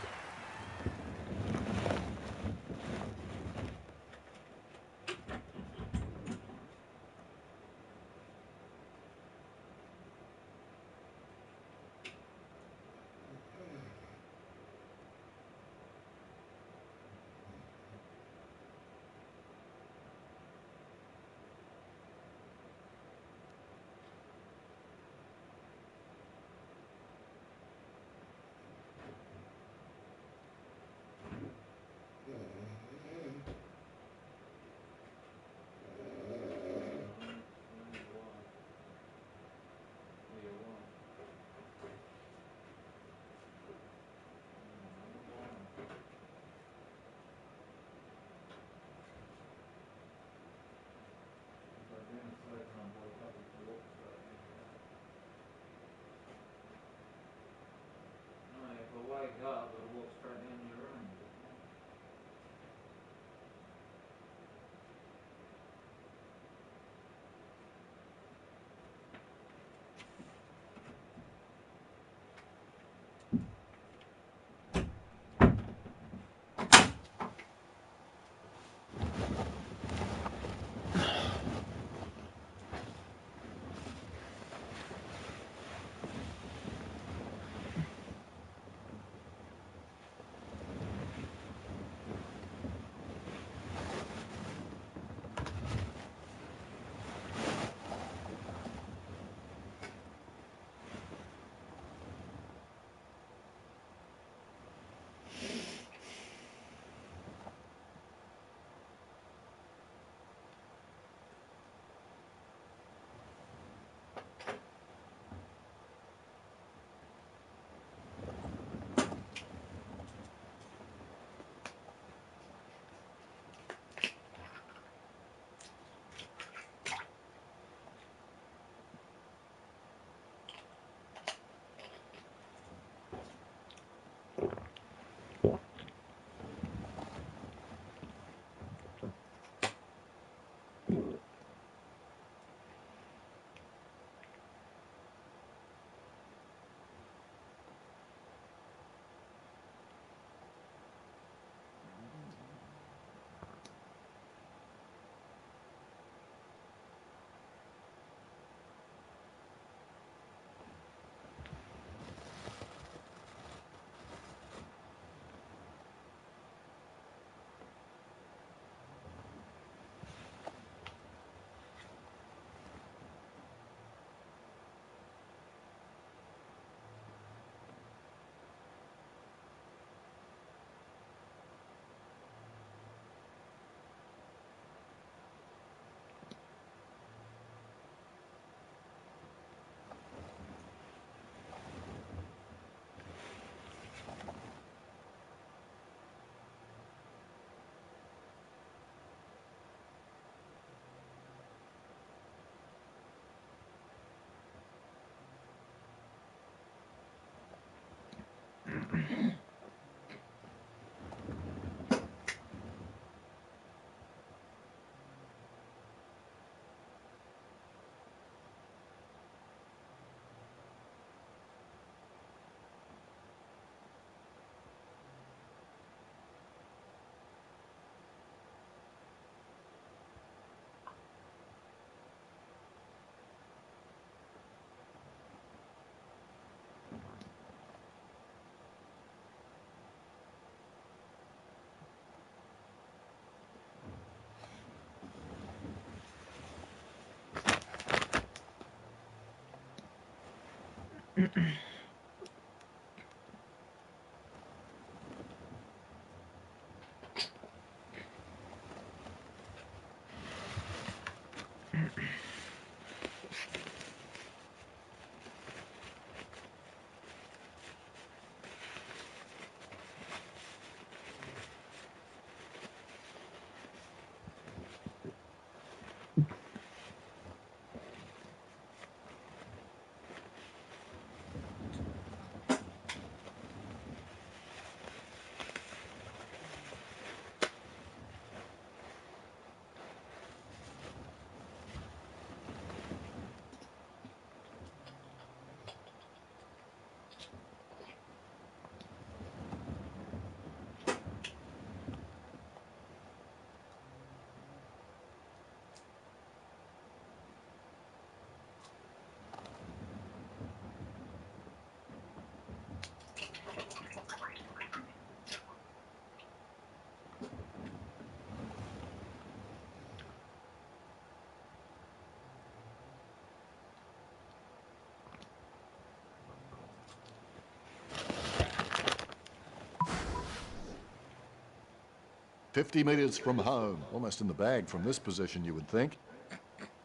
50 metres from home. Almost in the bag from this position, you would think.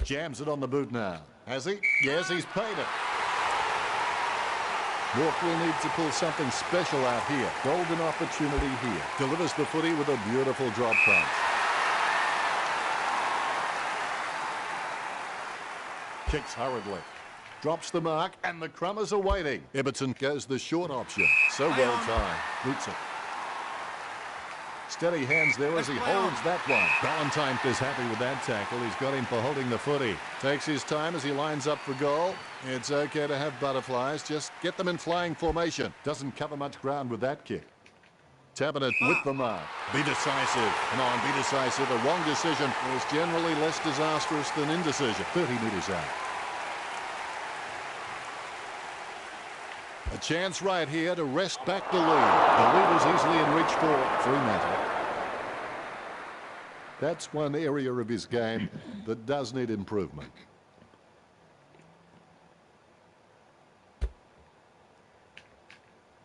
Jams it on the boot now. Has he? Yes, he's paid it. North will need to pull something special out here. Golden opportunity here. Delivers the footy with a beautiful drop punch. Kicks hurriedly. Drops the mark, and the Crummers are waiting. Everton goes the short option. So well timed. Boots it. Steady hands there as he holds that one. Ballantyne is happy with that tackle. He's got him for holding the footy. Takes his time as he lines up for goal. It's okay to have butterflies. Just get them in flying formation. Doesn't cover much ground with that kick. Tapping it with the mark. Be decisive. Come on, be decisive. A wrong decision is generally less disastrous than indecision. 30 metres out. A chance right here to wrest back the lead. The lead is easily in reach for Fremantle. That's one area of his game that does need improvement.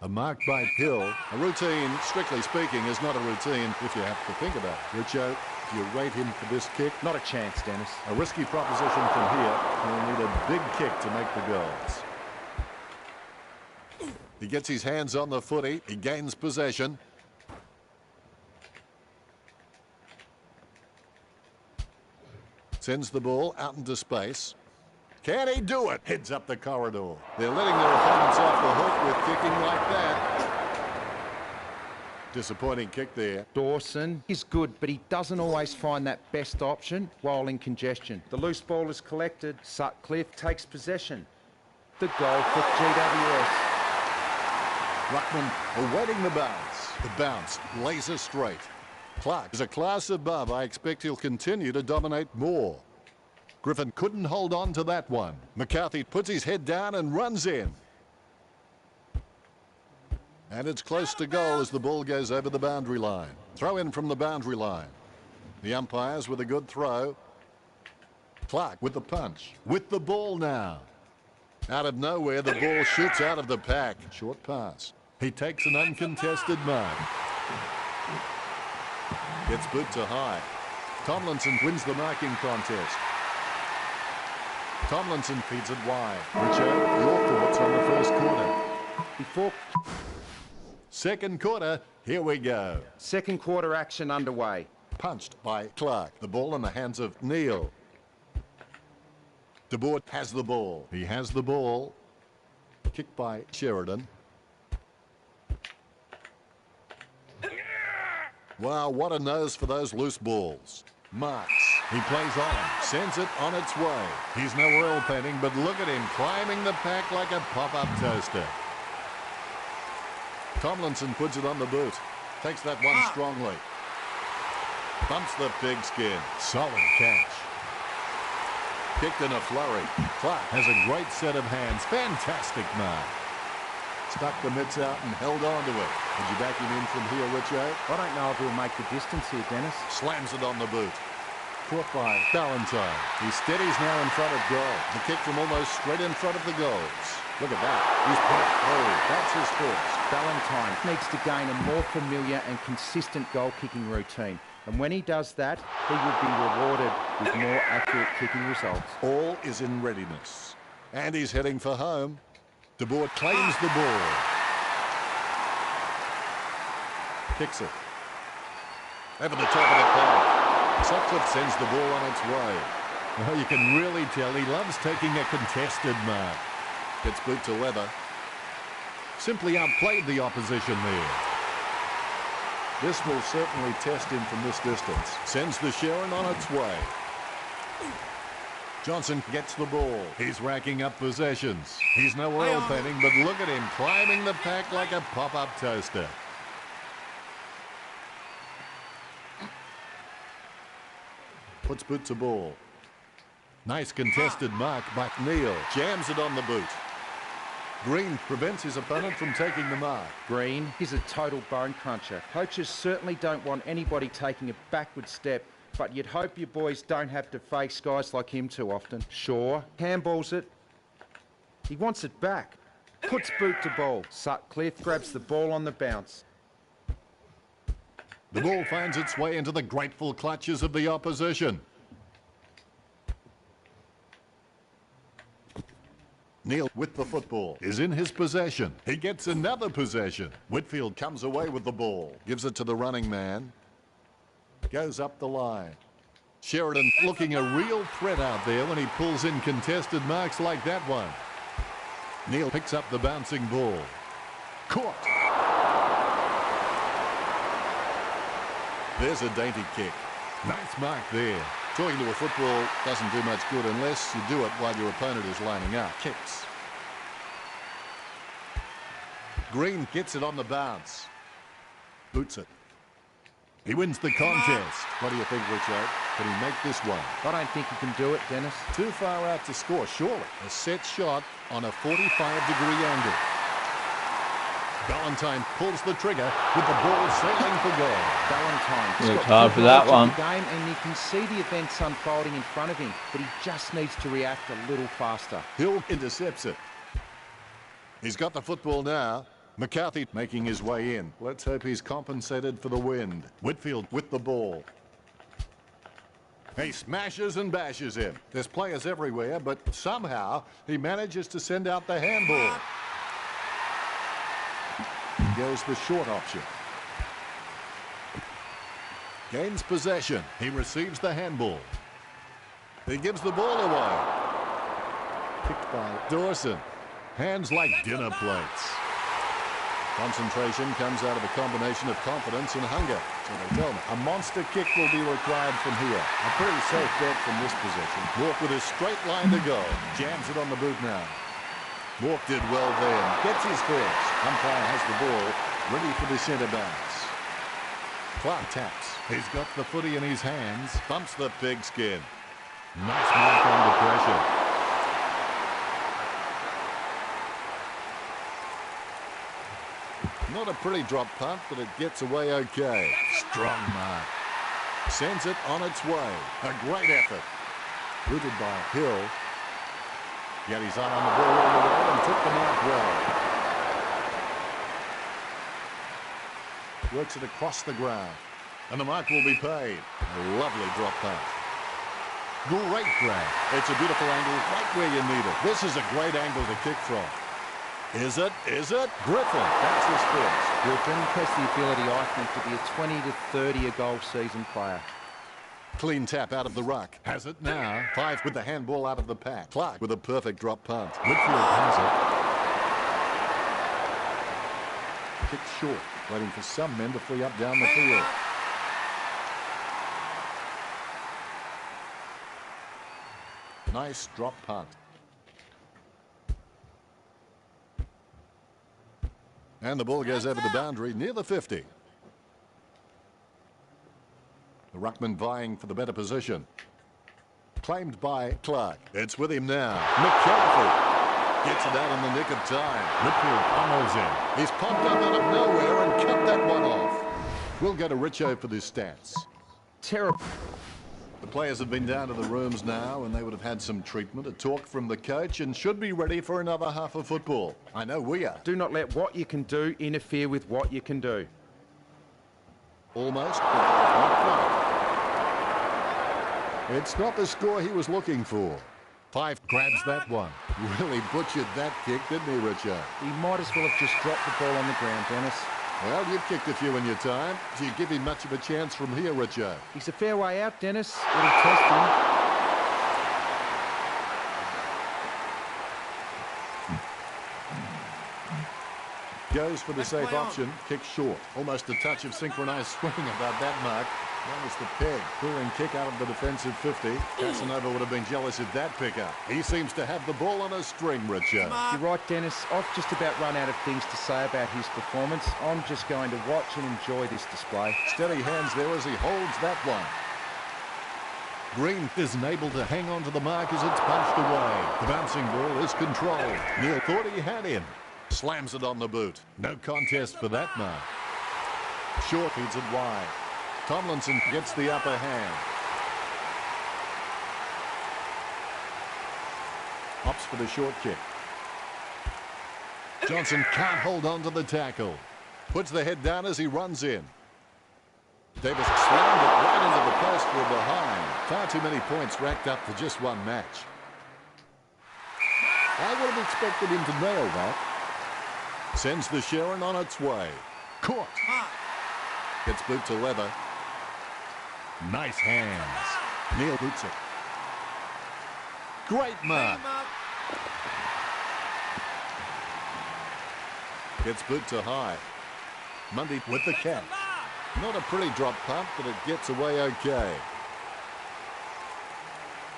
A mark by Hill. A routine, strictly speaking, is not a routine if you have to think about it. Richo, do you rate him for this kick? Not a chance, Dennis. A risky proposition from here. He'll need a big kick to make the goals. He gets his hands on the footy. He gains possession. Sends the ball out into space. Can he do it? Heads up the corridor. They're letting their opponents off the hook with kicking like that. Disappointing kick there. Dawson is good, but he doesn't always find that best option while in congestion. The loose ball is collected. Sutcliffe takes possession. The goal for GWS. Ruckman awaiting the bounce. The bounce, laser straight. Clark is a class above. I expect he'll continue to dominate more. Griffin couldn't hold on to that one. McCarthy puts his head down and runs in. And it's close to goal as the ball goes over the boundary line. Throw in from the boundary line. The umpires with a good throw. Clark with the punch. With the ball now. Out of nowhere, the ball shoots out of the pack. Short pass. He takes an uncontested mark. Gets boot to high. Tomlinson wins the marking contest. Tomlinson feeds it wide. Richard, your thoughts on the first quarter? Second quarter, here we go. Second quarter action underway. Punched by Clark. The ball in the hands of Neil. De Boer has the ball. He has the ball. Kicked by Sheridan. Wow, what a nose for those loose balls. Marks. He plays on, sends it on its way. He's no oil painting, but look at him climbing the pack like a pop-up toaster. Tomlinson puts it on the boot. Takes that one strongly. Bumps the pigskin. Solid catch. Kicked in a flurry. Clark has a great set of hands. Fantastic mark. Stuck the mitts out and held on to it. Would you back him in from here, Richo? I don't know if he'll make the distance here, Dennis. Slams it on the boot. Caught by Ballantyne. He steadies now in front of goal. The kick from almost straight in front of the goals. Look at that. He's put. Oh, that's his first. Ballantyne needs to gain a more familiar and consistent goal-kicking routine. And when he does that, he will be rewarded with more accurate kicking results. All is in readiness. And he's heading for home. De Boer claims the ball. Kicks it. Over the top of the pack. Sutcliffe sends the ball on its way. Well, you can really tell he loves taking a contested mark. Gets boot to leather. Simply outplayed the opposition there. This will certainly test him from this distance. Sends the Sharon on its way. Johnson gets the ball. He's racking up possessions. He's no oil painting, but look at him climbing the pack like a pop-up toaster. Puts boot to ball. Nice contested mark by Neil. Jams it on the boot. Green prevents his opponent from taking the mark. Green is a total bone cruncher. Coaches certainly don't want anybody taking a backward step, but you'd hope your boys don't have to face guys like him too often. Shaw handballs it. He wants it back. Puts boot to ball. Sutcliffe grabs the ball on the bounce. The ball finds its way into the grateful clutches of the opposition. Neil with the football is in his possession. He gets another possession. Whitfield comes away with the ball. Gives it to the running man. Goes up the line. Sheridan looking a real threat out there when he pulls in contested marks like that one. Neil picks up the bouncing ball. Caught. There's a dainty kick. Nice mark there. Talking to a football doesn't do much good unless you do it while your opponent is lining up. Kicks. Green gets it on the bounce. Boots it. He wins the contest. What do you think, Richard? Can he make this one? I don't think he can do it, Dennis. Too far out to score, surely. A set shot on a 45-degree angle. Ballantyne pulls the trigger with the ball sailing for goal. Ballantyne Worked hard for that one. Game, and you can see the events unfolding in front of him, but he just needs to react a little faster. Hill intercepts it. He's got the football now. McCarthy making his way in. Let's hope he's compensated for the wind. Whitfield with the ball. He smashes and bashes him. There's players everywhere, but somehow he manages to send out the handball. Goes the short option. Gains possession. He receives the handball. He gives the ball away. Picked by Dawson. Hands like dinner plates. Concentration comes out of a combination of confidence and hunger. So they tell me a monster kick will be required from here. A pretty safe bet from this position. Walk with a straight line to go. Jams it on the boot now. Walk did well then. Gets his first. Umpire has the ball ready for the centre bounce. Clark taps. He's got the footy in his hands. Bumps the pigskin. Nice mark under pressure. Not a pretty drop punt, but it gets away okay. Strong mark. Sends it on its way. A great effort. Rooted by Hill. Yet he's on the ball all the way and took the mark well. Works it across the ground. And the mark will be paid. A lovely drop punt. Great grab. It's a beautiful angle right where you need it. This is a great angle to kick from. Is it? Is it? Griffin. That's his first. Griffin has the ability, I think, to be a 20 to 30 a goal season player. Clean tap out of the ruck. Has it now. Five with the handball out of the pack. Clark with a perfect drop punt. Whitfield has it. Kick short. Waiting for some men to free up down the field. Nice drop punt. And the ball goes over the boundary near the 50. The ruckman vying for the better position. Claimed by Clark. It's with him now. McCarthy gets it out in the nick of time. Whitfield pummels him. He's popped up out of nowhere and cut that one off. We'll go to Richo for this stats. Terrible. The players have been down to the rooms now and they would have had some treatment, a talk from the coach, and should be ready for another half of football. I know we are. Do not let what you can do interfere with what you can do. Almost, but not quite. It's not the score he was looking for. Fife grabs that one. Really butchered that kick, didn't he, Richard? He might as well have just dropped the ball on the ground, Dennis. Well, you've kicked a few in your time. Do you give him much of a chance from here, Richard? He's a fair way out, Dennis. It'll test him. Goes for the safe option. Kick short. Almost a touch of synchronised swing about that mark. That was the peg. Clearing kick out of the defensive 50. Casanova would have been jealous of that pickup. He seems to have the ball on a string, Richard. You're right, Dennis. I've just about run out of things to say about his performance. I'm just going to watch and enjoy this display. Steady hands there as he holds that one. Green isn't able to hang on to the mark as it's punched away. The bouncing ball is controlled. Neil thought he had him. Slams it on the boot. No contest for that mark. Short feeds it wide. Tomlinson gets the upper hand. Opts for the short kick. Johnson can't hold on to the tackle. Puts the head down as he runs in. Davis slammed it right into the post for a behind. Far too many points racked up for just one match. I would have expected him to nail that. Sends the Sharon on its way. Caught. Gets boot to leather. Nice hands. Neil boots it. Great mark. Gets boot to high. Mundy with the catch. Not a pretty drop punt, but it gets away okay.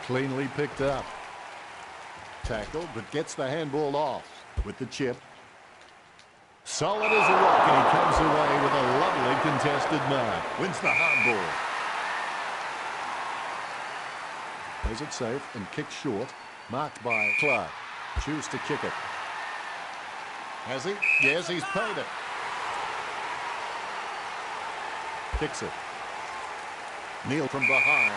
Cleanly picked up. Tackled, but gets the handball off with the chip. Solid as a rock, and he comes away with a lovely contested mark. Wins the hardball. Plays it safe and kicks short. Marked by Clark. Choose to kick it. Has he? Yes, he's paid it. Kicks it. Neil from behind.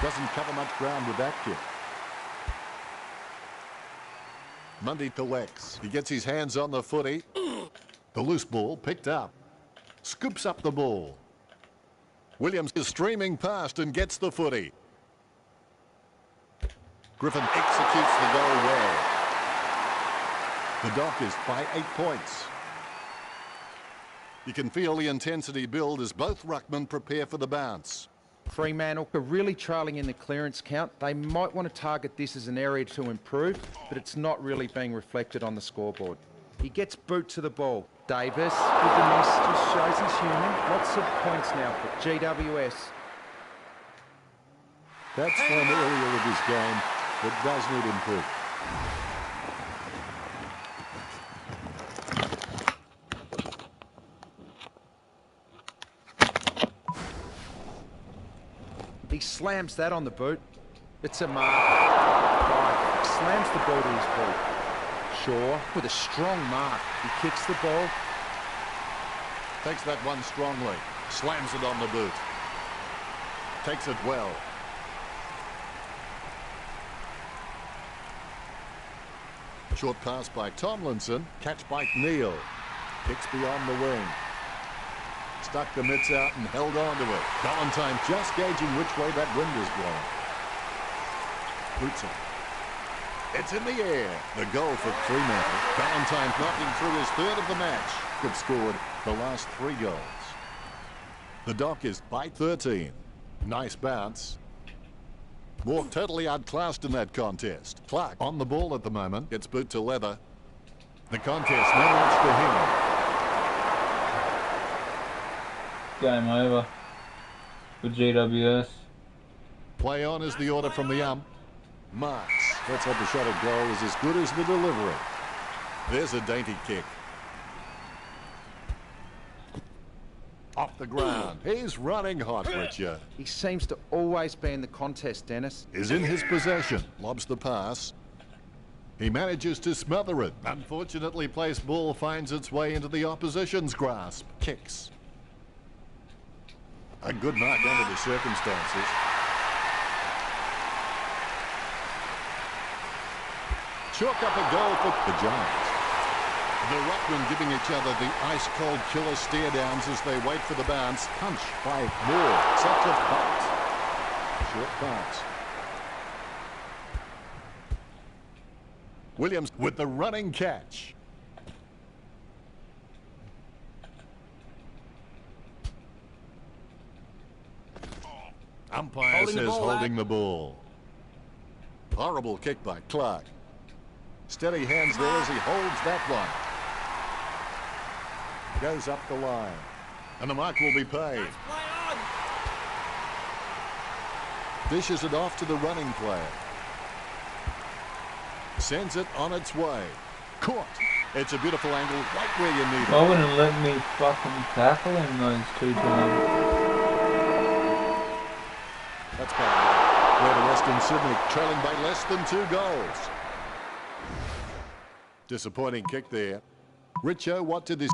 Doesn't cover much ground with that kick. Mundy collects. He gets his hands on the footy. The loose ball picked up. Scoops up the ball. Williams is streaming past and gets the footy. Griffin executes the goal well. The Dockers by 8 points. You can feel the intensity build as both ruckmen prepare for the bounce. Fremantle are really trailing in the clearance count. They might want to target this as an area to improve, but it's not really being reflected on the scoreboard. He gets boot to the ball. Davis with the miss just shows he's human. Lots of points now for GWS. That's one area of his game that does need improvement. He slams that on the boot. It's a mark. Right. Slams the ball to his boot. Shaw with a strong mark. He kicks the ball. Takes that one strongly. Slams it on the boot. Takes it well. Short pass by Tomlinson. Catch by Neil. Kicks beyond the wing. Stuck the mitts out and held on to it. Valentine just gauging which way that wind is blowing. Boots it. It's in the air. The goal for Fremantle. Valentine knocking through his third of the match. Have scored the last 3 goals. The Dock is by 13. Nice bounce. More totally outclassed in that contest. Clark on the ball at the moment. Gets boot to leather. The contest no match for him. Game over for GWS. Play on is the order from the ump. Marks. Let's hope the shot at goal is as good as the delivery. There's a dainty kick. Off the ground. He's running hot, Richard. He seems to always be in the contest, Dennis. Is in his possession. Lobs the pass. He manages to smother it. Unfortunately, placed ball finds its way into the opposition's grasp. Kicks. A good mark under the circumstances. Chalk up a goal for the Giants. The ruckmen giving each other the ice-cold killer stare-downs as they wait for the bounce. Punch by Moore. Such a bite. Short pass. Williams with the running catch. Umpire says holding the ball. Horrible kick by Clark. Steady hands there as he holds that one. Goes up the line. And the mark will be paid. Dishes it off to the running player. Sends it on its way. Caught. It's a beautiful angle right where you need it. I wouldn't let me fucking tackle him those 2 times. That's bad. Where to Western Sydney trailing by less than 2 goals. Disappointing kick there. Richo, what did this...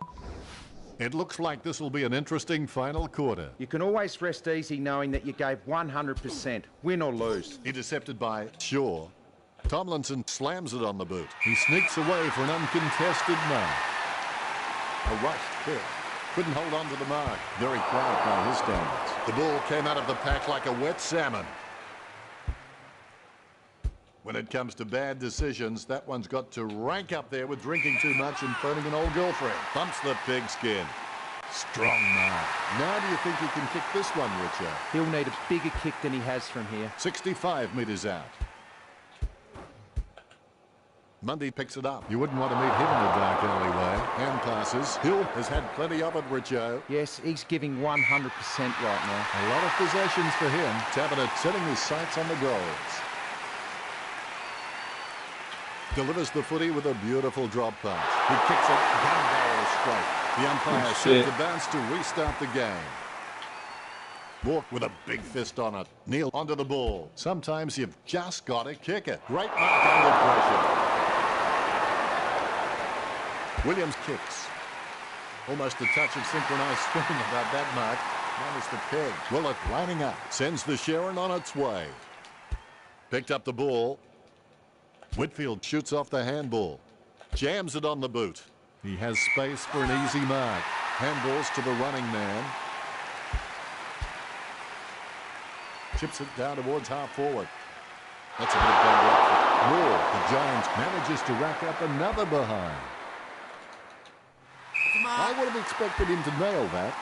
It looks like this will be an interesting final quarter. You can always rest easy knowing that you gave 100%, win or lose. Intercepted by Shaw. Tomlinson slams it on the boot. He sneaks away for an uncontested mark. A rushed kick. Couldn't hold on to the mark. Very quiet by his standards. The ball came out of the pack like a wet salmon. When it comes to bad decisions, that one's got to rank up there with drinking too much and phoning an old girlfriend. Bumps the pigskin. Strong mark. Now do you think he can kick this one, Richard? He'll need a bigger kick than he has from here. 65 metres out. Mundy picks it up. You wouldn't want to meet him in the dark alleyway. Hand passes. Hill has had plenty of it, Richo. Yes, he's giving 100% right now. A lot of possessions for him. Taberner setting his sights on the goals. Delivers the footy with a beautiful drop pass. He kicks it gun barrel straight. The umpire set the bounce to restart the game. Walk with a big fist on it. Neil onto the ball. Sometimes you've just got to kick it. Great mark under pressure. Williams kicks. Almost a touch of synchronized swimming about that mark. Minus the peg. Willett lining up. Sends the Sharon on its way. Picked up the ball. Whitfield shoots off the handball. Jams it on the boot. He has space for an easy mark. Handballs to the running man. Chips it down towards half forward. That's a bit of bad luck. Moore, the Giants, manages to rack up another behind. I would have expected him to nail that.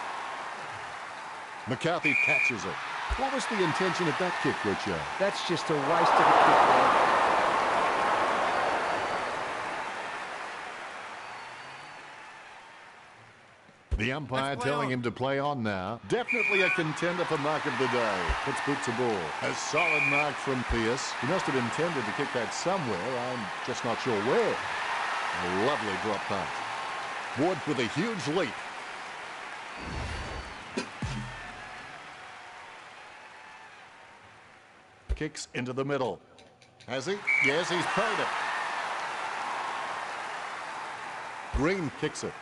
McCarthy catches it. What was the intention of that kick, Richard? That's just a waste of a kick there. The umpire telling him to play on now. Definitely a contender for mark of the day. Puts boot to ball. A solid mark from Pearce. He must have intended to kick that somewhere. I'm just not sure where. A lovely drop punt. Ward with a huge leap. Kicks into the middle. Has he? Yes, he's paid it. Green kicks it.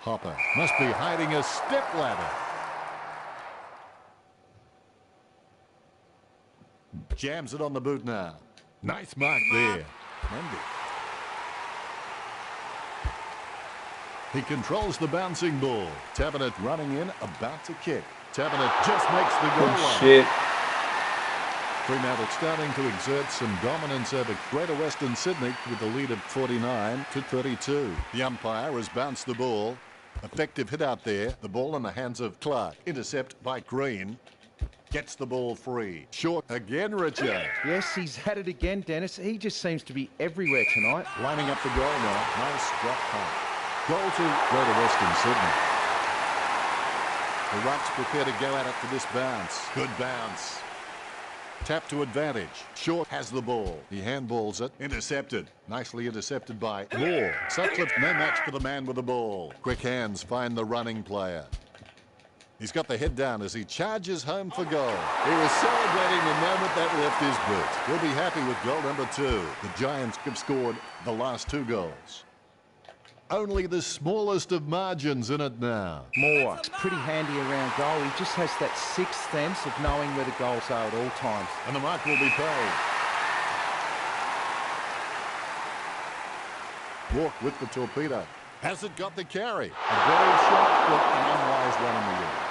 Hopper must be hiding a step ladder. Jams it on the boot now. Nice mark there. Mundy. He controls the bouncing ball. Taberner running in, about to kick. Taberner just makes the goal line. Shit. Fremantle starting to exert some dominance over Greater Western Sydney with a lead of 49-32. The umpire has bounced the ball. Effective hit out there. The ball in the hands of Clark. Intercept by Green. Gets the ball free. Short again, Richard. Yes, he's had it again, Dennis. He just seems to be everywhere tonight. Lining up the goal now. Nice drop punt. Goal to Greater Western Sydney. The Rucks prepare to go at it for this bounce. Good bounce. Tap to advantage. Short has the ball. He handballs it. Intercepted. Nicely intercepted by Moore. Sutcliffe, no match for the man with the ball. Quick hands find the running player. He's got the head down as he charges home for goal. He was celebrating the moment that left his boot. He'll be happy with goal number 2. The Giants have scored the last 2 goals. Only the smallest of margins in it now. Moore, it's pretty handy around goal. He just has that sixth sense of knowing where the goals are at all times. And the mark will be paid. Walk with the torpedo. Has it got the carry? A very shot with an unwise run in the air.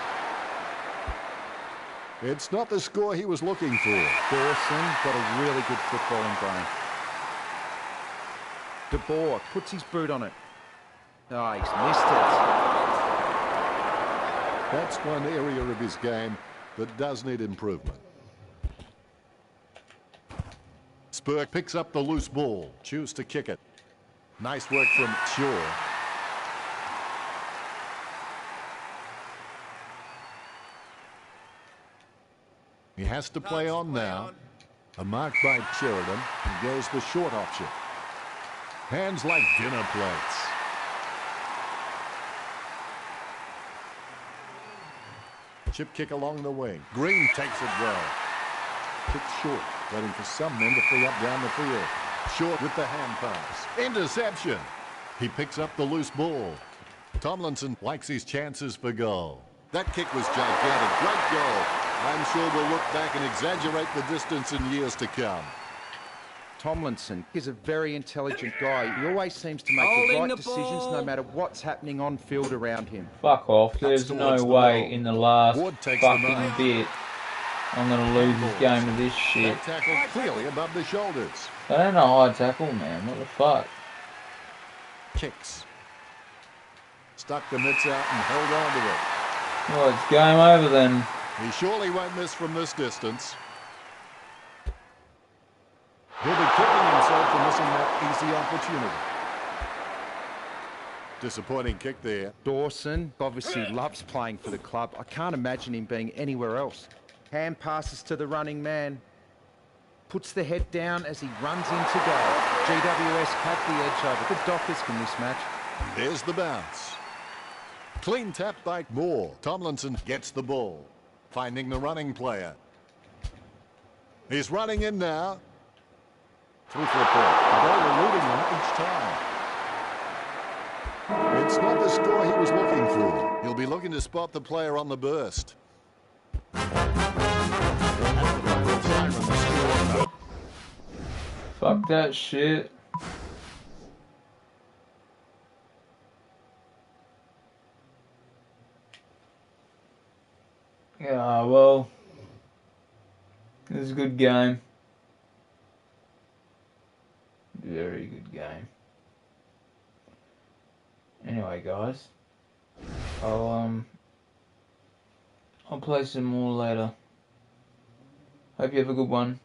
It's not the score he was looking for. Dawson got a really good footballing brain. De Boer puts his boot on it. Oh, he's missed it. That's one area of his game that does need improvement. Spur picks up the loose ball. Choose to kick it. Nice work from Shaw. He has to play on now. A mark by Sheridan. He goes the short option. Hands like dinner plates. Chip kick along the wing. Green takes it well. Kick short, waiting for some men to free up down the field. Short with the hand pass. Interception. He picks up the loose ball. Tomlinson likes his chances for goal. That kick was gigantic. Great goal. I'm sure we'll look back and exaggerate the distance in years to come. Tomlinson is a very intelligent guy. He always seems to make the right decisions no matter what's happening on field around him. Fuck off. There's no way in the last Ward takes the fucking mark. bit I'm going to lose this game to this shit. That tackle clearly above the shoulders. That ain't a high tackle, man. What the fuck? Kicks. Stuck the mitts out and held on to it. Well, it's game over then. He surely won't miss from this distance. He'll be kicking himself for missing that easy opportunity. Disappointing kick there. Dawson obviously loves playing for the club. I can't imagine him being anywhere else. Hand passes to the running man. Puts the head down as he runs into goal. GWS have the edge over the Dockers in this match. There's the bounce. Clean tap by Moore. Tomlinson gets the ball. Finding the running player. He's running in now. Through for a point. The goal eluding him each time. It's not the score he was looking for. He'll be looking to spot the player on the burst. Fuck that shit. Yeah, well, it was a good game. Very good game. Anyway, guys, I'll play some more later. Hope you have a good one.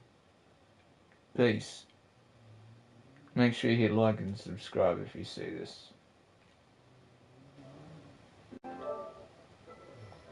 Peace. Make sure you hit like and subscribe if you see this.